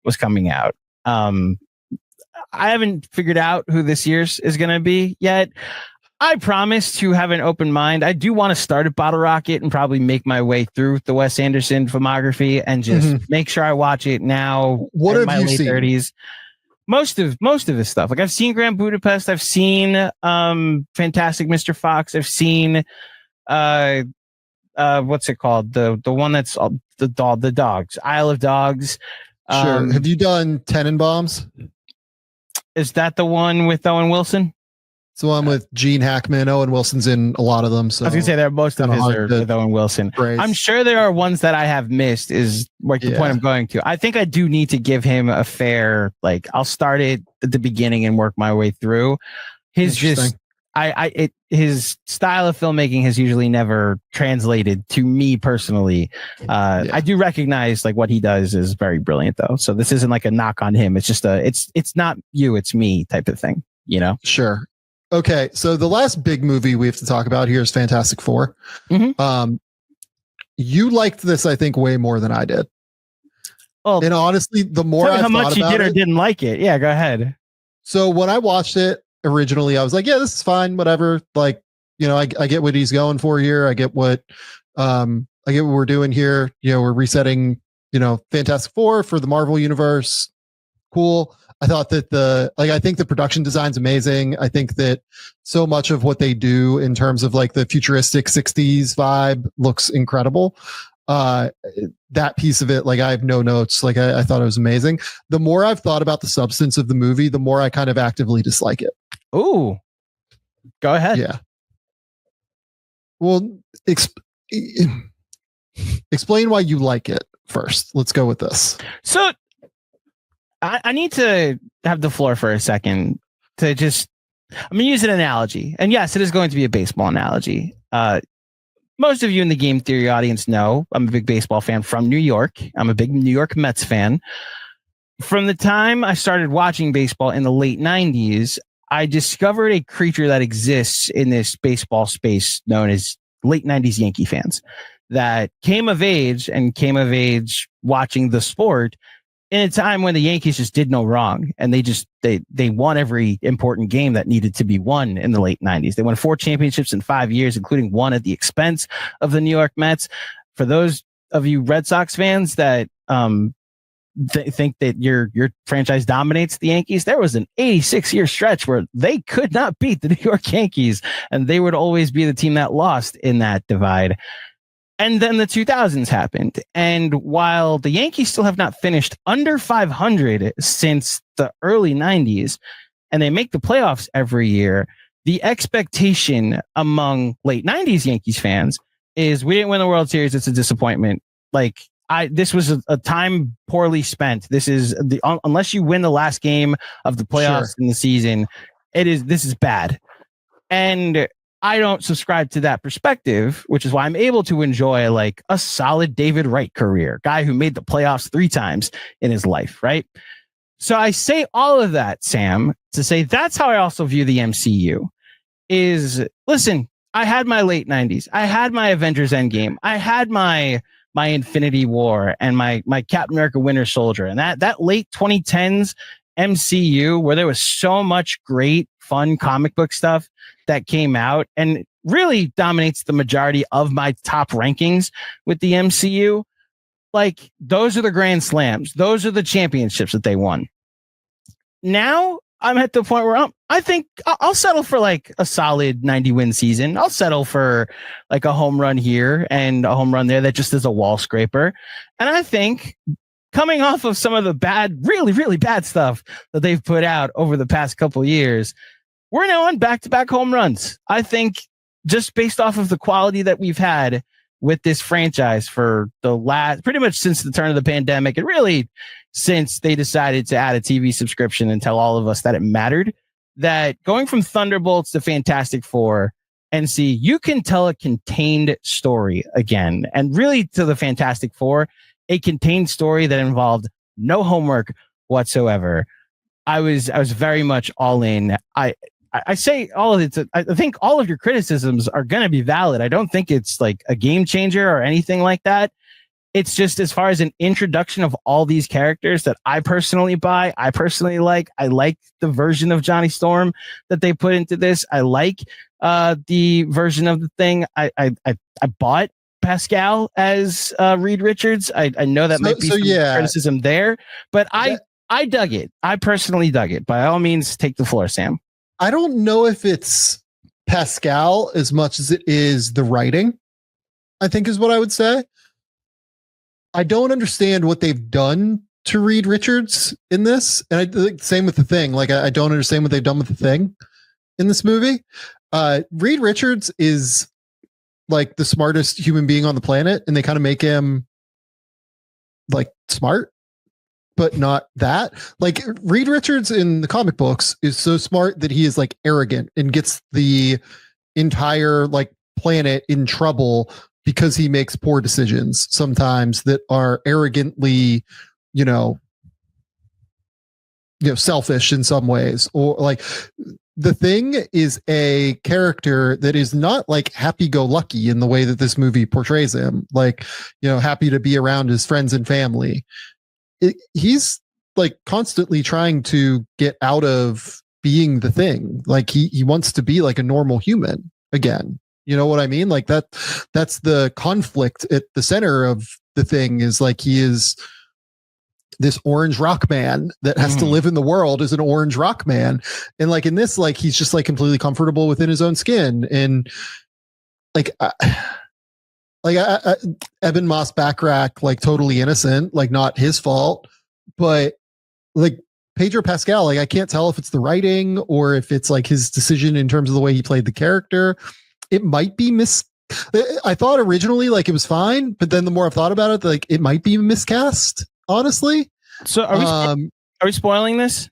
was coming out. I haven't figured out who this year's is going to be yet. I promise to have an open mind. I do want to start at Bottle Rocket and probably make my way through the Wes Anderson filmography and just make sure I watch it now. What have my you late seen? 30s. Most of his stuff. Like I've seen Grand Budapest. I've seen Fantastic Mr. Fox. I've seen what's it called? The one that's the dogs. Isle of Dogs. Sure. Have you done Tenenbaums? Is that the one with Owen Wilson? It's the one with Gene Hackman. Owen Wilson's in a lot of them. So I was gonna say most of his are with Owen Wilson. Praise. I'm sure there are ones that I have missed. Is like the point I'm going to. I think I do need to give him a fair. Like I'll start it at the beginning and work my way through. His style of filmmaking has usually never translated to me personally. I do recognize like what he does is very brilliant though. So this isn't like a knock on him. It's just it's not you, it's me type of thing. Sure. Okay, so the last big movie we have to talk about here is Fantastic Four. You liked this, I think, way more than I did. Well, and honestly, the more I how much you did or didn't like it. Yeah, go ahead. So when I watched it originally, I was like, yeah, this is fine, whatever. Like, I get what he's going for here. I get what we're doing here. We're resetting, Fantastic Four for the Marvel universe. Cool. I thought that I think the production design's amazing. I think that so much of what they do in terms of like the futuristic 60s vibe looks incredible. That piece of it, like I have no notes. Like I thought it was amazing. The more I've thought about the substance of the movie, the more I kind of actively dislike it. Ooh, go ahead. Yeah. Well, explain why you like it first. Let's go with this. So I need to have the floor for a second to just, I'm going to use an analogy. And yes, it is going to be a baseball analogy. Most of you in the Game Theory audience know I'm a big baseball fan from New York. I'm a big New York Mets fan. From the time I started watching baseball in the late 90s, I discovered a creature that exists in this baseball space known as late 90s Yankee fans that came of age watching the sport in a time when the Yankees just did no wrong. And they won every important game that needed to be won in the late 90s. They won 4 championships in 5 years, including one at the expense of the New York Mets. For those of you Red Sox fans that think that your franchise dominates the Yankees, there was an 86-year stretch where they could not beat the New York Yankees, and they would always be the team that lost in that divide. And then the 2000s happened. And while the Yankees still have not finished under 500 since the early 90s, and they make the playoffs every year, the expectation among late 90s Yankees fans is we didn't win the World Series. It's a disappointment. Like this was a time poorly spent. This is unless you win the last game of the playoffs in the season, this is bad. And I don't subscribe to that perspective, which is why I'm able to enjoy like a solid David Wright career, guy who made the playoffs 3 times in his life. Right. So I say all of that, Sam, to say that's how I also view the MCU is, listen, I had my late 90s. I had my Avengers Endgame. I had my Infinity War and my Captain America Winter Soldier. And that late 2010s MCU where there was so much great, fun comic book stuff that came out and really dominates the majority of my top rankings with the MCU. Like, those are the grand slams. Those are the championships that they won. Now I'm at the point where I think I'll settle for like a solid 90 win season. I'll settle for like a home run here and a home run there that just is a wall scraper. And I think coming off of some of the bad, really, really bad stuff that they've put out over the past couple of years, we're now on back-to-back home runs. I think just based off of the quality that we've had with this franchise for the last, pretty much since the turn of the pandemic, and really since they decided to add a TV subscription and tell all of us that it mattered, that going from Thunderbolts to Fantastic Four and see, you can tell a contained story again. And really to the Fantastic Four, a contained story that involved no homework whatsoever. I was very much all in. I say all of it. I think all of your criticisms are going to be valid. I don't think it's like a game changer or anything like that. It's just as far as an introduction of all these characters that I personally buy. I personally like. I like the version of Johnny Storm that they put into this. I like the version of the Thing. I bought Pascal as Reed Richards. I know that might be some criticism there, but I dug it. I personally dug it. By all means, take the floor, Sam. I don't know if it's Pascal as much as it is the writing, I think is what I would say. I don't understand what they've done to Reed Richards in this. And I think same with the Thing. Like, I don't understand what they've done with the Thing in this movie. Reed Richards is like the smartest human being on the planet, and they kind of make him like smart, but not that. Like, Reed Richards in the comic books is so smart that he is like arrogant and gets the entire like planet in trouble because he makes poor decisions sometimes that are arrogantly, selfish in some ways. Or like, the Thing is a character that is not like happy-go-lucky in the way that this movie portrays him. Like, happy to be around his friends and family. He's like constantly trying to get out of being the Thing. Like, he wants to be like a normal human again. You know what I mean? Like that's the conflict at the center of the Thing, is like, he is this orange rock man that has to live in the world as an orange rock man. And like in this, like, he's just like completely comfortable within his own skin. And like, Eben Moss Backrack, like totally innocent, like not his fault, but like Pedro Pascal, like I can't tell if it's the writing or if it's like his decision in terms of the way he played the character. It might be I thought originally like it was fine, but then the more I've thought about it, like it might be miscast, honestly. So are we spoiling this?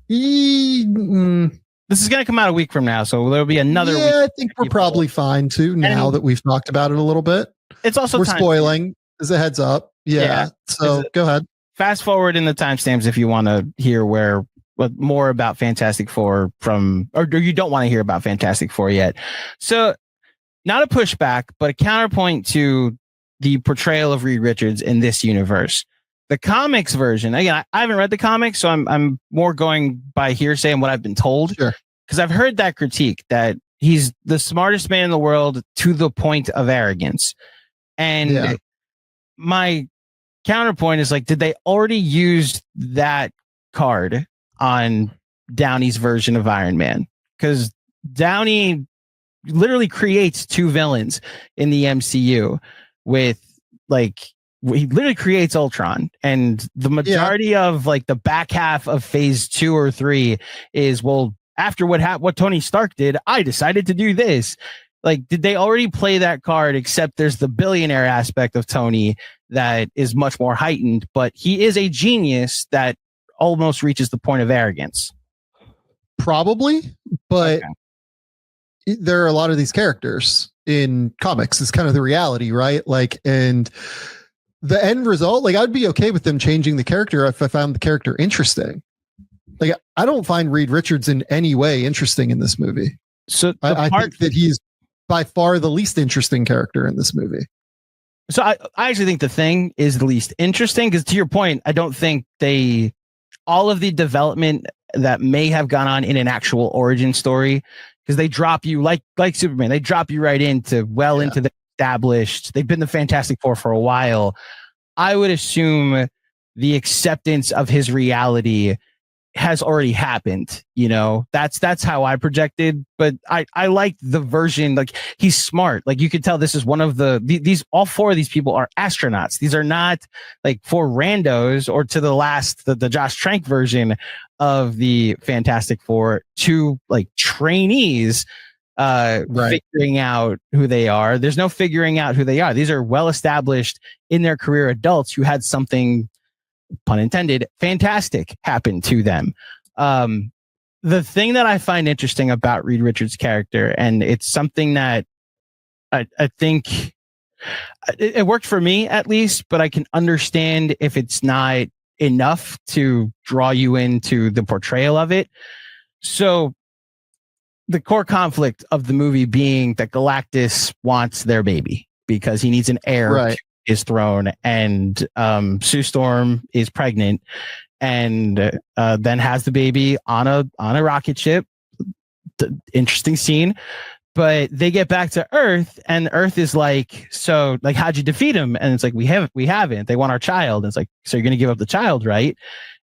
This is going to come out a week from now, so there'll be another week. I think we're probably fine too now that we've talked about it a little bit. It's also we're spoiling as a heads up. Yeah. So go ahead. Fast forward in the timestamps if you want to hear more about Fantastic Four or you don't want to hear about Fantastic Four yet. So not a pushback, but a counterpoint to the portrayal of Reed Richards in this universe. The comics version, again, I haven't read the comics, so I'm more going by hearsay and what I've been told. Sure. Because I've heard that critique that he's the smartest man in the world to the point of arrogance. And my counterpoint is like, did they already use that card on Downey's version of Iron Man? Because Downey literally creates 2 villains in the MCU with like he literally creates Ultron, and the majority of like the back half of phase 2 or 3 is, well, after what Tony Stark did, I decided to do this. Like, did they already play that card? Except there's the billionaire aspect of Tony that is much more heightened, but he is a genius that almost reaches the point of arrogance. Probably, but there are a lot of these characters in comics. It's kind of the reality, right? Like, and the end result, like, I'd be okay with them changing the character if I found the character interesting. Like, I don't find Reed Richards in any way interesting in this movie. So I think that he's by far the least interesting character in this movie. So I actually think the Thing is the least interesting, because to your point, I don't think all of the development that may have gone on in an actual origin story, because they drop you like Superman, they drop you right into into the established. They've been the Fantastic Four for a while. I would assume the acceptance of his reality has already happened. That's how I projected, but I like the version, like, he's smart. Like, you could tell this is one of these all 4 of these people are astronauts. These are not like 4 randos, or to the last, the Josh Trank version of the Fantastic Four, 2 like trainees figuring out who they are. There's no figuring out who they are. These are well established in their career adults who had something, pun intended, fantastic happen to them. The thing that I find interesting about Reed Richards' character, and it's something that I think it worked for me at least, but I can understand if it's not enough to draw you into the portrayal of it. So the core conflict of the movie being that Galactus wants their baby because he needs an heir to his throne, and Sue Storm is pregnant and then has the baby on a rocket ship. Interesting scene. But they get back to Earth, and Earth is like, so, like, how'd you defeat him? And it's like, we haven't. They want our child. And it's like, so you're going to give up the child, right?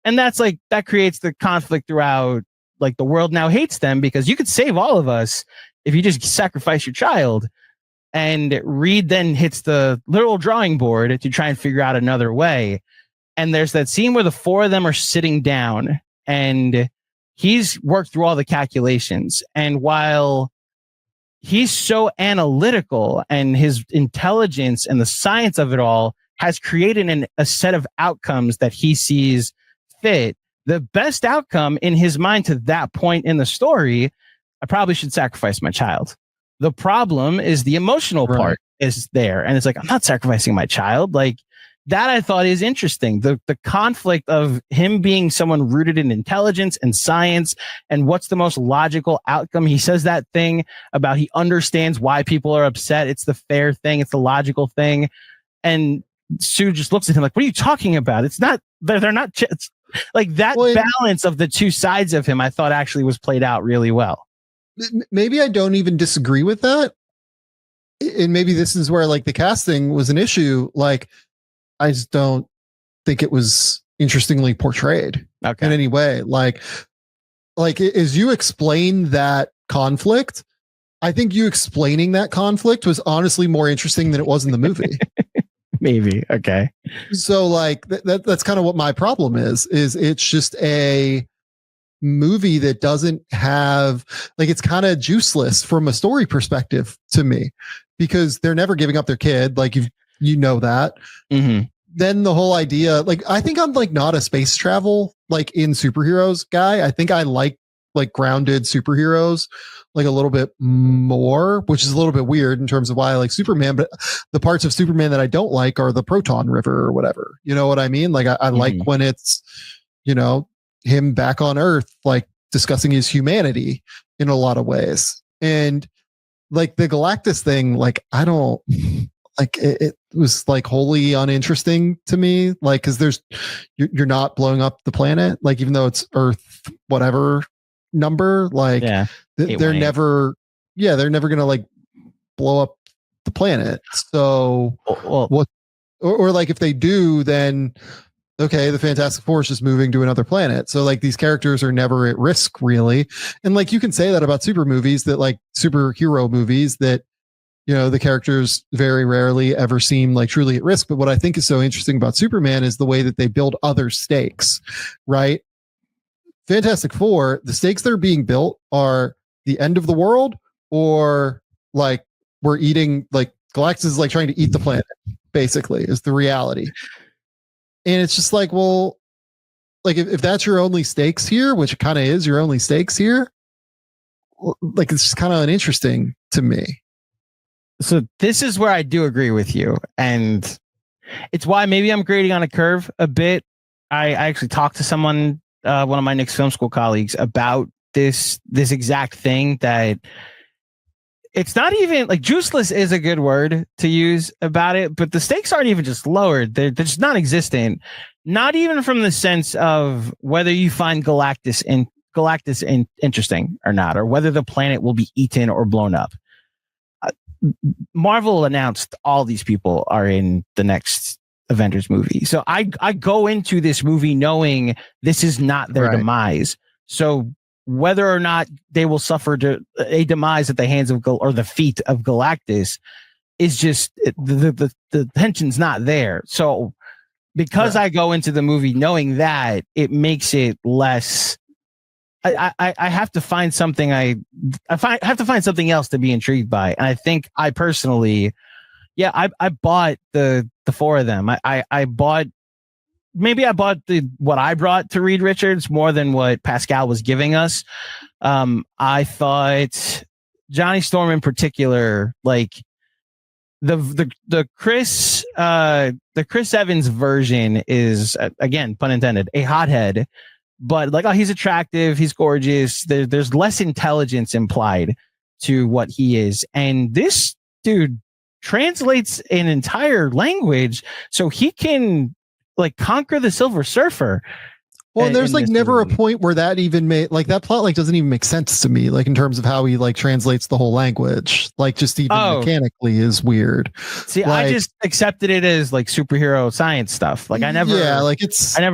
And that's like, that creates the conflict throughout. Like, the world now hates them because you could save all of us if you just sacrifice your child. And Reed then hits the literal drawing board to try and figure out another way. And there's that scene where the 4 of them are sitting down, and he's worked through all the calculations. And while he's so analytical, and his intelligence and the science of it all has created a set of outcomes that he sees fit, the best outcome in his mind to that point in the story, I probably should sacrifice my child. The problem is the emotional part is there. And it's like, I'm not sacrificing my child. Like, that I thought is interesting. The conflict of him being someone rooted in intelligence and science, and what's the most logical outcome. He says that thing about he understands why people are upset. It's the fair thing. It's the logical thing. And Sue just looks at him like, what are you talking about? It's not, they're not, it's like that balance of the 2 sides of him, I thought actually was played out really well. Maybe I don't even disagree with that. And maybe this is where, like, the casting was an issue. Like, I just don't think it was interestingly portrayed in any way. Like as you explain that conflict, I think you explaining that conflict was honestly more interesting than it was in the movie. Maybe. Okay. So, like, that's kind of what my problem is it's just a movie that doesn't have, like, it's kind of juiceless from a story perspective to me, because they're never giving up their kid. Like, you know that. Mm-hmm. Then the whole idea, like, I think I'm like not a space travel, like, in superheroes guy. I think I like grounded superheroes like a little bit more, which is a little bit weird in terms of why I like Superman, but the parts of Superman that I don't like are the Proton River or whatever. You know what I mean? Like, I like when it's, him back on Earth, like, discussing his humanity in a lot of ways. And like the Galactus thing, like, I don't like it was like wholly uninteresting to me. Like, cause you're not blowing up the planet. Like, even though it's Earth, whatever number, like they're never going to like blow up the planet. So or like, if they do, then okay, the Fantastic Four is just moving to another planet. So, like, these characters are never at risk, really. And like, you can say that about superhero movies that, the characters very rarely ever seem like truly at risk. But what I think is so interesting about Superman is the way that they build other stakes, right? Fantastic Four, the stakes that are being built are the end of the world, or like we're eating, like Galactus is like trying to eat the planet, basically, is the reality. And it's just like, well, like if that's your only stakes here, which it kind of is your only stakes here, like it's just kind of uninteresting to me. So this is where I do agree with you, and it's why maybe I'm grading on a curve a bit. I actually talked to someone, one of my Knicks film school colleagues, about this exact thing, that it's not even like juiceless is a good word to use about it, but the stakes aren't even just lowered. They're just non-existent. Not even from the sense of whether you find Galactus interesting or not, or whether the planet will be eaten or blown up. Marvel announced all these people are in the next Avengers movie. So I go into this movie knowing this is not their demise. So whether or not they will suffer a demise at the hands of or the feet of Galactus is just the tension's not there. So because I go into the movie knowing that, it makes it less. I have to find something. I have to find something else to be intrigued by. And I think I personally, I bought the four of them. I bought what I brought to Reed Richards more than what Pascal was giving us. I thought Johnny Storm in particular, like the Chris Evans version is, again, pun intended, a hothead. But like, oh, he's attractive, he's gorgeous. There's less intelligence implied to what he is. And this dude translates an entire language so he can like conquer the Silver Surfer. Well, and there's like never a point where that even made, like, that plot like doesn't even make sense to me, like in terms of how he like translates the whole language, like just even mechanically is weird. See, like, I just accepted it as like superhero science stuff. Like I never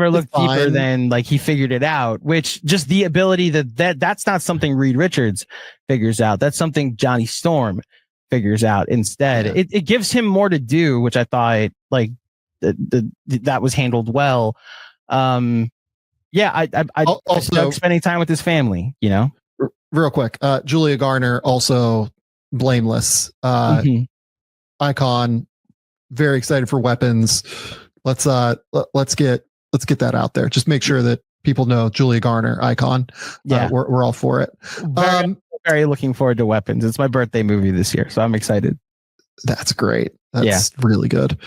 looked deeper than like he figured it out, which just the ability that's not something Reed Richards figures out. That's something Johnny Storm figures out instead. Yeah. It gives him more to do, which I thought like that was handled well. I also spending time with his family, real quick. Julia Garner, also blameless, icon, very excited for Weapons. Let's get that out there. Just make sure that people know Julia Garner, icon. Yeah. We're all for it. Very looking forward to Weapons. It's my birthday movie this year, so I'm excited. That's great. That's really good.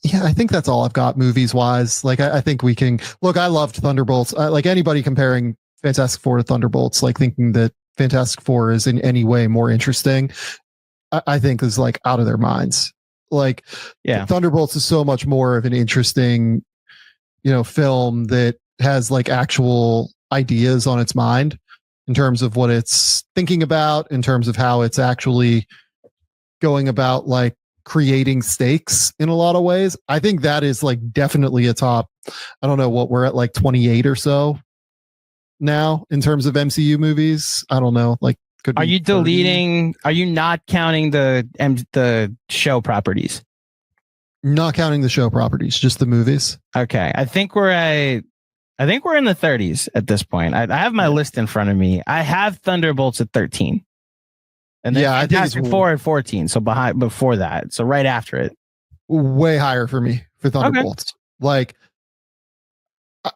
Yeah, I think that's all I've got movies wise. Like, I think we can look. I loved Thunderbolts. Like anybody comparing Fantastic Four to Thunderbolts, like thinking that Fantastic Four is in any way more interesting, I think is like out of their minds. Like, Thunderbolts is so much more of an interesting, film that has like actual ideas on its mind in terms of what it's thinking about, in terms of how it's actually going about like creating stakes in a lot of ways. I think that is like definitely a top. I don't know what we're at, like 28 or so now in terms of MCU movies. I don't know. Like, are you 30? Deleting? Are you not counting the show properties? Not counting the show properties, just the movies. Okay, I think we're in the 30s at this point. I have my list in front of me. I have Thunderbolts at 13. And then I think it's 4 and 14. So before that. So right after it. Way higher for me for Thunderbolts. Okay. Like,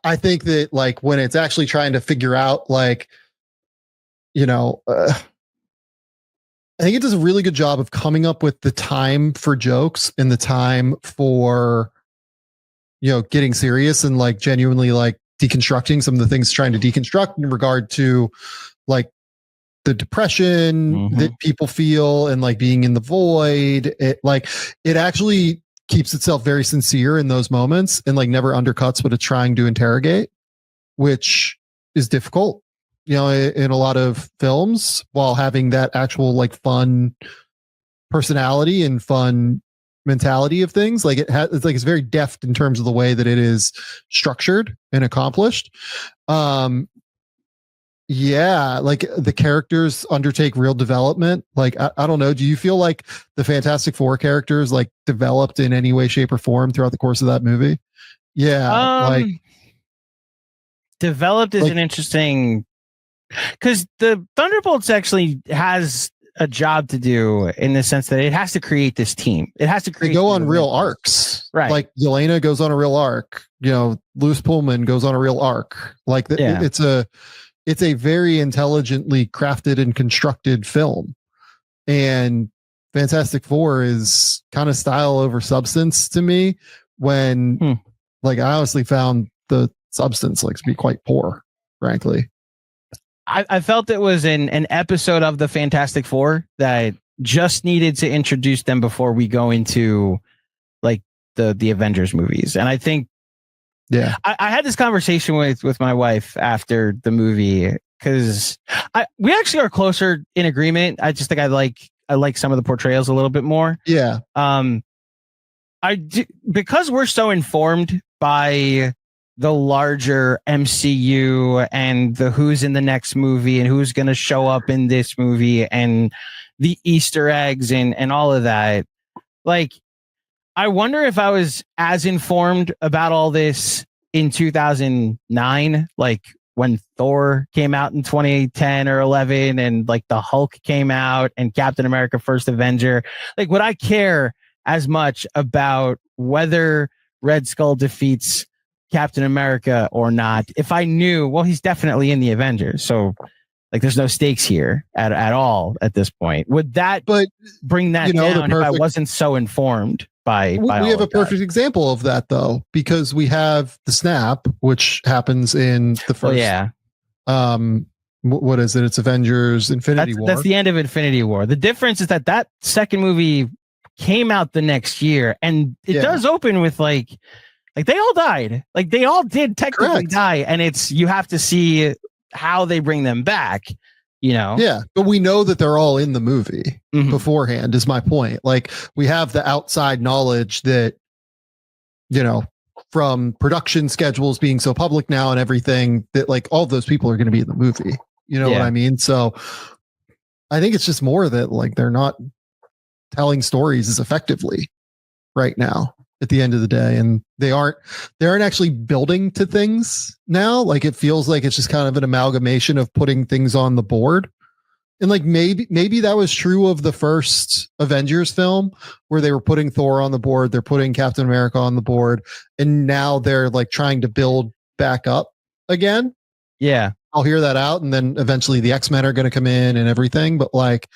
I think that like when it's actually trying to figure out like, I think it does a really good job of coming up with the time for jokes and the time for, getting serious and like genuinely like deconstructing some of the things trying to deconstruct in regard to like the depression that people feel and like being in the void. It actually keeps itself very sincere in those moments and like never undercuts what it's trying to interrogate, which is difficult, in a lot of films, while having that actual like fun personality and fun mentality of things. Like it's very deft in terms of the way that it is structured and accomplished. Yeah, like the characters undertake real development. Like I don't know, do you feel like the Fantastic Four characters like developed in any way, shape, or form throughout the course of that movie? Yeah, like developed is like- an interesting, because the Thunderbolts actually has a job to do in the sense that it has to create this team. It has to create. they go on real arcs, right? Like Yelena goes on a real arc. You know, Louis Pullman goes on a real arc. Like it's a very intelligently crafted and constructed film, and Fantastic Four is kind of style over substance to me. When like I honestly found the substance like to be quite poor, frankly. I felt it was an episode of the Fantastic Four that just needed to introduce them before we go into like the Avengers movies. And I think, yeah, I had this conversation with my wife after the movie, because we actually are closer in agreement. I just think I like some of the portrayals a little bit more. Yeah. Because we're so informed by the larger MCU and the who's in the next movie and who's going to show up in this movie and the Easter eggs and all of that. Like, I wonder if I was as informed about all this in 2009, like when Thor came out in 2010 or 11 and like the Hulk came out and Captain America First Avenger. Like, would I care as much about whether Red Skull defeats Captain America or not if I knew, well, he's definitely in the Avengers, so like there's no stakes here at all at this point? Would that bring that down if I wasn't so informed by we have a perfect example of that though, because we have the snap, which happens in the first what is it? It's Avengers Infinity War. That's the end of Infinity War. The difference is that second movie came out the next year, and it does open with like they all died. Like they all did technically die. And you have to see how they bring them back, you know? Yeah. But we know that they're all in the movie beforehand is my point. Like we have the outside knowledge that, you know, from production schedules being so public now and everything, that like all those people are going to be in the movie. You know what I mean? So I think it's just more that like they're not telling stories as effectively right now at the end of the day, and they aren't actually building to things now. Like it feels like it's just kind of an amalgamation of putting things on the board. And like maybe that was true of the first Avengers film, where they were putting Thor on the board, they're putting Captain America on the board, and now they're like trying to build back up again. Yeah, I'll hear that out, and then eventually the X-Men are going to come in and everything. But like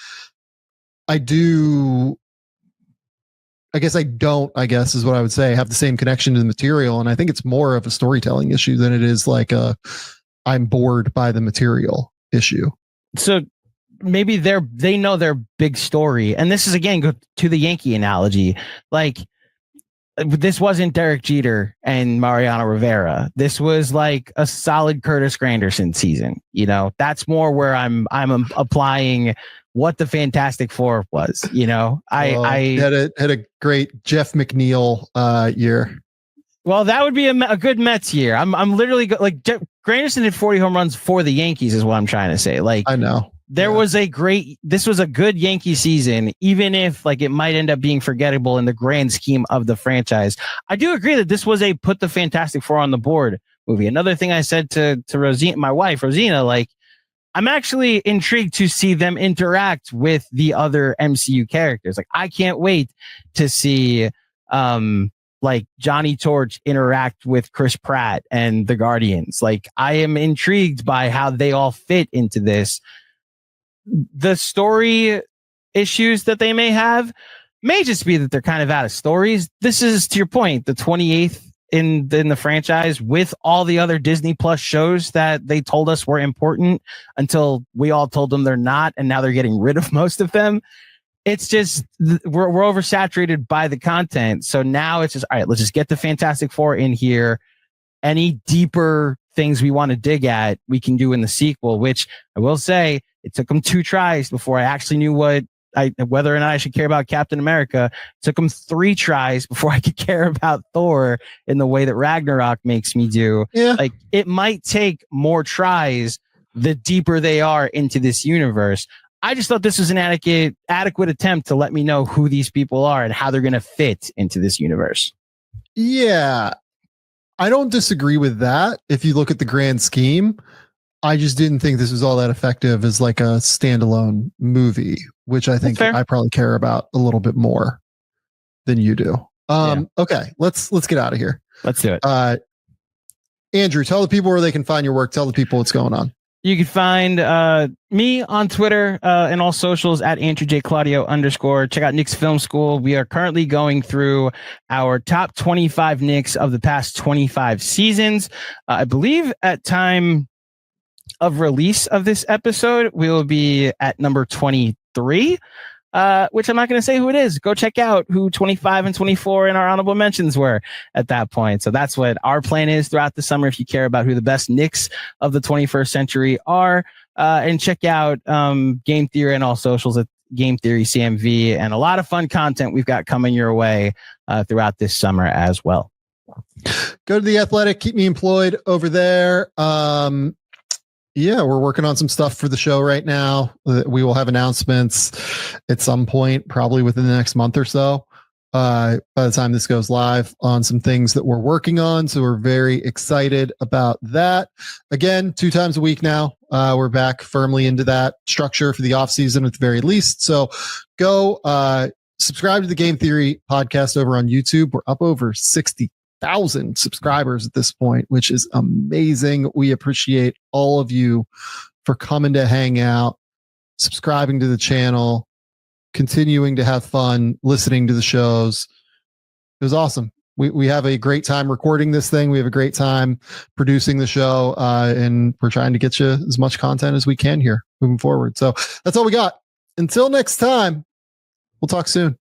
I guess is what I would say, have the same connection to the material. And I think it's more of a storytelling issue than it is like I'm bored by the material issue. So maybe they know their big story. And this is again, go to the Yankee analogy. Like this wasn't Derek Jeter and Mariano Rivera. This was like a solid Curtis Granderson season. You know, that's more where I'm applying what the Fantastic Four was. You know, I had a great Jeff McNeil year. Well, that would be a good Mets year. I'm literally like Granderson hit 40 home runs for the Yankees is what I'm trying to say. Like I know this was a good Yankee season, even if like it might end up being forgettable in the grand scheme of the franchise. I do agree that this was a put the Fantastic Four on the board movie. Another thing I said to Rosina, my wife, Rosina, like, I'm actually intrigued to see them interact with the other MCU characters. Like, I can't wait to see, like Johnny Torch interact with Chris Pratt and the Guardians. Like, I am intrigued by how they all fit into this. The story issues that they may have may just be that they're kind of out of stories. This is, to your point, the 28th in the franchise with all the other Disney Plus shows that they told us were important until we all told them they're not, and now they're getting rid of most of them. It's just we're oversaturated by the content. So now it's just, all right, let's just get the Fantastic Four in here. Any deeper things we want to dig at, we can do in the sequel, which I will say it took them 2 tries before I actually knew whether or not I should care about Captain America. It took them 3 tries before I could care about Thor in the way that Ragnarok makes me do. Yeah. Like, it might take more tries the deeper they are into this universe. I just thought this was an adequate attempt to let me know who these people are and how they're going to fit into this universe. Yeah, I don't disagree with that. If you look at the grand scheme, I just didn't think this was all that effective as like a standalone movie, which I think I probably care about a little bit more than you do. Okay, let's get out of here. Let's do it. Andrew, tell the people where they can find your work. Tell the people what's going on. You can find me on Twitter and all socials at Andrew J. Claudio _. Check out Knicks Film School. We are currently going through our top 25 Knicks of the past 25 seasons. I believe at time of release of this episode, we will be at number 23. Which I'm not going to say who it is. Go check out who 25 and 24 in our honorable mentions were at that point. So that's what our plan is throughout the summer. If you care about who the best Knicks of the 21st century are, and check out Game Theory and all socials at Game Theory CMV, and a lot of fun content we've got coming your way throughout this summer as well. Go to The Athletic. Keep me employed over there. Yeah, we're working on some stuff for the show right now. We will have announcements at some point, probably within the next month or so, by the time this goes live, on some things that we're working on. So we're very excited about that. Again, 2 times a week now. We're back firmly into that structure for the off season at the very least. So go subscribe to the Game Theory podcast over on YouTube. We're up over 60,000 subscribers at this point, which is amazing. We appreciate all of you for coming to hang out, subscribing to the channel, continuing to have fun, listening to the shows. It was awesome. We have a great time recording this thing. We have a great time producing the show, and we're trying to get you as much content as we can here moving forward. So that's all we got. Until next time, we'll talk soon.